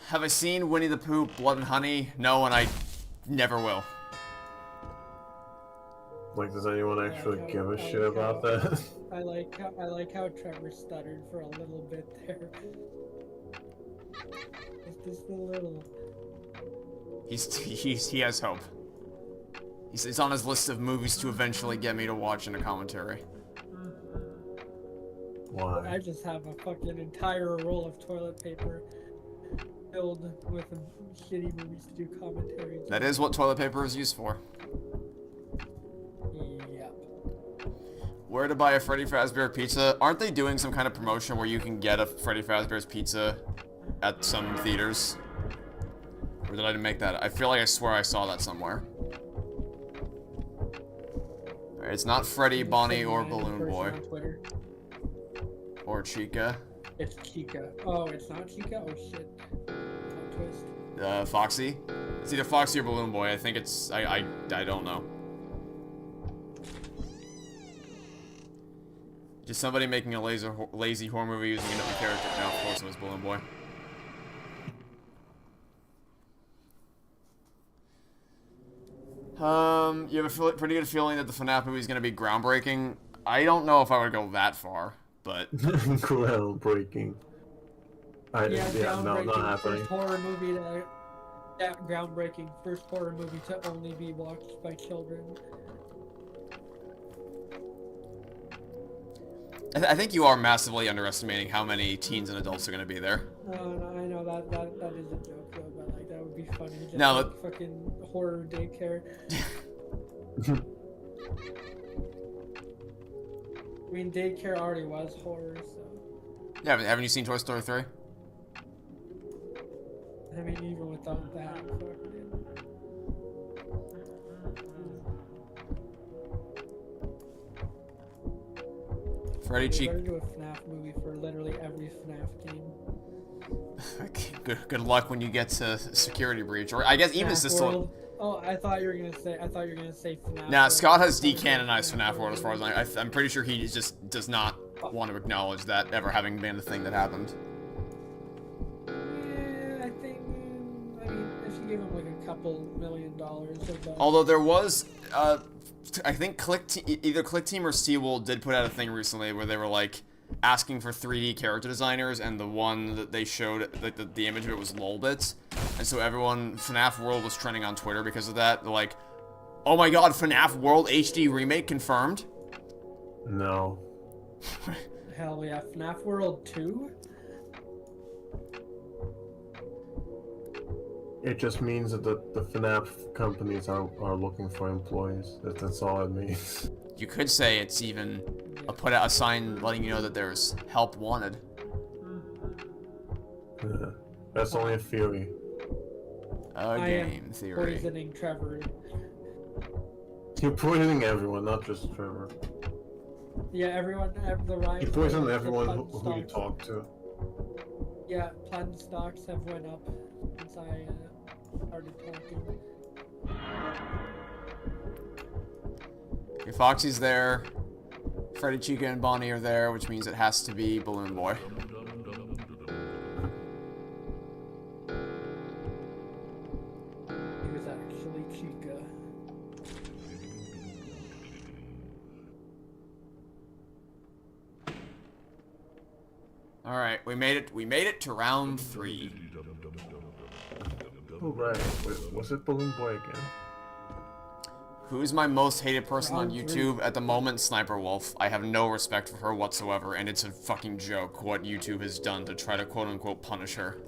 A: Have I seen Winnie the Pooh, Blood and Honey? No, and I never will.
B: Like, does anyone actually give a shit about that?
G: I like how Trevor stuttered for a little bit there. Just a little.
A: He has hope. He's on his list of movies to eventually get me to watch in a commentary.
B: Why?
G: I just have a fucking entire roll of toilet paper filled with shitty movies to do commentaries.
A: That is what toilet paper is used for.
G: Yep.
A: Where to buy a Freddy Fazbear pizza? Aren't they doing some kind of promotion where you can get a Freddy Fazbear's pizza at some theaters? Or did I make that? I feel like I swear I saw that somewhere. Alright, it's not Freddy, Bonnie, or Balloon Boy. Or Chica.
G: It's Chica. Oh, it's not Chica? Oh shit. Plot twist.
A: Foxy? It's either Foxy or Balloon Boy. I think it's... I don't know. Just somebody making a lazy horror movie using another character. No, of course it was Balloon Boy. You have a pretty good feeling that the FNaF movie is going to be groundbreaking. I don't know if I would go that far, but...
B: Groundbreaking.
G: Yeah,
B: no, not happening.
G: First horror movie to... Yeah, groundbreaking. First horror movie to only be watched by children.
A: I think you are massively underestimating how many teens and adults are going to be there.
G: No, I know that is a joke though, but like that would be funny. Just
A: No,
G: like fucking horror daycare. I mean, daycare already was horror, so.
A: Yeah, but haven't you seen Toy Story 3?
G: I mean, even without that, fucking.
A: Freddy Cheek.
G: Better do a FNaF movie for literally every FNaF game.
A: Good luck when you get to Security Breach, or I guess even
G: FNaF
A: System.
G: World. Oh, I thought you were gonna say FNaF.
A: Nah,
G: World.
A: Scott has decanonized FNaF World as far as I'm pretty sure he just does not want to acknowledge that ever having been a thing that happened.
G: Yeah, I think. I mean, if you give him like a couple $1 million of that.
A: Although there was, I think either ClickTeam or SeaWorld did put out a thing recently where they were like asking for 3D character designers, and the one that they showed, like the image of it was lolbits, and so everyone, FNaF World was trending on Twitter because of that. They're like, oh my god, FNaF World HD remake confirmed?
B: No.
G: Hell yeah, FNaF World 2?
B: It just means that the FNaF companies are looking for employees. That's all it means.
A: You could say it's even put out a sign letting you know that there's help wanted.
B: Yeah. That's only a theory.
A: A game theory.
G: Poisoning Trevor.
B: You're poisoning everyone, not just Trevor.
G: Yeah, everyone. The Ryan.
B: You poison everyone who you talk to.
G: Yeah, platinum stocks have went up since I started talking.
A: Okay, Foxy's there.
H: Freddy, Chica, and Bonnie are there, which means it has to be Balloon Boy.
G: He was actually Chica.
H: Alright, we made it to round 3.
B: Oh, right. Wait, was it Balloon Boy again?
H: Who's my most hated person on
G: Round
H: YouTube?
G: 3.
H: At the moment, Sniper Wolf. I have no respect for her whatsoever, and it's a fucking joke what YouTube has done to try to quote-unquote punish her.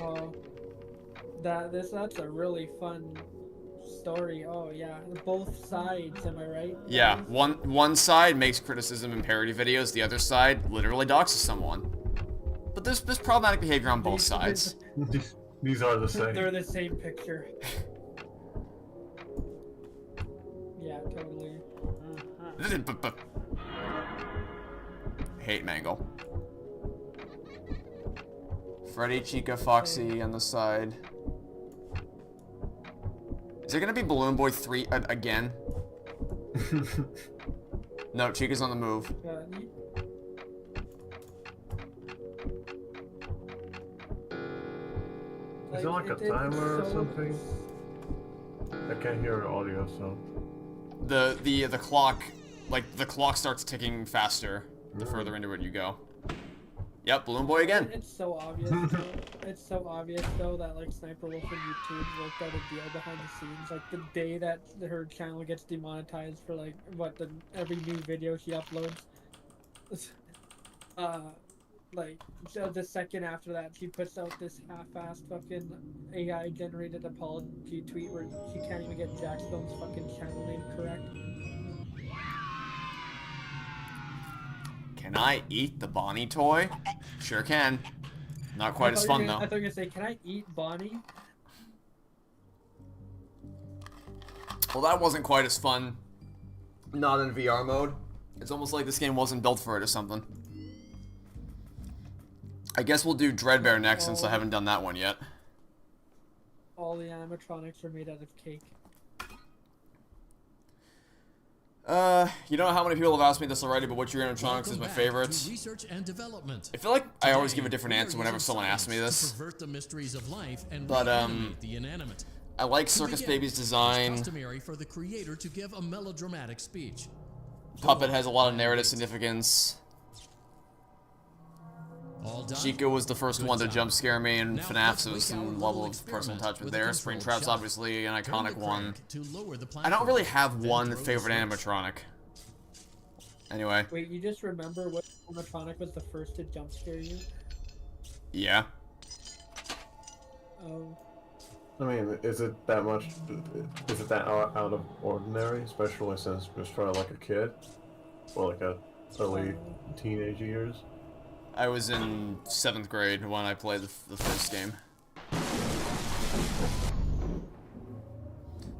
G: Oh, that's a really fun story. Oh yeah, both sides. Am I right?
H: Yeah, one side makes criticism and parody videos, the other side literally doxes someone. But there's problematic behavior on both sides.
B: These are the same.
G: They're the same picture. Yeah, totally.
H: Hate Mangle. Freddy, Chica, Foxy on the side. Is it gonna be Balloon Boy 3 again? No, Chica's on the move.
B: Is it like a timer or something? I can't hear audio, so.
H: The clock, like the clock starts ticking faster the further into it you go. Yep, Balloon Boy again.
G: It's so obvious. It's so obvious though that like Sniper Wolf and YouTube worked out a deal behind the scenes. Like the day that her channel gets demonetized for like every new video she uploads. Like the second after that, she puts out this half-assed fucking AI-generated apology tweet where she can't even get Jackstone's fucking channel name correct.
H: Can I eat the Bonnie toy? Sure can. Not quite as fun though.
G: I thought you were gonna say, "Can I eat Bonnie?"
H: Well, that wasn't quite as fun. Not in VR mode. It's almost like this game wasn't built for it or something. I guess we'll do Dreadbear next since I haven't done that one yet.
G: All the animatronics are made out of cake.
H: You know how many people have asked me this already, but which your animatronics
D: Welcome
H: is my
D: back
H: favorite?
D: to Research and development.
H: I feel like I always
D: Today,
H: give a different
D: we are
H: answer whenever
D: using
H: someone asks me
D: science
H: this.
D: to pervert the mysteries of life and
H: But,
D: reanimate the inanimate.
H: I like
D: To
H: Circus
D: begin,
H: Baby's
D: it's
H: design.
D: customary for the creator to give a melodramatic speech.
H: Puppet has a lot of narrative significance.
D: All done?
H: Chica was the first
D: Good
H: one to
D: job.
H: jump scare me, and
D: Now
H: FNaF,
D: let's
H: so
D: make
H: some
D: our
H: level
D: little
H: of personal
D: experiment
H: touch with
D: with a
H: there.
D: controlled
H: Springtrap's
D: shot.
H: obviously an
D: Turn
H: iconic
D: the
H: one.
D: crank to lower the
H: I don't really
D: platform,
H: have
D: then
H: one
D: throw the
H: favorite
D: switch.
H: animatronic. Anyway,
G: Wait, you just remember what animatronic was the first to jump scare you?
H: yeah.
G: Oh.
B: I mean, is it that much? Is it that out of ordinary? Especially since it was probably like a kid, or like a early teenage years.
H: I was in 7th grade when I played the first game.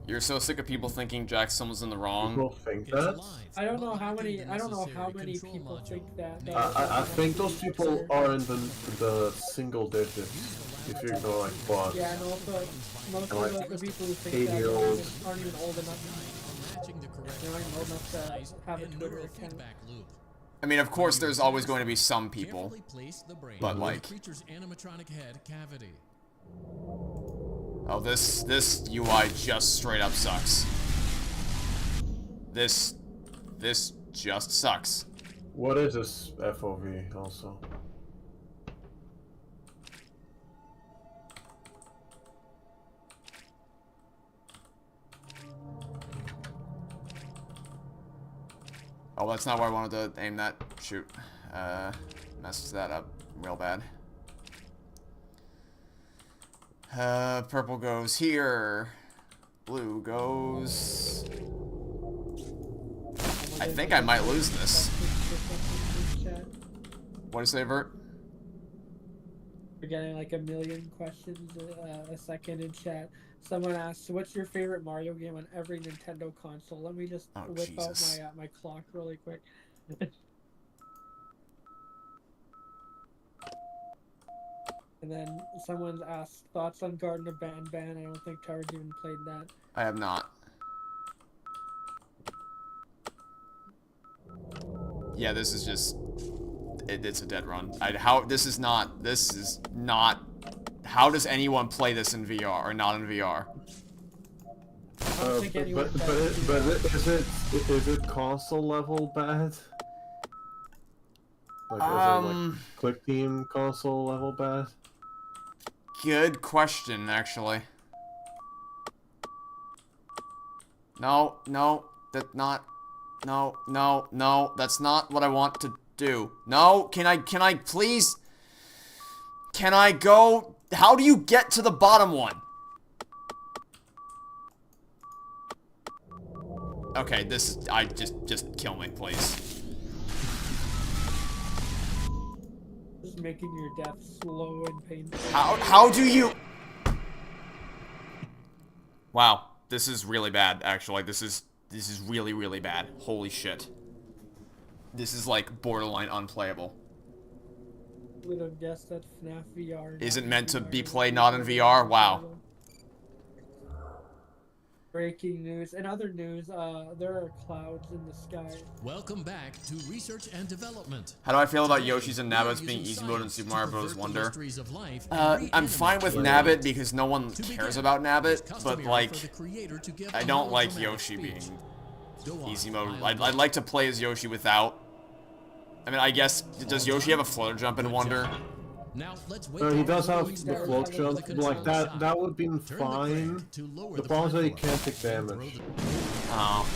H: You're so sick of people thinking Jackson was in the
B: People
H: wrong.
B: think
D: It's
B: that?
D: alive.
G: I don't know
D: Well,
G: how many.
D: activate the
G: I don't know how
D: necessary
G: many
D: control
G: people
D: module.
G: think that.
B: I think those people are in the single digits. If you go like boss.
G: Yeah, and also most
B: Like
G: of the people who think
B: 80-year-olds.
G: that aren't even old enough.
D: Matching the correct
G: They're not even old enough to
D: size
G: have a
D: and
G: Twitter account.
D: neurofeedback loop.
H: I mean, of course, there's always going to be some people.
D: Carefully place the brain
H: But,
D: in
H: like-
D: the creature's animatronic head cavity.
H: Oh, this UI just straight up sucks. This just sucks.
B: What is this FOV also?
H: Oh, that's not where I wanted to aim that. Shoot. Messed that up real bad. Purple goes here. Blue goes... I think I might lose this. What do you say, Vert?
G: We're getting like a million questions a second in chat. Someone asks, "What's your favorite Mario game on every Nintendo console?" Let me just
H: Oh,
G: whip
H: Jesus.
G: out my clock really quick. And then someone asked thoughts on Garden of Banban. I don't think Tara's even played that.
H: I have not. Yeah, this is just... it's a dead run. This is not... How does anyone play this in VR or not in VR?
B: Is it console level bad? Like, is it like Click Team console level bad?
H: Good question, actually. No, that's not... No, that's not what I want to do. No, can I please... Can I go... How do you get to the bottom one? Okay, this is... just kill me, please.
G: Just making your death slow and painful.
H: How do you... Wow, this is really bad, actually. This is really, really bad. Holy shit. This is, like, borderline unplayable.
G: Would have guessed that FNaF VR
H: Isn't meant to be played not in VR? Wow.
G: Breaking news. In other news, there are clouds in the sky.
D: Welcome back to Research and Development.
H: How do I feel about Yoshi's and Nabbit's being easy mode in Super Mario Bros. Wonder? I'm fine with Nabbit because no one cares about Nabbit, but, like, I don't like Yoshi being easy mode. I'd like to play as Yoshi without. I mean, I guess, does Yoshi have a flutter jump in Wonder?
D: Now, let's
B: He does have the float jump, like that would be fine. The problem is that he can't take damage.
H: Oh.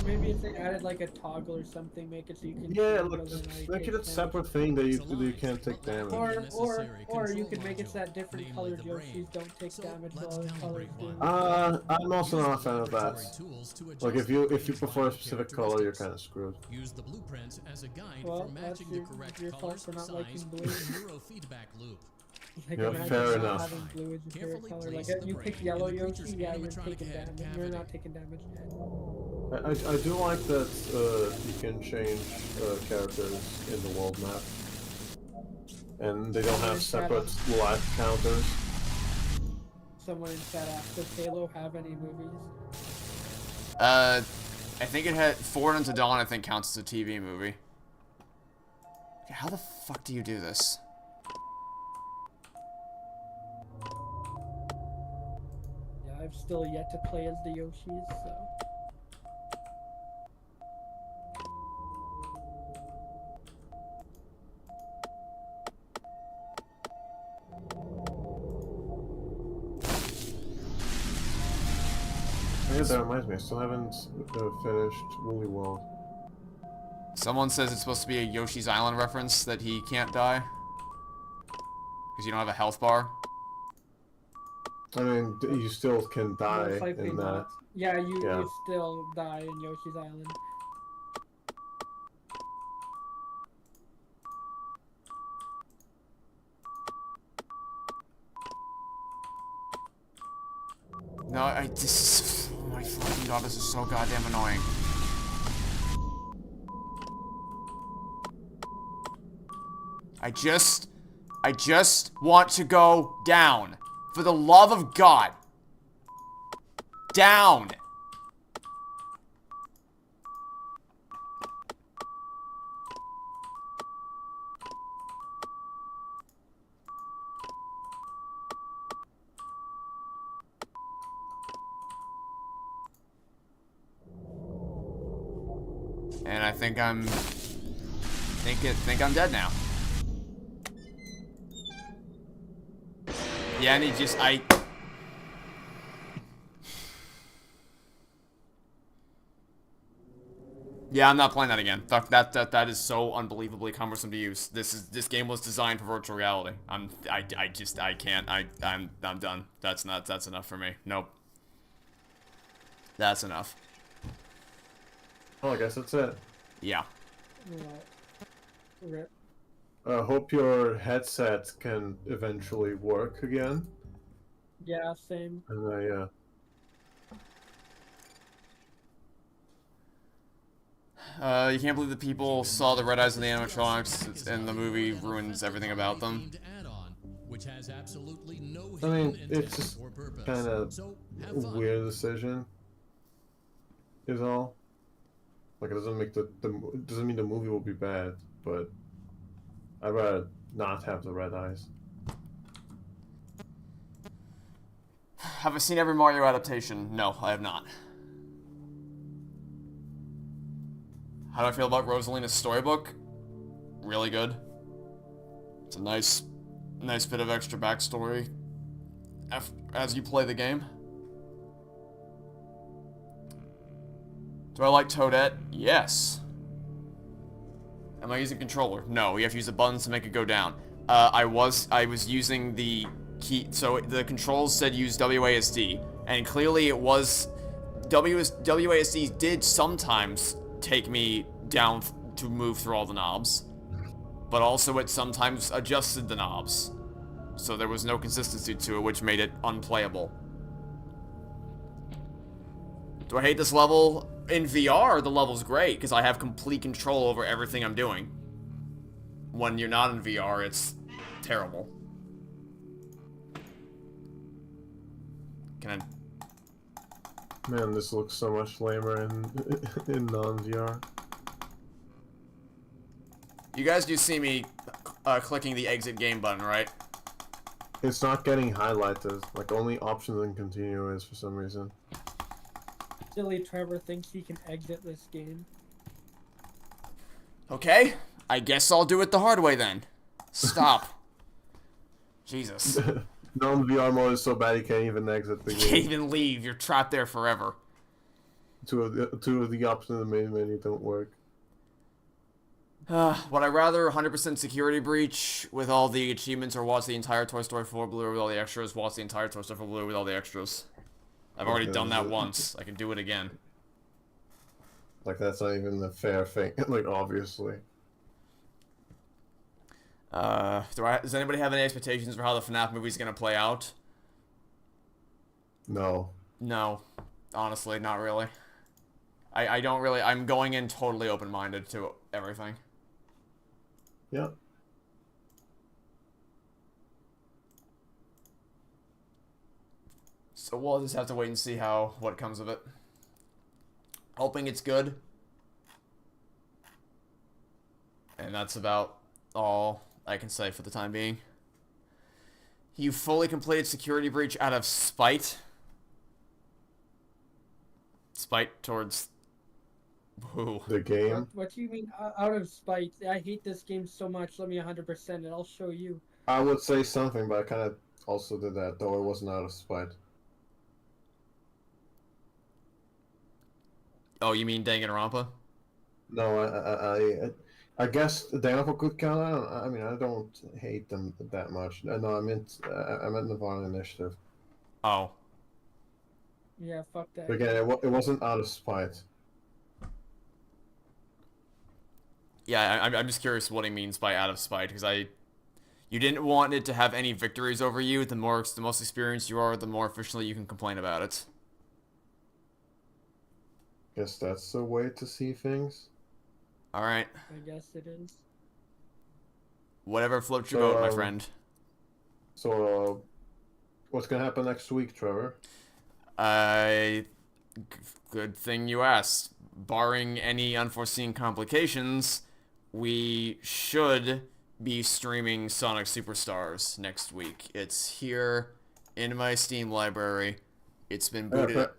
G: Maybe if they added like a toggle or something, make it so you can.
B: Yeah, look, make it a separate thing that you can't take damage.
G: Or you can make it so that different colored Yoshis don't take damage while other colors do.
B: I'm also not a fan of that. Like if you prefer a specific color, you're kind of screwed.
D: Use the blueprint as a guide
G: Well,
D: for matching the correct
G: your fault
D: colors,
G: for not
D: size,
G: liking blue.
D: and neurofeedback loop.
G: Like,
B: Yeah,
G: imagine
B: fair
G: not
B: enough.
G: having blue as your favorite
D: Carefully
G: color.
D: place
G: Like,
D: the
G: you pick
D: brain
G: yellow
D: in the
G: Yoshi,
D: creature's
G: yeah, you're
D: animatronic
G: taking
D: head
G: damage. You're
D: cavity.
G: not taking damage.
B: I do like that you can change characters in the world map. And they don't have separate life counters.
G: Someone in chat asked, does Halo have any movies?
H: I think it had Forward Unto Dawn, I think, counts as a TV movie. Okay, how the fuck do you do this?
G: Yeah, I've still yet to play as the Yoshis, so.
B: Yeah, that reminds me, I still haven't finished Woolly World.
H: Someone says it's supposed to be a Yoshi's Island reference, that he can't die. Because you don't have a health bar.
B: I mean, you still can die
G: Most likely
B: in that.
G: not. Yeah, you
B: Yeah.
G: still die in Yoshi's Island.
H: No, this is... Oh my fucking god, this is so goddamn annoying. I just want to go down. For the love of God. Down. And I think think I'm dead now. Yeah, and he just, yeah, I'm not playing that again. Fuck, that is so unbelievably cumbersome to use. This game was designed for virtual reality. I can't. I'm done. That's enough for me. Nope. That's enough.
B: Oh, I guess that's it.
H: Yeah.
G: Rip.
B: I hope your headset can eventually work again.
G: Yeah, same.
B: And
H: You can't believe the people saw the red eyes of the animatronics and the movie ruins everything about them.
B: I mean, it's just kind of a weird decision, is all. Like, it doesn't make it doesn't mean the movie will be bad, but I'd rather not have the red eyes.
H: Have I seen every Mario adaptation? No, I have not. How do I feel about Rosalina's storybook? Really good. It's a nice bit of extra backstory as you play the game. Do I like Toadette? Yes. Am I using controller? No, you have to use the buttons to make it go down. I was using the key, so the controls said use WASD, and clearly it was WASD did sometimes take me down to move through all the knobs, but also it sometimes adjusted the knobs, so there was no consistency to it, which made it unplayable. Do I hate this level? In VR, the level's great, because I have complete control over everything I'm doing. When you're not in VR, it's terrible. Can I...
B: Man, this looks so much lamer in non-VR.
H: You guys do see me clicking the exit game button, right?
B: It's not getting highlighted. Like, only options and continue is for some reason.
G: Silly Trevor thinks he can exit this game.
H: Okay, I guess I'll do it the hard way then. Stop. Jesus.
B: Non-VR mode is so bad you can't even exit the
H: You
B: game.
H: can't even leave, you're trapped there forever.
B: Two of the options in the main menu don't work.
H: Would I rather 100% security breach with all the achievements or watch the entire Toy Story 4 Blu-ray with all the extras? Watch the entire Toy Story 4 Blu-ray with all the extras. I've already done that once. I can do it again.
B: Like, that's not even a fair thing. Like, obviously.
H: Does anybody have any expectations for how the FNaF movie is going to play out?
B: No.
H: No. Honestly, not really. I don't really... I'm going in totally open-minded to everything.
B: Yep.
H: So we'll just have to wait and see what comes of it. Hoping it's good. And that's about all I can say for the time being. You fully completed security breach out of spite. Spite towards who?
B: The game.
G: What do you mean out of spite? I hate this game so much. Let me 100% and I'll show you.
B: I would say something, but I kind of also did that, though it wasn't out of spite.
H: Oh, you mean Danganronpa?
B: No, I guess Danganronpa could count. I mean, I don't hate them that much. No, I meant the Violent Initiative.
H: Oh.
G: Yeah, fuck that.
B: But again, it wasn't out of spite.
H: Yeah, I'm just curious what he means by out of spite, because you didn't want it to have any victories over you. The most experienced you are, the more efficiently you can complain about it.
B: Guess that's the way to see things.
H: Alright.
G: I guess it is.
H: Whatever floats your boat, my friend.
B: So, what's gonna happen next week, Trevor?
H: Good thing you asked. Barring any unforeseen complications, we should be streaming Sonic Superstars next week. It's here in my Steam library. It's been booted.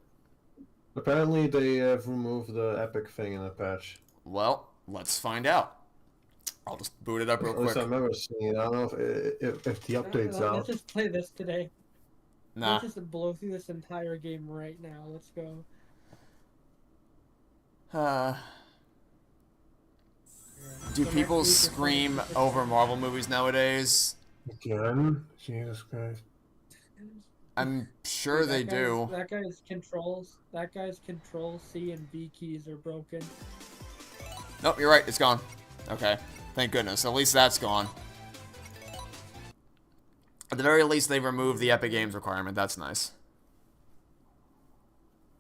B: Apparently, they have removed the Epic thing in the patch.
H: Well, let's find out. I'll just boot it up real
B: At least
H: quick.
B: I remember seeing it. I don't know if the update's out.
G: Let's just play this today.
H: Nah.
G: Let's just blow through this entire game right now. Let's go.
H: Do
G: So
H: people
G: next week we're
H: scream
G: playing-
H: over Marvel movies nowadays?
B: Again? Jesus Christ.
H: I'm sure they do.
G: That guy's control C and V keys are broken.
H: Nope, you're right. It's gone. Okay. Thank goodness. At least that's gone. At the very least, they removed the Epic Games requirement. That's nice.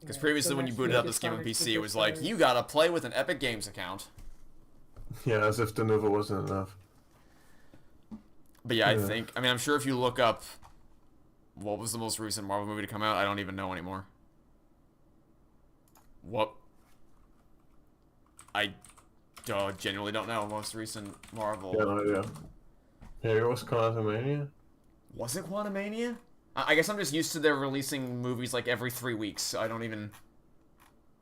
H: Because
G: Yeah,
H: previously
G: so
H: when you
G: next
H: booted
G: week
H: up
G: is
H: this game on
G: Sonic
H: PC, it was like,
G: Superstars.
H: you gotta play with an Epic Games account.
B: Yeah, as if the Nova wasn't enough.
H: But yeah,
B: Yeah.
H: I mean, I'm sure if you look up what was the most recent Marvel movie to come out, I don't even know anymore. What? I genuinely don't know. Most recent Marvel.
B: Yeah, no idea. Here was Quantumania.
H: Was it Quantumania? I guess I'm just used to their releasing movies like every 3 weeks, so I don't even...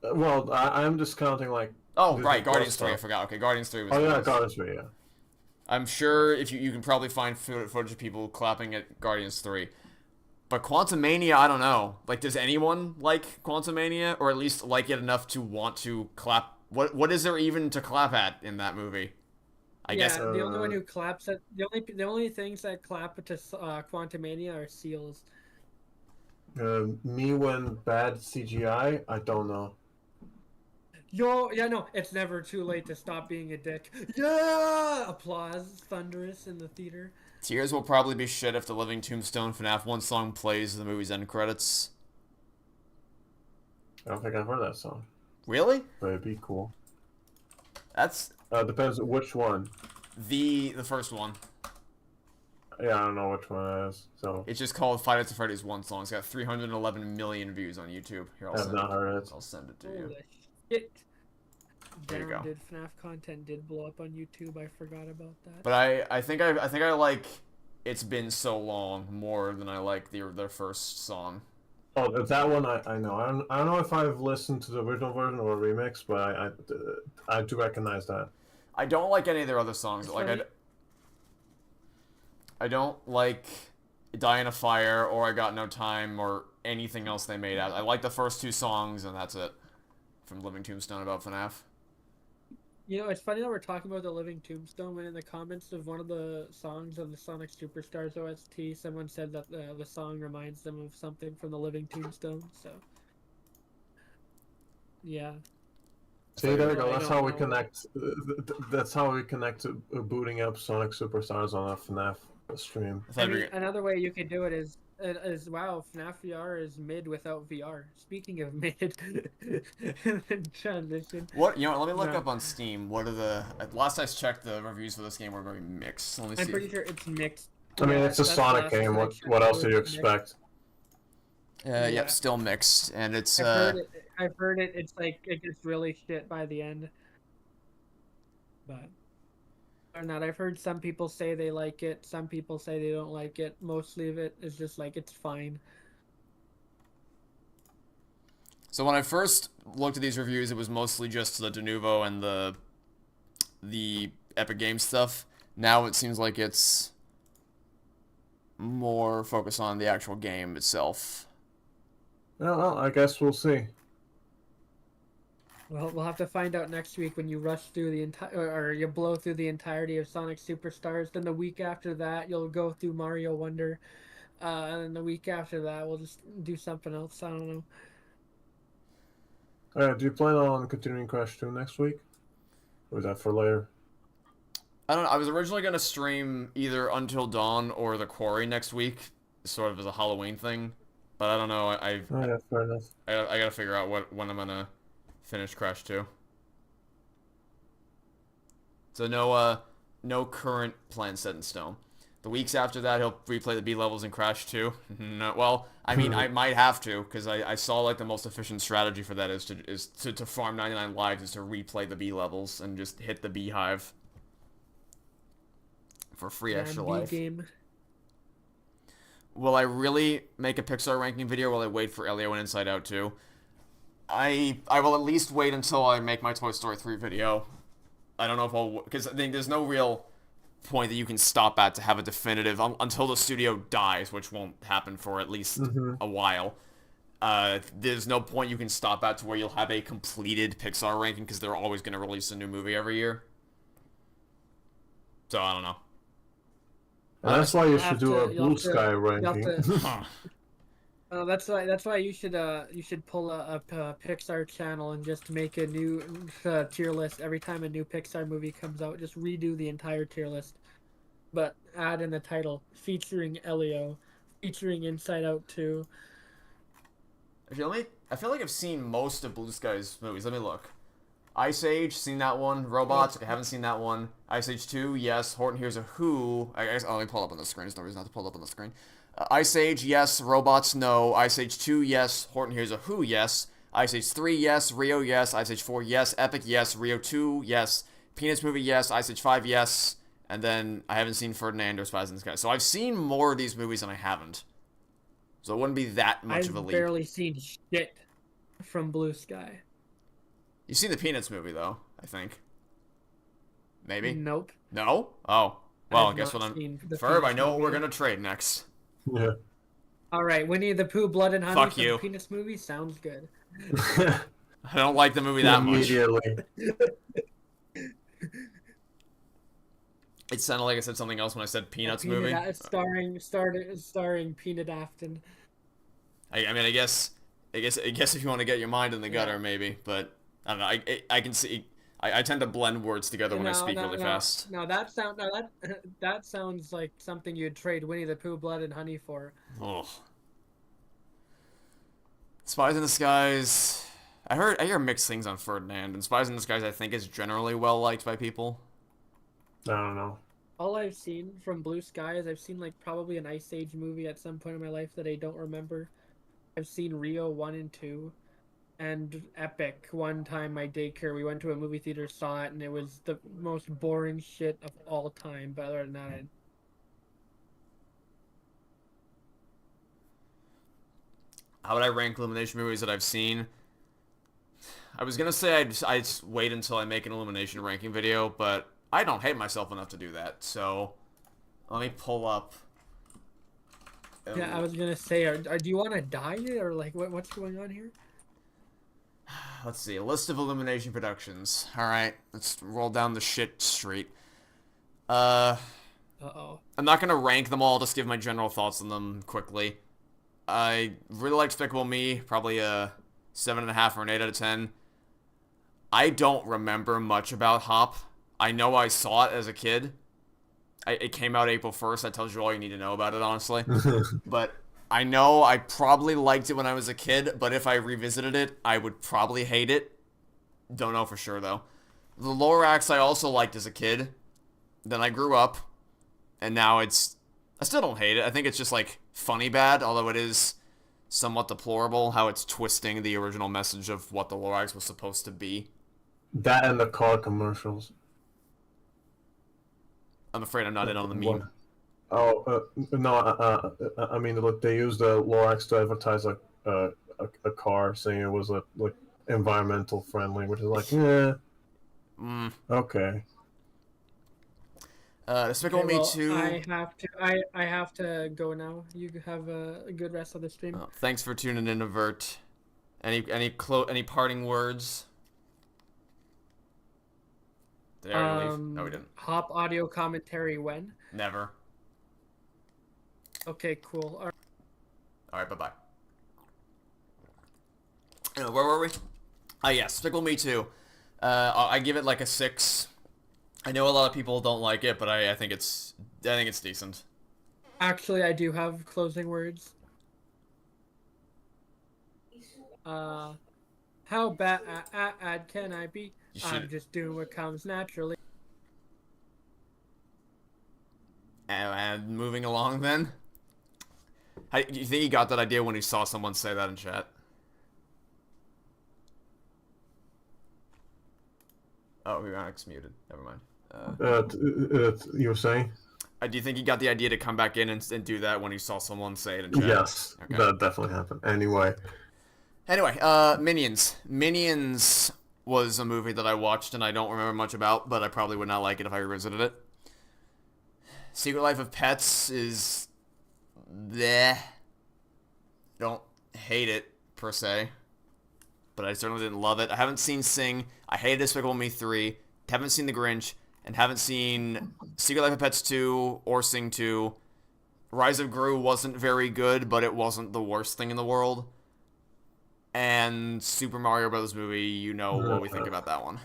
B: Well, I'm just counting like...
H: Oh, right, Guardians 3, I forgot. Okay, Guardians 3 was...
B: Oh, yeah, Guardians 3, yeah.
H: I'm sure if you can probably find footage of people clapping at Guardians 3. But Quantumania, I don't know. Like, does anyone like Quantumania? Or at least like it enough to want to clap? What is there even to clap at in that movie? I guess...
G: the only one who claps at... The only things that clap to Quantumania are seals.
B: Me when bad CGI, I don't know.
G: Yo, yeah, no, it's never too late to stop being a dick. Yeah! Applause, thunderous in the theater.
H: Tears will probably be shit if the Living Tombstone FNaF 1 song plays in the movie's end credits.
B: I don't think I've heard that song.
H: Really?
B: But it'd be cool.
H: That's...
B: depends which one.
H: The first one.
B: Yeah, I don't know which one it is, so...
H: It's just called Five Nights at Freddy's 1 song. It's got 311 million views on YouTube. Here,
B: I've not heard it.
H: I'll send it to you.
G: Holy shit.
H: There you go.
G: Did FNaF content did blow up on YouTube? I forgot about that.
H: But I think I like It's Been So Long more than I like their first song.
B: Oh, that one I know. I don't know if I've listened to the original version or a remix, but I do recognize that.
H: I don't like any of their other songs. Like I don't like Die in a Fire or I Got No Time or anything else they made out. I like the first 2 songs and that's it. From Living Tombstone about FNaF.
G: You know, it's funny that we're talking about the Living Tombstone when in the comments of one of the songs of the Sonic Superstars OST, someone said that the song reminds them of something from the Living Tombstone, so... Yeah.
B: See, there we go. That's how we connect. That's how we connect to booting up Sonic Superstars on a FNaF stream.
G: I mean, another way you could do it is wow, FNaF VR is mid without VR. Speaking of mid, transition.
H: What, you know, let me look up on Steam. What are the... Last I checked, the reviews for this game were very mixed. Let me see.
G: I'm pretty sure it's mixed.
B: I mean, it's a Sonic game. What else do you expect?
H: Yep, still mixed, and it's...
G: I've heard it. It's like it gets really shit by the end. But or not, I've heard some people say they like it. Some people say they don't like it. Mostly of it is just like it's fine.
H: So when I first looked at these reviews, it was mostly just the Denuvo and the Epic Games stuff. Now it seems like it's more focused on the actual game itself.
B: Well, I guess we'll see.
G: Well, we'll have to find out next week when you rush through the entire, or you blow through the entirety of Sonic Superstars. Then the week after that, you'll go through Mario Wonder, and then the week after that, we'll just do something else. I don't know.
B: Do you plan on continuing Crash 2 next week, or is that for later?
H: I don't know. I was originally gonna stream either Until Dawn or The Quarry next week, sort of as a Halloween thing, but I don't know.
B: Yeah, fair enough.
H: I gotta figure out when I'm gonna finish Crash 2. So no current plan set in stone. The weeks after that, he'll replay the B levels in Crash 2. No, well, I mean, I might have to, because I saw like the most efficient strategy for that is to farm 99 lives, is to replay the B levels and just hit the beehive for free extra life.
G: Game.
H: Will I really make a Pixar ranking video while I wait for Elio and Inside Out 2? I will at least wait until I make my Toy Story 3 video. I don't know if I'll... Because I think there's no real point that you can stop at to have a definitive... until the studio dies, which won't happen for at least a while. There's no point you can stop at to where you'll have a completed Pixar ranking, because they're always going to release a new movie every year. So, I don't know.
B: That's why you should do a Blue Sky ranking.
G: That's why you should pull a Pixar channel and just make a new tier list every time a new Pixar movie comes out. Just redo the entire tier list, but add in the title featuring Elio, featuring Inside Out 2.
H: I feel like I've seen most of Blue Sky's movies. Let me look. Ice Age, seen that one. Robots, I haven't seen that one. Ice Age 2, yes. Horton Hears a Who. I guess, let me pull it up on the screen. There's no reason not to pull it up on the screen. Ice Age, yes. Robots, no. Ice Age 2, yes. Horton Hears a Who, yes. Ice Age 3, yes. Rio, yes. Ice Age 4, yes. Epic, yes. Rio 2, yes. Peanuts movie, yes. Ice Age 5, yes. And then I haven't seen Ferdinand or Spies in the Sky. So I've seen more of these movies than I haven't. So it wouldn't be that much of a
G: I've
H: leap.
G: barely seen shit from Blue Sky.
H: You've seen the Peanuts movie, though, I think. Maybe?
G: Nope.
H: No? Oh. Well, I
G: I've
H: guess
G: not
H: what I'm...
G: seen the
H: Ferb, I
G: Peanuts
H: know what we're
G: movie.
H: going to trade next.
B: Yeah.
G: All right, Winnie the Pooh, Blood and Honey
H: Fuck
G: from
H: you.
G: the Peanuts movie sounds good.
H: I don't like the movie that much.
B: Immediately.
H: It sounded like I said something else when I said Peanuts movie.
G: Starring Peanut Afton.
H: I mean, I guess if you want to get your mind in the gutter, maybe. But I don't know. I can see. I tend to blend words together when I speak really fast.
G: No, that sounds like something you'd trade Winnie the Pooh, Blood and Honey for.
H: Oh. Spies in Disguise. I hear mixed things on Ferdinand, and Spies in Disguise I think is generally well liked by people.
B: I don't know.
G: All I've seen from Blue Sky is I've seen like probably an Ice Age movie at some point in my life that I don't remember. I've seen Rio 1 and 2, and Epic. One time my daycare, we went to a movie theater, saw it, and it was the most boring shit of all time. But other than that,
H: How would I rank Illumination movies that I've seen? I was gonna say I'd wait until I make an Illumination ranking video, but I don't hate myself enough to do that. So let me pull up.
G: yeah, I was gonna say, do you want to dye it or like what's going on here?
H: Let's see, a list of Illumination productions. All right, let's roll down the shit street.
G: Uh-oh.
H: I'm not gonna rank them all. Just give my general thoughts on them quickly. I really like Despicable Me, probably a 7.5 or an 8 out of 10. I don't remember much about Hop. I know I saw it as a kid. It came out April 1st. That tells you all you need to know about it, honestly. But I know I probably liked it when I was a kid, but if I revisited it, I would probably hate it. Don't know for sure, though. The Lorax I also liked as a kid. Then I grew up, and now I still don't hate it. I think it's just, like, funny bad, although it is somewhat deplorable how it's twisting the original message of what the Lorax was supposed to be.
B: That and the car commercials.
H: I'm afraid I'm not in on the meme.
B: Oh, no, I mean, look, they used the Lorax to advertise a car, saying it was like environmental friendly, which is like, yeah, okay.
H: Despicable Me 2.
G: I have to go now. You have a good rest of the stream.
H: Oh, thanks for tuning in to Vert. Any parting words? Did I already leave? No, we didn't.
G: Hop audio commentary when?
H: Never.
G: Okay, cool.
H: Alright, bye-bye. Where were we? Yes, Despicable Me 2. I give it like a 6. I know a lot of people don't like it, but I think it's decent.
G: Actually, I do have closing words. How bad can I be? I'm just doing what comes naturally.
H: And moving along then. Do you think he got that idea when he saw someone say that in chat? Oh, we got muted. Never mind.
B: You were saying?
H: Do you think he got the idea to come back in and do that when he saw someone say it in chat?
B: Yes,
H: okay.
B: That definitely happened. Anyway,
H: Minions. Minions was a movie that I watched and I don't remember much about, but I probably would not like it if I revisited it. Secret Life of Pets is... bleh. Don't hate it, per se. But I certainly didn't love it. I haven't seen Sing. I hated Despicable Me 3. Haven't seen The Grinch. And haven't seen Secret Life of Pets 2 or Sing 2. Rise of Gru wasn't very good, but it wasn't the worst thing in the world. And Super Mario Bros. Movie, you know what we think about that one.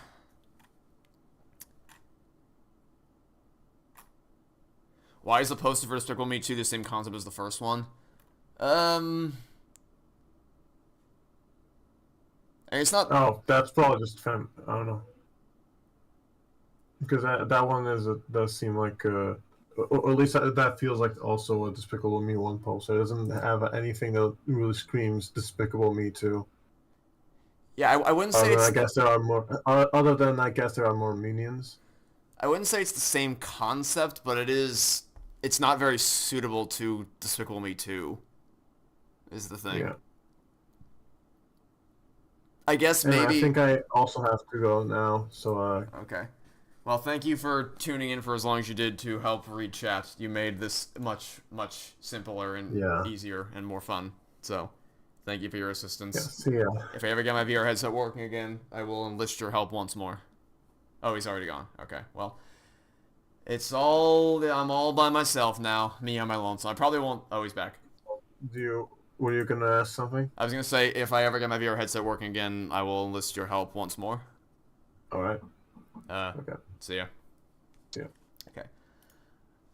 H: Why is the poster for Despicable Me 2 the same concept as the first one? It's not...
B: Oh, that's probably just I don't know. Because that one does seem like, or at least that feels like also a Despicable Me 1 poster. It doesn't have anything that really screams Despicable Me 2.
H: Yeah, I wouldn't say it's...
B: I guess there are more... other than, I guess there are more minions.
H: I wouldn't say it's the same concept, but it is... It's not very suitable to Despicable Me 2, is the thing.
B: Yeah.
H: I guess
B: And
H: maybe...
B: I think I also have to go now, so
H: Okay. Well, thank you for tuning in for as long as you did to help read chat. You made this much, much simpler and easier and more fun. So, thank you for your assistance.
B: yeah, see ya.
H: If I ever get my VR headset working again, I will enlist your help once more. Oh, he's already gone. Okay, well. I'm all by myself now. Me on my lonesome. So I probably won't... Oh, he's back.
B: Were you gonna ask something?
H: I was gonna say, if I ever get my VR headset working again, I will enlist your help once more.
B: Alright.
H: Okay. See ya.
B: Yeah.
H: Okay.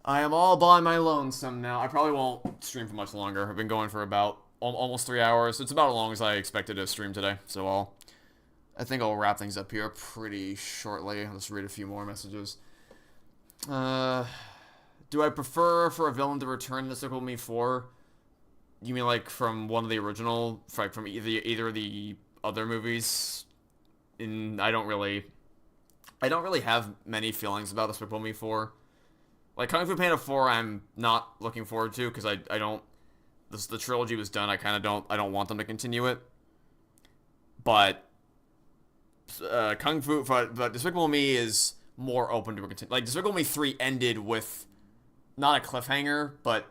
H: I am all by my lonesome now. I probably won't stream for much longer. I've been going for about almost 3 hours. It's about as long as I expected to stream today. So I think I'll wrap things up here pretty shortly. I'll just read a few more messages. Do I prefer for a villain to return to Despicable Me 4? You mean like from one of the original, like from either of the other movies? I don't really have many feelings about Despicable Me 4. Like Kung Fu Panda 4, I'm not looking forward to because I don't. The trilogy was done. I don't want them to continue it. But but Despicable Me is more open to a continue. Like Despicable Me 3 ended with not a cliffhanger, but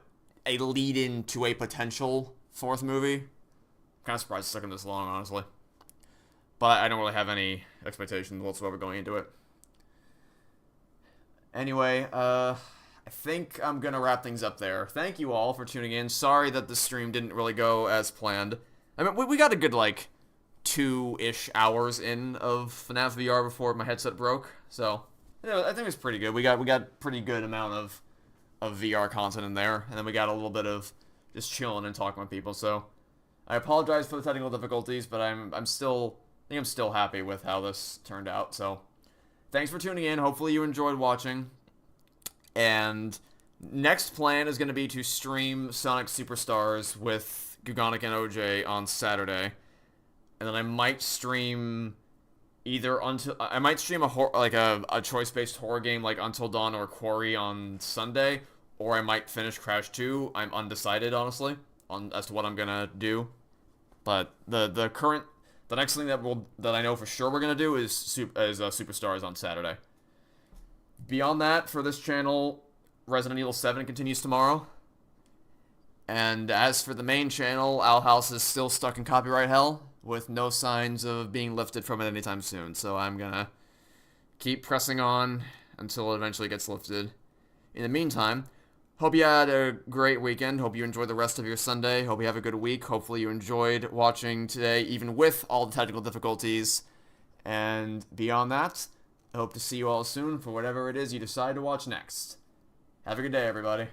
H: a lead-in to a potential 4th movie. I'm kind of surprised it's taken this long, honestly. But I don't really have any expectations whatsoever going into it. Anyway, I think I'm gonna wrap things up there. Thank you all for tuning in. Sorry that the stream didn't really go as planned. I mean, we got a good, like, 2-ish hours in of FNaF VR before my headset broke. So, you know, I think it's pretty good. We got pretty good amount of VR content in there, and then we got a little bit of just chilling and talking with people. So I apologize for the technical difficulties, but I think I'm still happy with how this turned out. So thanks for tuning in. Hopefully you enjoyed watching. And next plan is going to be to stream Sonic Superstars with Gugonic and OJ on Saturday, and then I might stream a choice-based horror game like Until Dawn or Quarry on Sunday, or I might finish Crash 2. I'm undecided, honestly, as to what I'm gonna do. But the next thing that I know for sure we're gonna do is Superstars on Saturday. Beyond that, for this channel, Resident Evil 7 continues tomorrow. And as for the main channel, Owl House is still stuck in copyright hell, with no signs of being lifted from it anytime soon. So I'm gonna keep pressing on until it eventually gets lifted. In the meantime, hope you had a great weekend. Hope you enjoyed the rest of your Sunday. Hope you have a good week. Hopefully you enjoyed watching today, even with all the technical difficulties. And beyond that, I hope to see you all soon for whatever it is you decide to watch next. Have a good day, everybody.